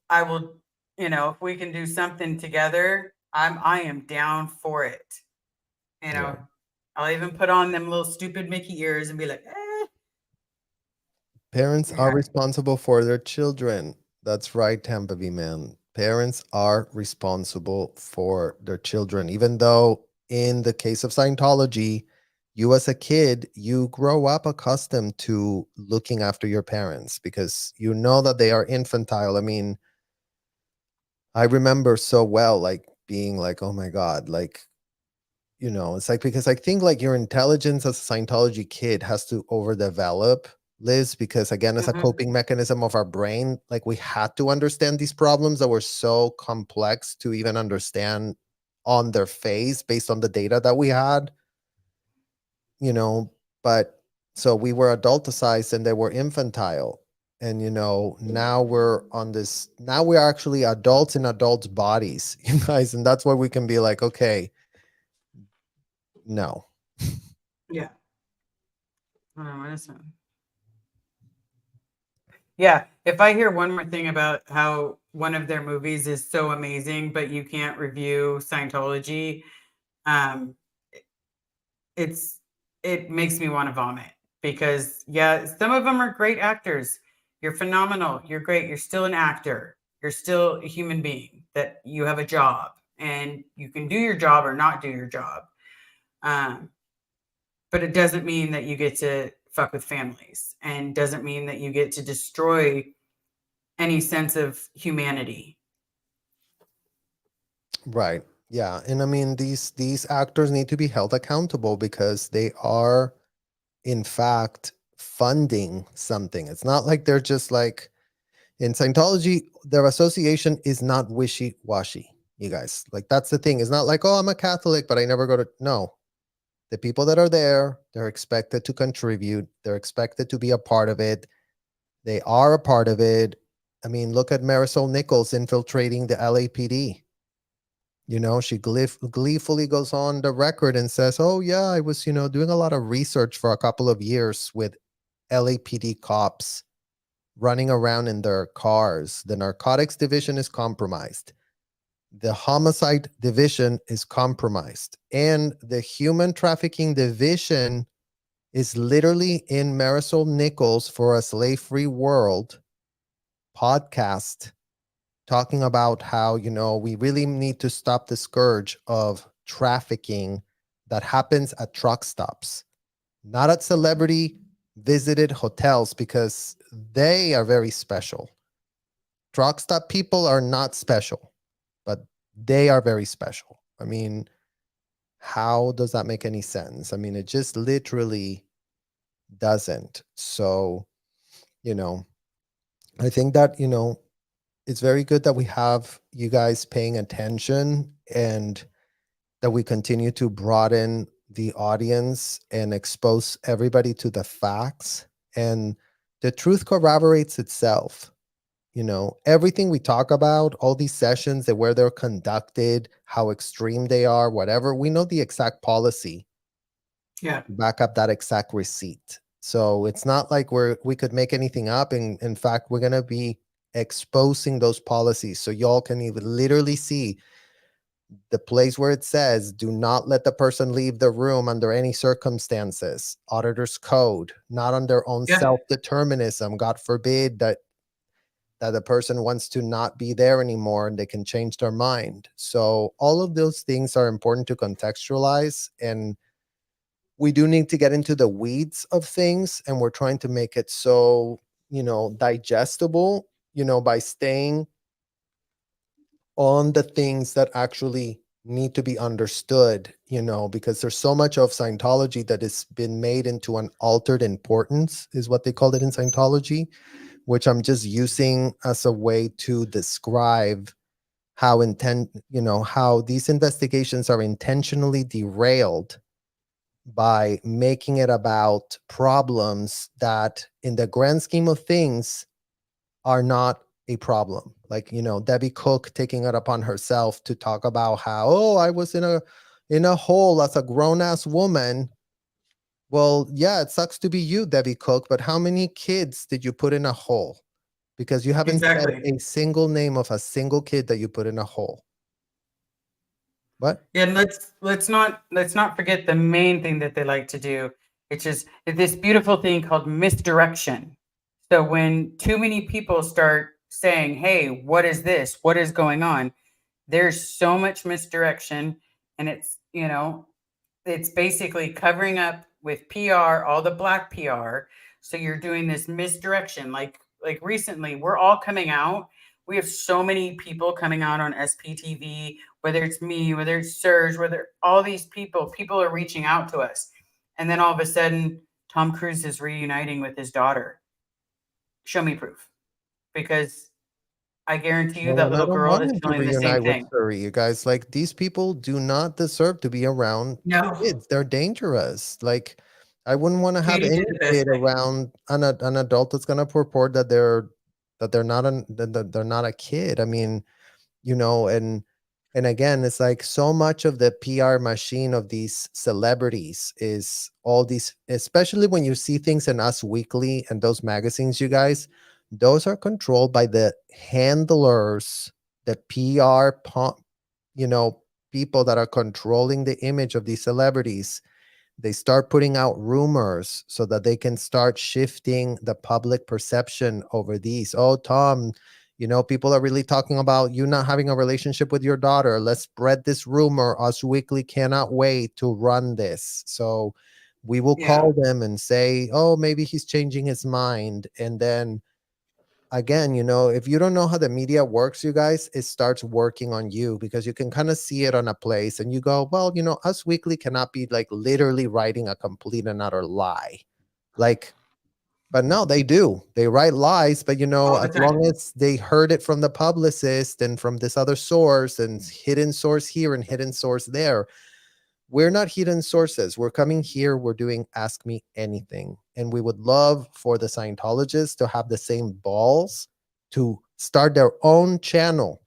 if we can do something together, I am down for it. Yeah. I'll even put on them little stupid Mickey ears and be like, Parents are responsible for their children. That's right, Tampa Bay man. Parents are responsible for their children. Even though in the case of Scientology, you as a kid, you grow up accustomed to looking after your parents because you know that they are infantile. I mean, I remember so well, like being like, oh my God, like, it's like, because I think like your intelligence as a Scientology kid has to overdevelop, Liz, because again, as a coping mechanism of our brain, like we had to understand these problems that were so complex to even understand on their face based on the data that we had, but so we were adulticized and they were infantile. And, now we're on this, now we're actually adults in adults' bodies, you guys. And that's why we can be like, okay, no. yeah. What is it? Yeah. If I hear one more thing about how one of their movies is so amazing, but you can't review Scientology, it makes me want to vomit, because some of them are great actors. You're phenomenal. You're great. You're still an actor. You're still a human being, that you have a job and you can do your job or not do your job. But it doesn't mean that you get to fuck with families, and doesn't mean that you get to destroy any sense of humanity. Right. Yeah. And I mean, these actors need to be held accountable because they are, in fact, funding something. It's not like they're just like, in Scientology, their association is not wishy-washy, you guys. Like, that's the thing. It's not like, oh, I'm a Catholic, but I never go to, no. The people that are there, they're expected to contribute. They're expected to be a part of it. They are a part of it. I mean, look at Marisol Nichols infiltrating the LAPD. She gleefully goes on the record and says, oh, yeah, I was, doing a lot of research for a couple of years with LAPD cops running around in their cars. The narcotics division is compromised. The homicide division is compromised. And the human trafficking division is literally in Marisol Nichols for a Slave-Free World podcast, talking about how, we really need to stop the scourge of trafficking that happens at truck stops, not at celebrity visited hotels, because they are very special. truck stop people are not special, but they are very special. I mean, how does that make any sense? I mean, it just literally doesn't. So, you know, I think that, it's very good that we have you guys paying attention and that we continue to broaden the audience and expose everybody to the facts. And the truth corroborates itself. Everything we talk about, all these sessions, and where they're conducted, how extreme they are, whatever, we know the exact policy. Yeah. Back up that exact receipt. So it's not like we could make anything up. And in fact, we're gonna be exposing those policies so y'all can even literally see the place where it says do not let the person leave the room under any circumstances. Auditor's code, not on their own Yeah. self-determinism. God forbid that the person wants to not be there anymore and they can change their mind. So all of those things are important to contextualize, and we do need to get into the weeds of things, and we're trying to make it so, digestible, by staying on the things that actually need to be understood, because there's so much of Scientology that has been made into an altered importance, is what they call it in Scientology, which I'm just using as a way to describe how how these investigations are intentionally derailed by making it about problems that in the grand scheme of things are not a problem. Like, Debbie Cook taking it upon herself to talk about how, oh, I was in a hole as a grown-ass woman. Well, yeah, it sucks to be you, Debbie Cook, but how many kids did you put in a hole? Because you haven't said Exactly. a single name of a single kid that you put in a hole. What? Yeah, and let's not forget the main thing that they like to do, which is this beautiful thing called misdirection. So when too many people start saying, "Hey, what is this? What is going on?" There's so much misdirection, and it's basically covering up with PR, all the black PR. So you're doing this misdirection. Like recently, we're all coming out. We have so many people coming out on SPTV, whether it's me, whether it's Serge, whether all these people are reaching out to us. And then all of a sudden, Tom Cruise is reuniting with his daughter. Show me proof. Because I guarantee you Well, that and I little don't girl want is him to feeling the same reunite with thing. Surrey, you guys. Like, these people do not deserve to be around No. kids. They're dangerous. Like, I wouldn't want to have Katie any did the best kid thing. around an adult that's gonna purport that they're not that they're not a kid. I mean, and again, it's like so much of the PR machine of these celebrities is all these, especially when you see things in Us Weekly and those magazines, you guys, those are controlled by the handlers, the PR, people that are controlling the image of these celebrities. They start putting out rumors so that they can start shifting the public perception over these. Oh, Tom, people are really talking about you not having a relationship with your daughter. Let's spread this rumor. Us Weekly cannot wait to run this. So we will Yeah. call them and say, oh, maybe he's changing his mind. And then again, if you don't know how the media works, you guys, it starts working on you because you can kind of see it on a place and you go, well, Us Weekly cannot be like literally writing a complete and utter lie. Like, but no, they do. They write lies, but All the as time. long as they heard it from the publicist and from this other source and hidden source here and hidden source there, we're not hidden sources. We're coming here. We're doing Ask Me Anything. And we would love for the Scientologists to have the same balls to start their own channel.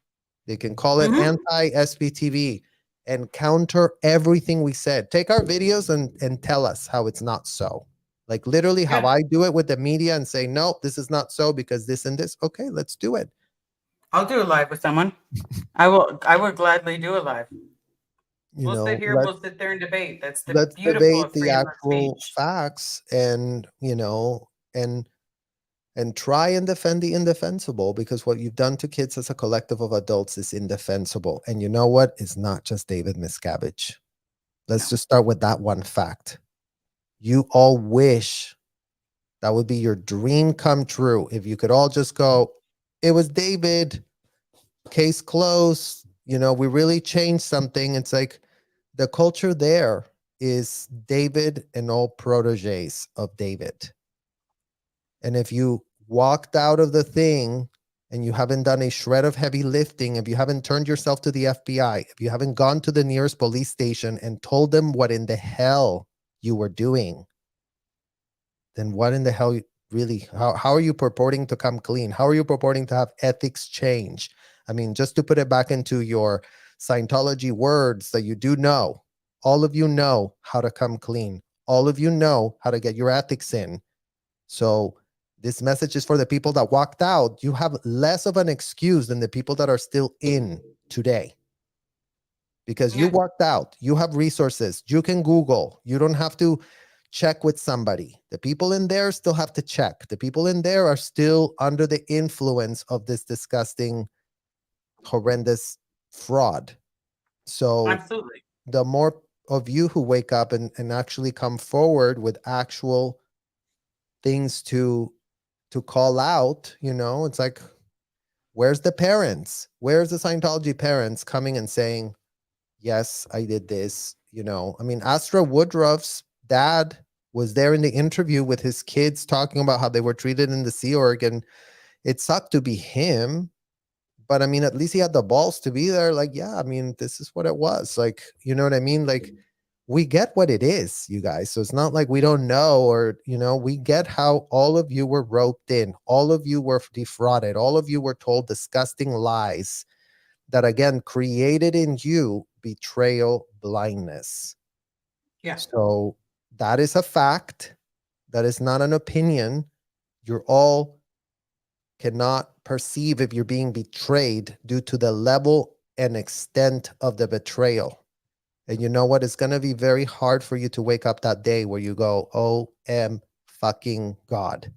They can call it Mhm. anti-SPTV and counter everything we said. Take our videos and tell us how it's not so. Like literally how Yeah. I do it with the media and say, no, this is not so because this and this. Okay, let's do it. I'll do a live with someone. I would gladly do a live. We'll sit here, Let's we'll sit there and debate. That's the let's beautiful debate of the freedom of actual speech. facts and and try and defend the indefensible, because what you've done to kids as a collective of adults is indefensible. And you know what? It's not just David Miscavige. Let's No. just start with that one fact. You all wish that would be your dream come true if you could all just go, it was David, case closed. You know, we really changed something. It's like the culture there is David and all proteges of David. And if you walked out of the thing and you haven't done a shred of heavy lifting, if you haven't turned yourself to the FBI, if you haven't gone to the nearest police station and told them what in the hell you were doing, then what in the hell really, how are you purporting to come clean? How are you purporting to have ethics change? I mean, just to put it back into your Scientology words that you do know, all of you know how to come clean. All of you know how to get your ethics in. So this message is for the people that walked out. You have less of an excuse than the people that are still in today. Because you Yeah. walked out, you have resources, you can Google, you don't have to check with somebody. The people in there still have to check. The people in there are still under the influence of this disgusting, horrendous fraud. So Absolutely. the more of you who wake up and actually come forward with actual things to call out, you know, it's like, where's the parents? Where's the Scientology parents coming and saying, yes, I did this? You know, I mean, Astra Woodruff's dad was there in the interview with his kids talking about how they were treated in the Sea Org, and it sucked to be him. But I mean, at least he had the balls to be there. Like, yeah, I mean, this is what it was. Like, you know what I mean? Like, we get what it is, you guys. So it's not like we don't know, or, you know, we get how all of you were roped in. All of you were defrauded. All of you were told disgusting lies that, again, created in you betrayal blindness. Yeah. So that is a fact. That is not an opinion. You're all cannot perceive if you're being betrayed due to the level and extent of the betrayal. And you know what? It's going to be very hard for you to wake up that day where you go, OM fucking God.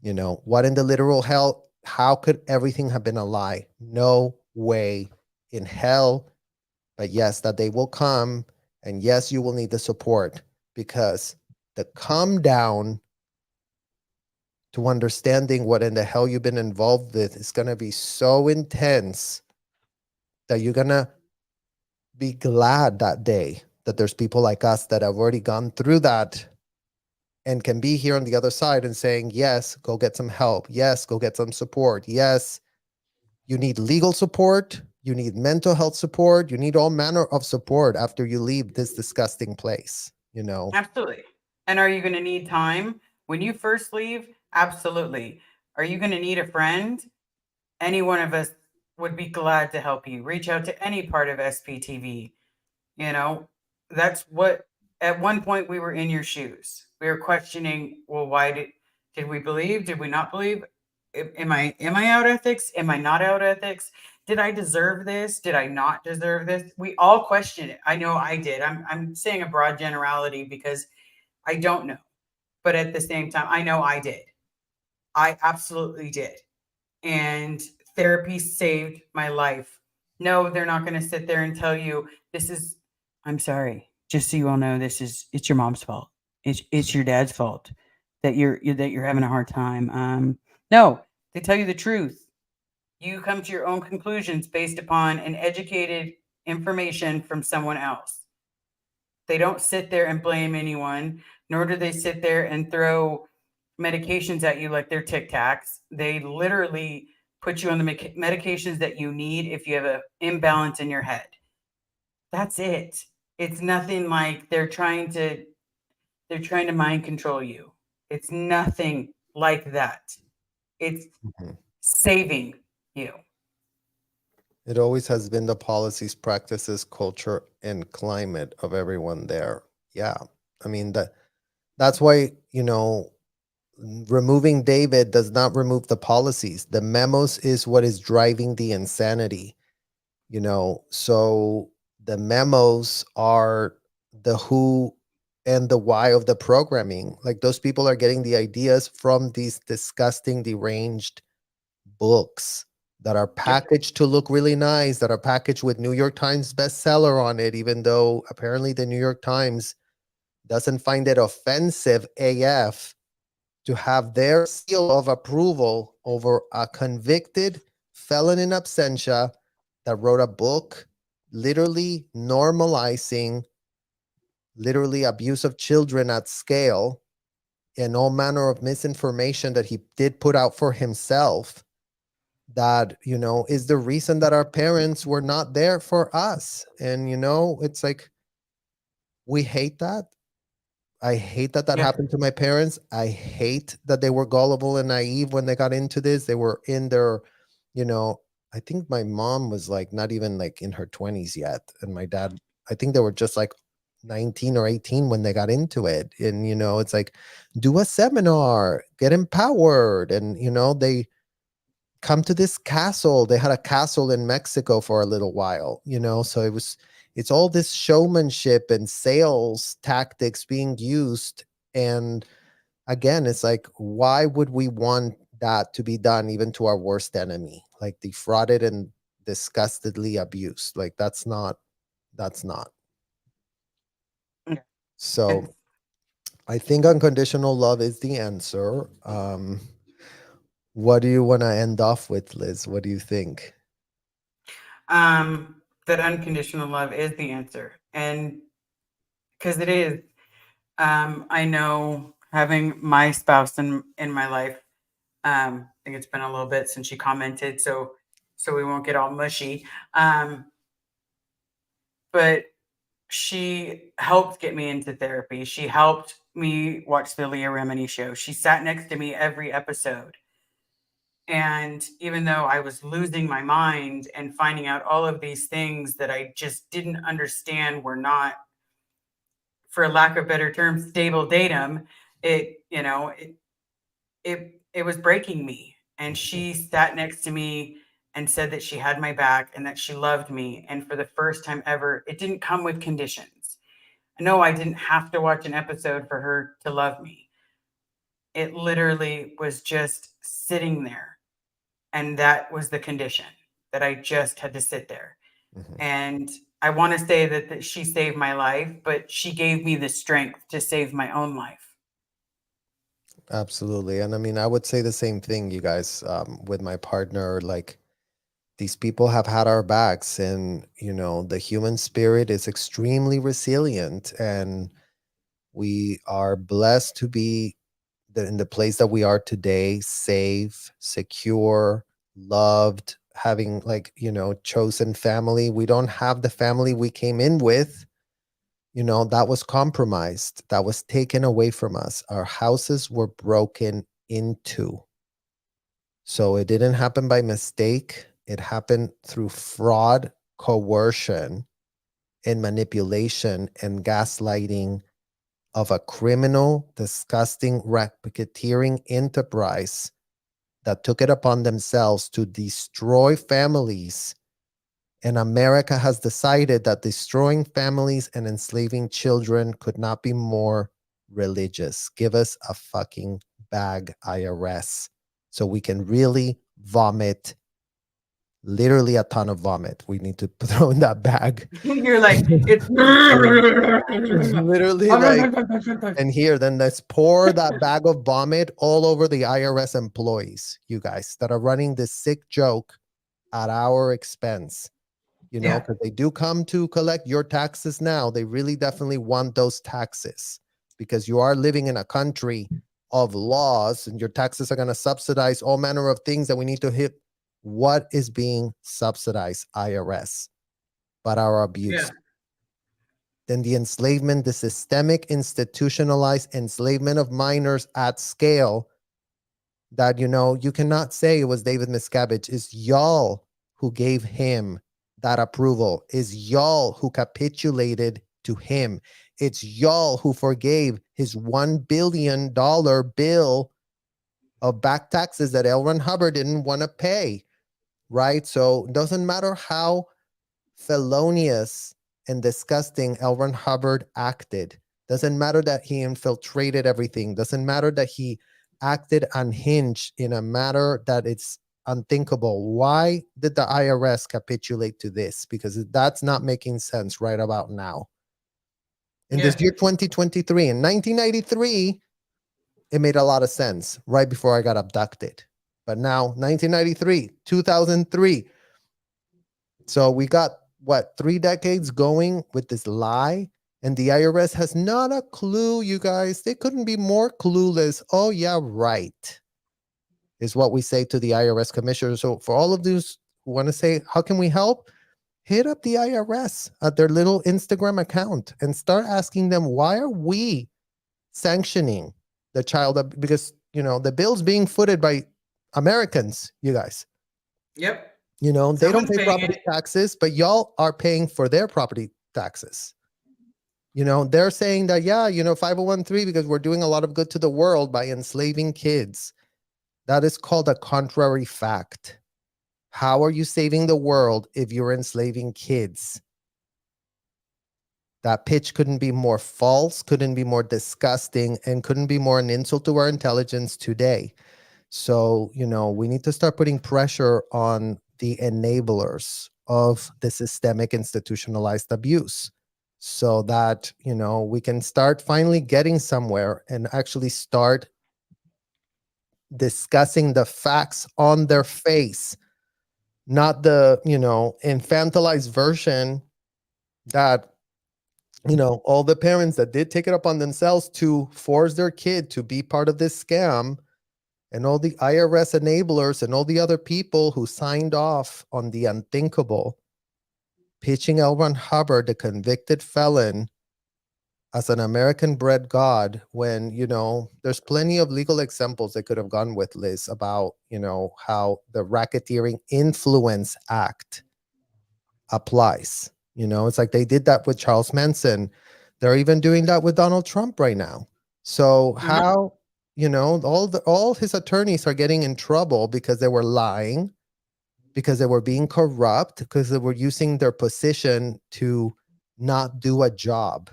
You know, what in the literal hell? How could everything have been a lie? No way in hell. But yes, that day will come. And yes, you will need the support, because the come down to understanding what in the hell you've been involved with is going to be so intense that you're going to be glad that day that there's people like us that have already gone through that and can be here on the other side and saying, yes, go get some help. Yes, go get some support. Yes, you need legal support. You need mental health support. You need all manner of support after you leave this disgusting place, you know? Absolutely. And are you going to need time when you first leave? Absolutely. Are you going to need a friend? Any one of us would be glad to help you. Reach out to any part of SPTV. You know, that's what, at one point we were in your shoes. We were questioning, well, why did we believe? Did we not believe? Am I out ethics? Am I not out ethics? Did I deserve this? Did I not deserve this? We all question it. I know I did. I'm saying a broad generality because I don't know. But at the same time, I know I did. I absolutely did. And therapy saved my life. No, they're not going to sit there and tell you this is, I'm sorry. Just so you all know, it's your mom's fault. It's your dad's fault that you're having a hard time. No, they tell you the truth. You come to your own conclusions based upon an educated information from someone else. They don't sit there and blame anyone, nor do they sit there and throw medications at you like they're Tic Tacs. They literally put you on the medications that you need if you have an imbalance in your head. That's it. It's nothing like they're trying to mind control you. It's nothing like that. It's Mhm. saving you. It always has been the policies, practices, culture, and climate of everyone there. Yeah. I mean, that's why, you know, removing David does not remove the policies. The memos is what is driving the insanity, you know. So the memos are the who and the why of the programming. Like, those people are getting the ideas from these disgusting, deranged books that are packaged to look really nice, that are packaged with New York Times bestseller on it, even though apparently the New York Times doesn't find it offensive AF to have their seal of approval over a convicted felon in absentia that wrote a book literally normalizing literally abuse of children at scale and all manner of misinformation that he did put out for himself, that, you know, is the reason that our parents were not there for us. And, you know, it's like, we hate that. I hate that that Yeah. happened to my parents. I hate that they were gullible and naive when they got into this. They were in their, you know, I think my mom was like not even like in her 20s yet. And my dad, I think they were just like 19 or 18 when they got into it. And, you know, it's like, do a seminar, get empowered. And, you know, they come to this castle. They had a castle in Mexico for a little while, you know, so it's all this showmanship and sales tactics being used. And again, it's like, why would we want that to be done even to our worst enemy? Like defrauded and disgustedly abused. Like that's not. Yeah. So It's, I think unconditional love is the answer. What do you want to end off with, Liz? What do you think? that unconditional love is the answer. And because it is, I know having my spouse in my life, I think it's been a little bit since she commented, so we won't get all mushy. But she helped get me into therapy. She helped me watch the Leah Remini show. She sat next to me every episode. And even though I was losing my mind and finding out all of these things that I just didn't understand were not, for lack of better term, stable datum, it, you know, it was breaking me. And she sat next to me and said that she had my back and that she loved me. And for the first time ever, it didn't come with conditions. No, I didn't have to watch an episode for her to love me. It literally was just sitting there. And that was the condition, that I just had to sit there. Mhm. And I want to say that she saved my life, but she gave me the strength to save my own life. Absolutely. And I mean, I would say the same thing, you guys, with my partner. Like, these people have had our backs, and, you know, the human spirit is extremely resilient. And we are blessed to be in the place that we are today, safe, secure, loved, having, like, you know, chosen family. We don't have the family we came in with. You know, that was compromised, that was taken away from us. Our houses were broken into. So it didn't happen by mistake. It happened through fraud, coercion, and manipulation and gaslighting of a criminal, disgusting, racketeering enterprise that took it upon themselves to destroy families. And America has decided that destroying families and enslaving children could not be more religious. Give us a fucking bag, IRS, so we can really vomit, literally a ton of vomit. We need to throw in that bag. You're like, it's Literally, like, and here, then let's pour that bag of vomit all over the IRS employees, you guys, that are running this sick joke at our expense. You know, yeah, because they do come to collect your taxes now. They really definitely want those taxes, because you are living in a country of laws, and your taxes are going to subsidize all manner of things that we need to hit. What is being subsidized? IRS, but our abuse. yeah, Then the enslavement, the systemic institutionalized enslavement of minors at scale, that, you know, you cannot say it was David Miscavige. It's y'all who gave him that approval. Is y'all who capitulated to him. It's y'all who forgave his $1 billion bill of back taxes that L. Ron Hubbard didn't want to pay, right? So it doesn't matter how felonious and disgusting L. Ron Hubbard acted. Doesn't matter that he infiltrated everything. Doesn't matter that he acted unhinged in a matter that it's unthinkable. Why did the IRS capitulate to this? Because that's not making sense right about now. In this yeah, year 2023, in 1993, it made a lot of sense right before I got abducted. But now 1993, 2003. So we got what, 3 decades going with this lie, and the IRS has not a clue, you guys. They couldn't be more clueless. Oh yeah, right, is what we say to the IRS commissioner. So for all of those who want to say, how can we help? Hit up the IRS at their little Instagram account and start asking them, why are we sanctioning the because the bill's being footed by Americans, you guys. Yep. They don't Someone's pay paying property it. taxes, but y'all are paying for their property taxes. They're saying that, 501(c)(3) because we're doing a lot of good to the world by enslaving kids. That is called a contrary fact. How are you saving the world if you're enslaving kids? That pitch couldn't be more false, couldn't be more disgusting, and couldn't be more an insult to our intelligence today. So, we need to start putting pressure on the enablers of the systemic institutionalized abuse so that, we can start finally getting somewhere and actually start discussing the facts on their face, not the, infantilized version that, all the parents that did take it upon themselves to force their kid to be part of this scam, and all the IRS enablers and all the other people who signed off on the unthinkable, pitching L. Ron Hubbard, the convicted felon, as an American-bred god, when, there's plenty of legal examples they could have gone with, Liz, about, how the Racketeering Influence Act applies. It's like they did that with Charles Manson. They're even doing that with Donald Trump right now. So how, all his attorneys are getting in trouble because they were lying, because they were being corrupt, because they were using their position to not do a job.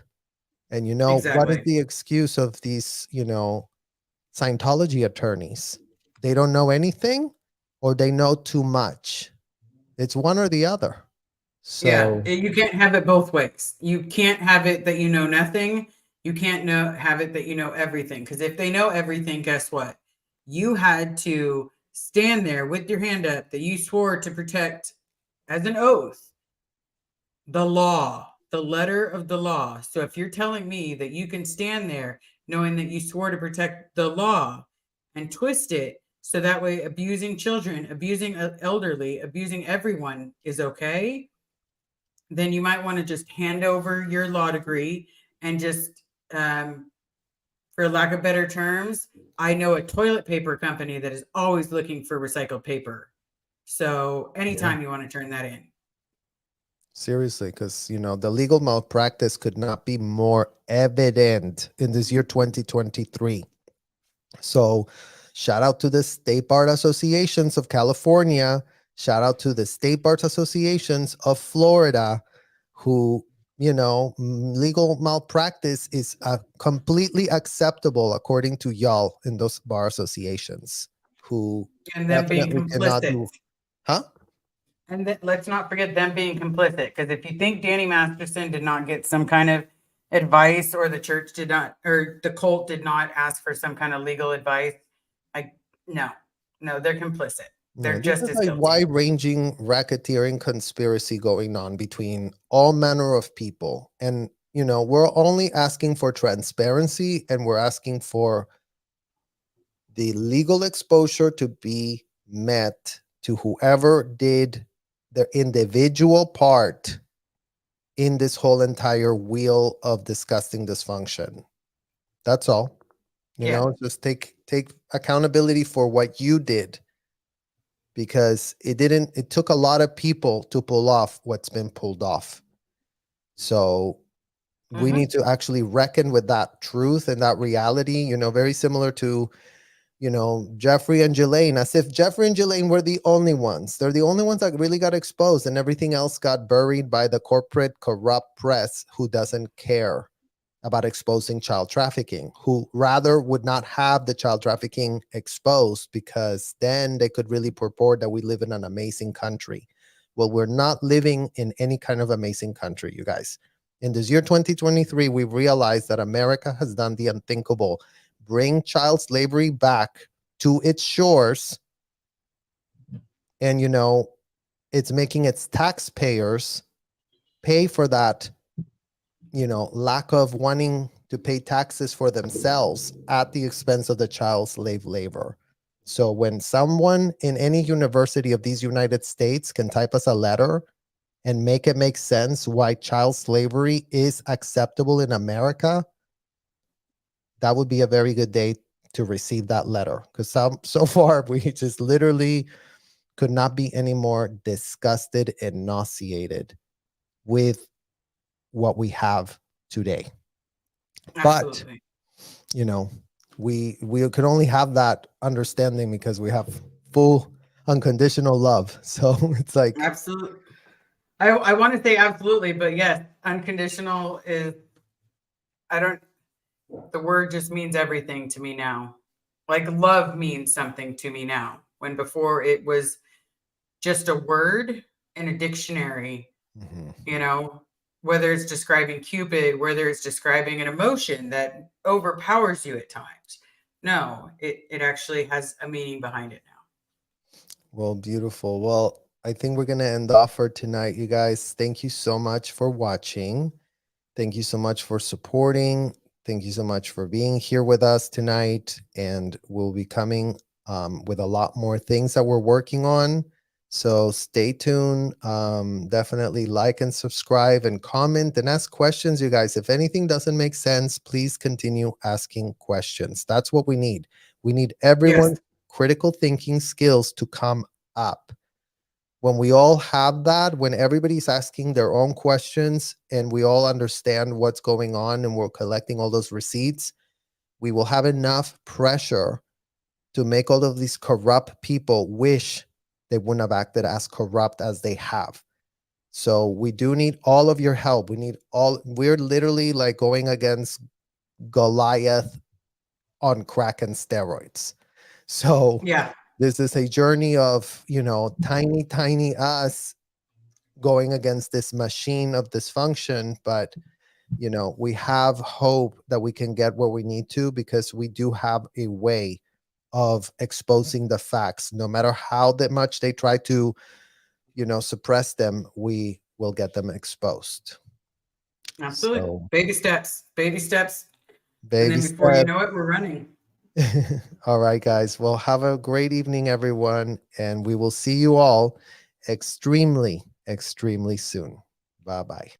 And what is Exactly. the excuse of these, Scientology attorneys? They don't know anything, or they know too much. It's one or the other. So you can't have it both ways. You can't have it that you know nothing. You can't have it that you know everything. Because if they know everything, guess what? You had to stand there with your hand up that you swore to protect as an oath the law, the letter of the law. So if you're telling me that you can stand there knowing that you swore to protect the law and twist it so that way abusing children, abusing elderly, abusing everyone is okay, then you might want to just hand over your law degree and just, for lack of better terms, I know a toilet paper company that is always looking for recycled paper. So anytime you want to turn that in. Seriously, because, the legal malpractice could not be more evident in this year 2023. So shout out to the State Bar Associations of California. Shout out to the State Bar Associations of Florida, who, legal malpractice is completely acceptable according to y'all in those bar associations, who And them being definitely cannot complicit. do. Huh? And let's not forget them being complicit, because if you think Danny Masterson did not get some kind of advice, or the church did not, or the cult did not ask for some kind of legal advice, no, they're complicit. They're just as a guilty. wide-ranging racketeering conspiracy going on between all manner of people, and we're only asking for transparency, and we're asking for the legal exposure to be met to whoever did their individual part in this whole entire wheel of disgusting dysfunction. That's all. Just take accountability for what you did, because it took a lot of people to pull off what's been pulled off. So we need to actually reckon with that truth and that reality, very similar to, Jeffrey and Ghislaine, as if Jeffrey and Ghislaine were the only ones. They're the only ones that really got exposed, and everything else got buried by the corporate corrupt press who doesn't care about exposing child trafficking, who rather would not have the child trafficking exposed, because then they could really purport that we live in an amazing country. Well, we're not living in any kind of amazing country, you guys. In this year 2023, we realized that America has done the unthinkable, bring child slavery back to its shores. And, you know, it's making its taxpayers pay for that, you know, lack of wanting to pay taxes for themselves at the expense of the child slave labor. So when someone in any university of these United States can type us a letter and make it make sense why child slavery is acceptable in America, that would be a very good day to receive that letter. Because so far, we just literally could not be any more disgusted and nauseated with what we have today. But, Absolutely. you know, we can only have that understanding because we have full unconditional love. So it's like, Absolutely. I want to say absolutely, but yes, unconditional is, the word just means everything to me now. Like love means something to me now, when before it was just a word in a dictionary, mhm. you know, whether it's describing Cupid, whether it's describing an emotion that overpowers you at times. No, it actually has a meaning behind it now. Well, beautiful. Well, I think we're going to end off for tonight, you guys. Thank you so much for watching. Thank you so much for supporting. Thank you so much for being here with us tonight. And we'll be coming with a lot more things that we're working on. So stay tuned. Definitely like and subscribe and comment and ask questions, you guys. If anything doesn't make sense, please continue asking questions. That's what we need. We need everyone's Yes. critical thinking skills to come up. When we all have that, when everybody's asking their own questions and we all understand what's going on and we're collecting all those receipts, we will have enough pressure to make all of these corrupt people wish they wouldn't have acted as corrupt as they have. So we do need all of your help. We're literally like going against Goliath on crack and steroids. So Yeah. this is a journey of, you know, tiny us going against this machine of dysfunction. But, you know, we have hope that we can get where we need to, because we do have a way of exposing the facts. No matter how much they try to, you know, suppress them, we will get them exposed. Absolutely. So Baby steps, baby steps. And baby then before you steps. know it, we're running. All right, guys. Well, have a great evening, everyone. And we will see you all extremely soon. Bye-bye.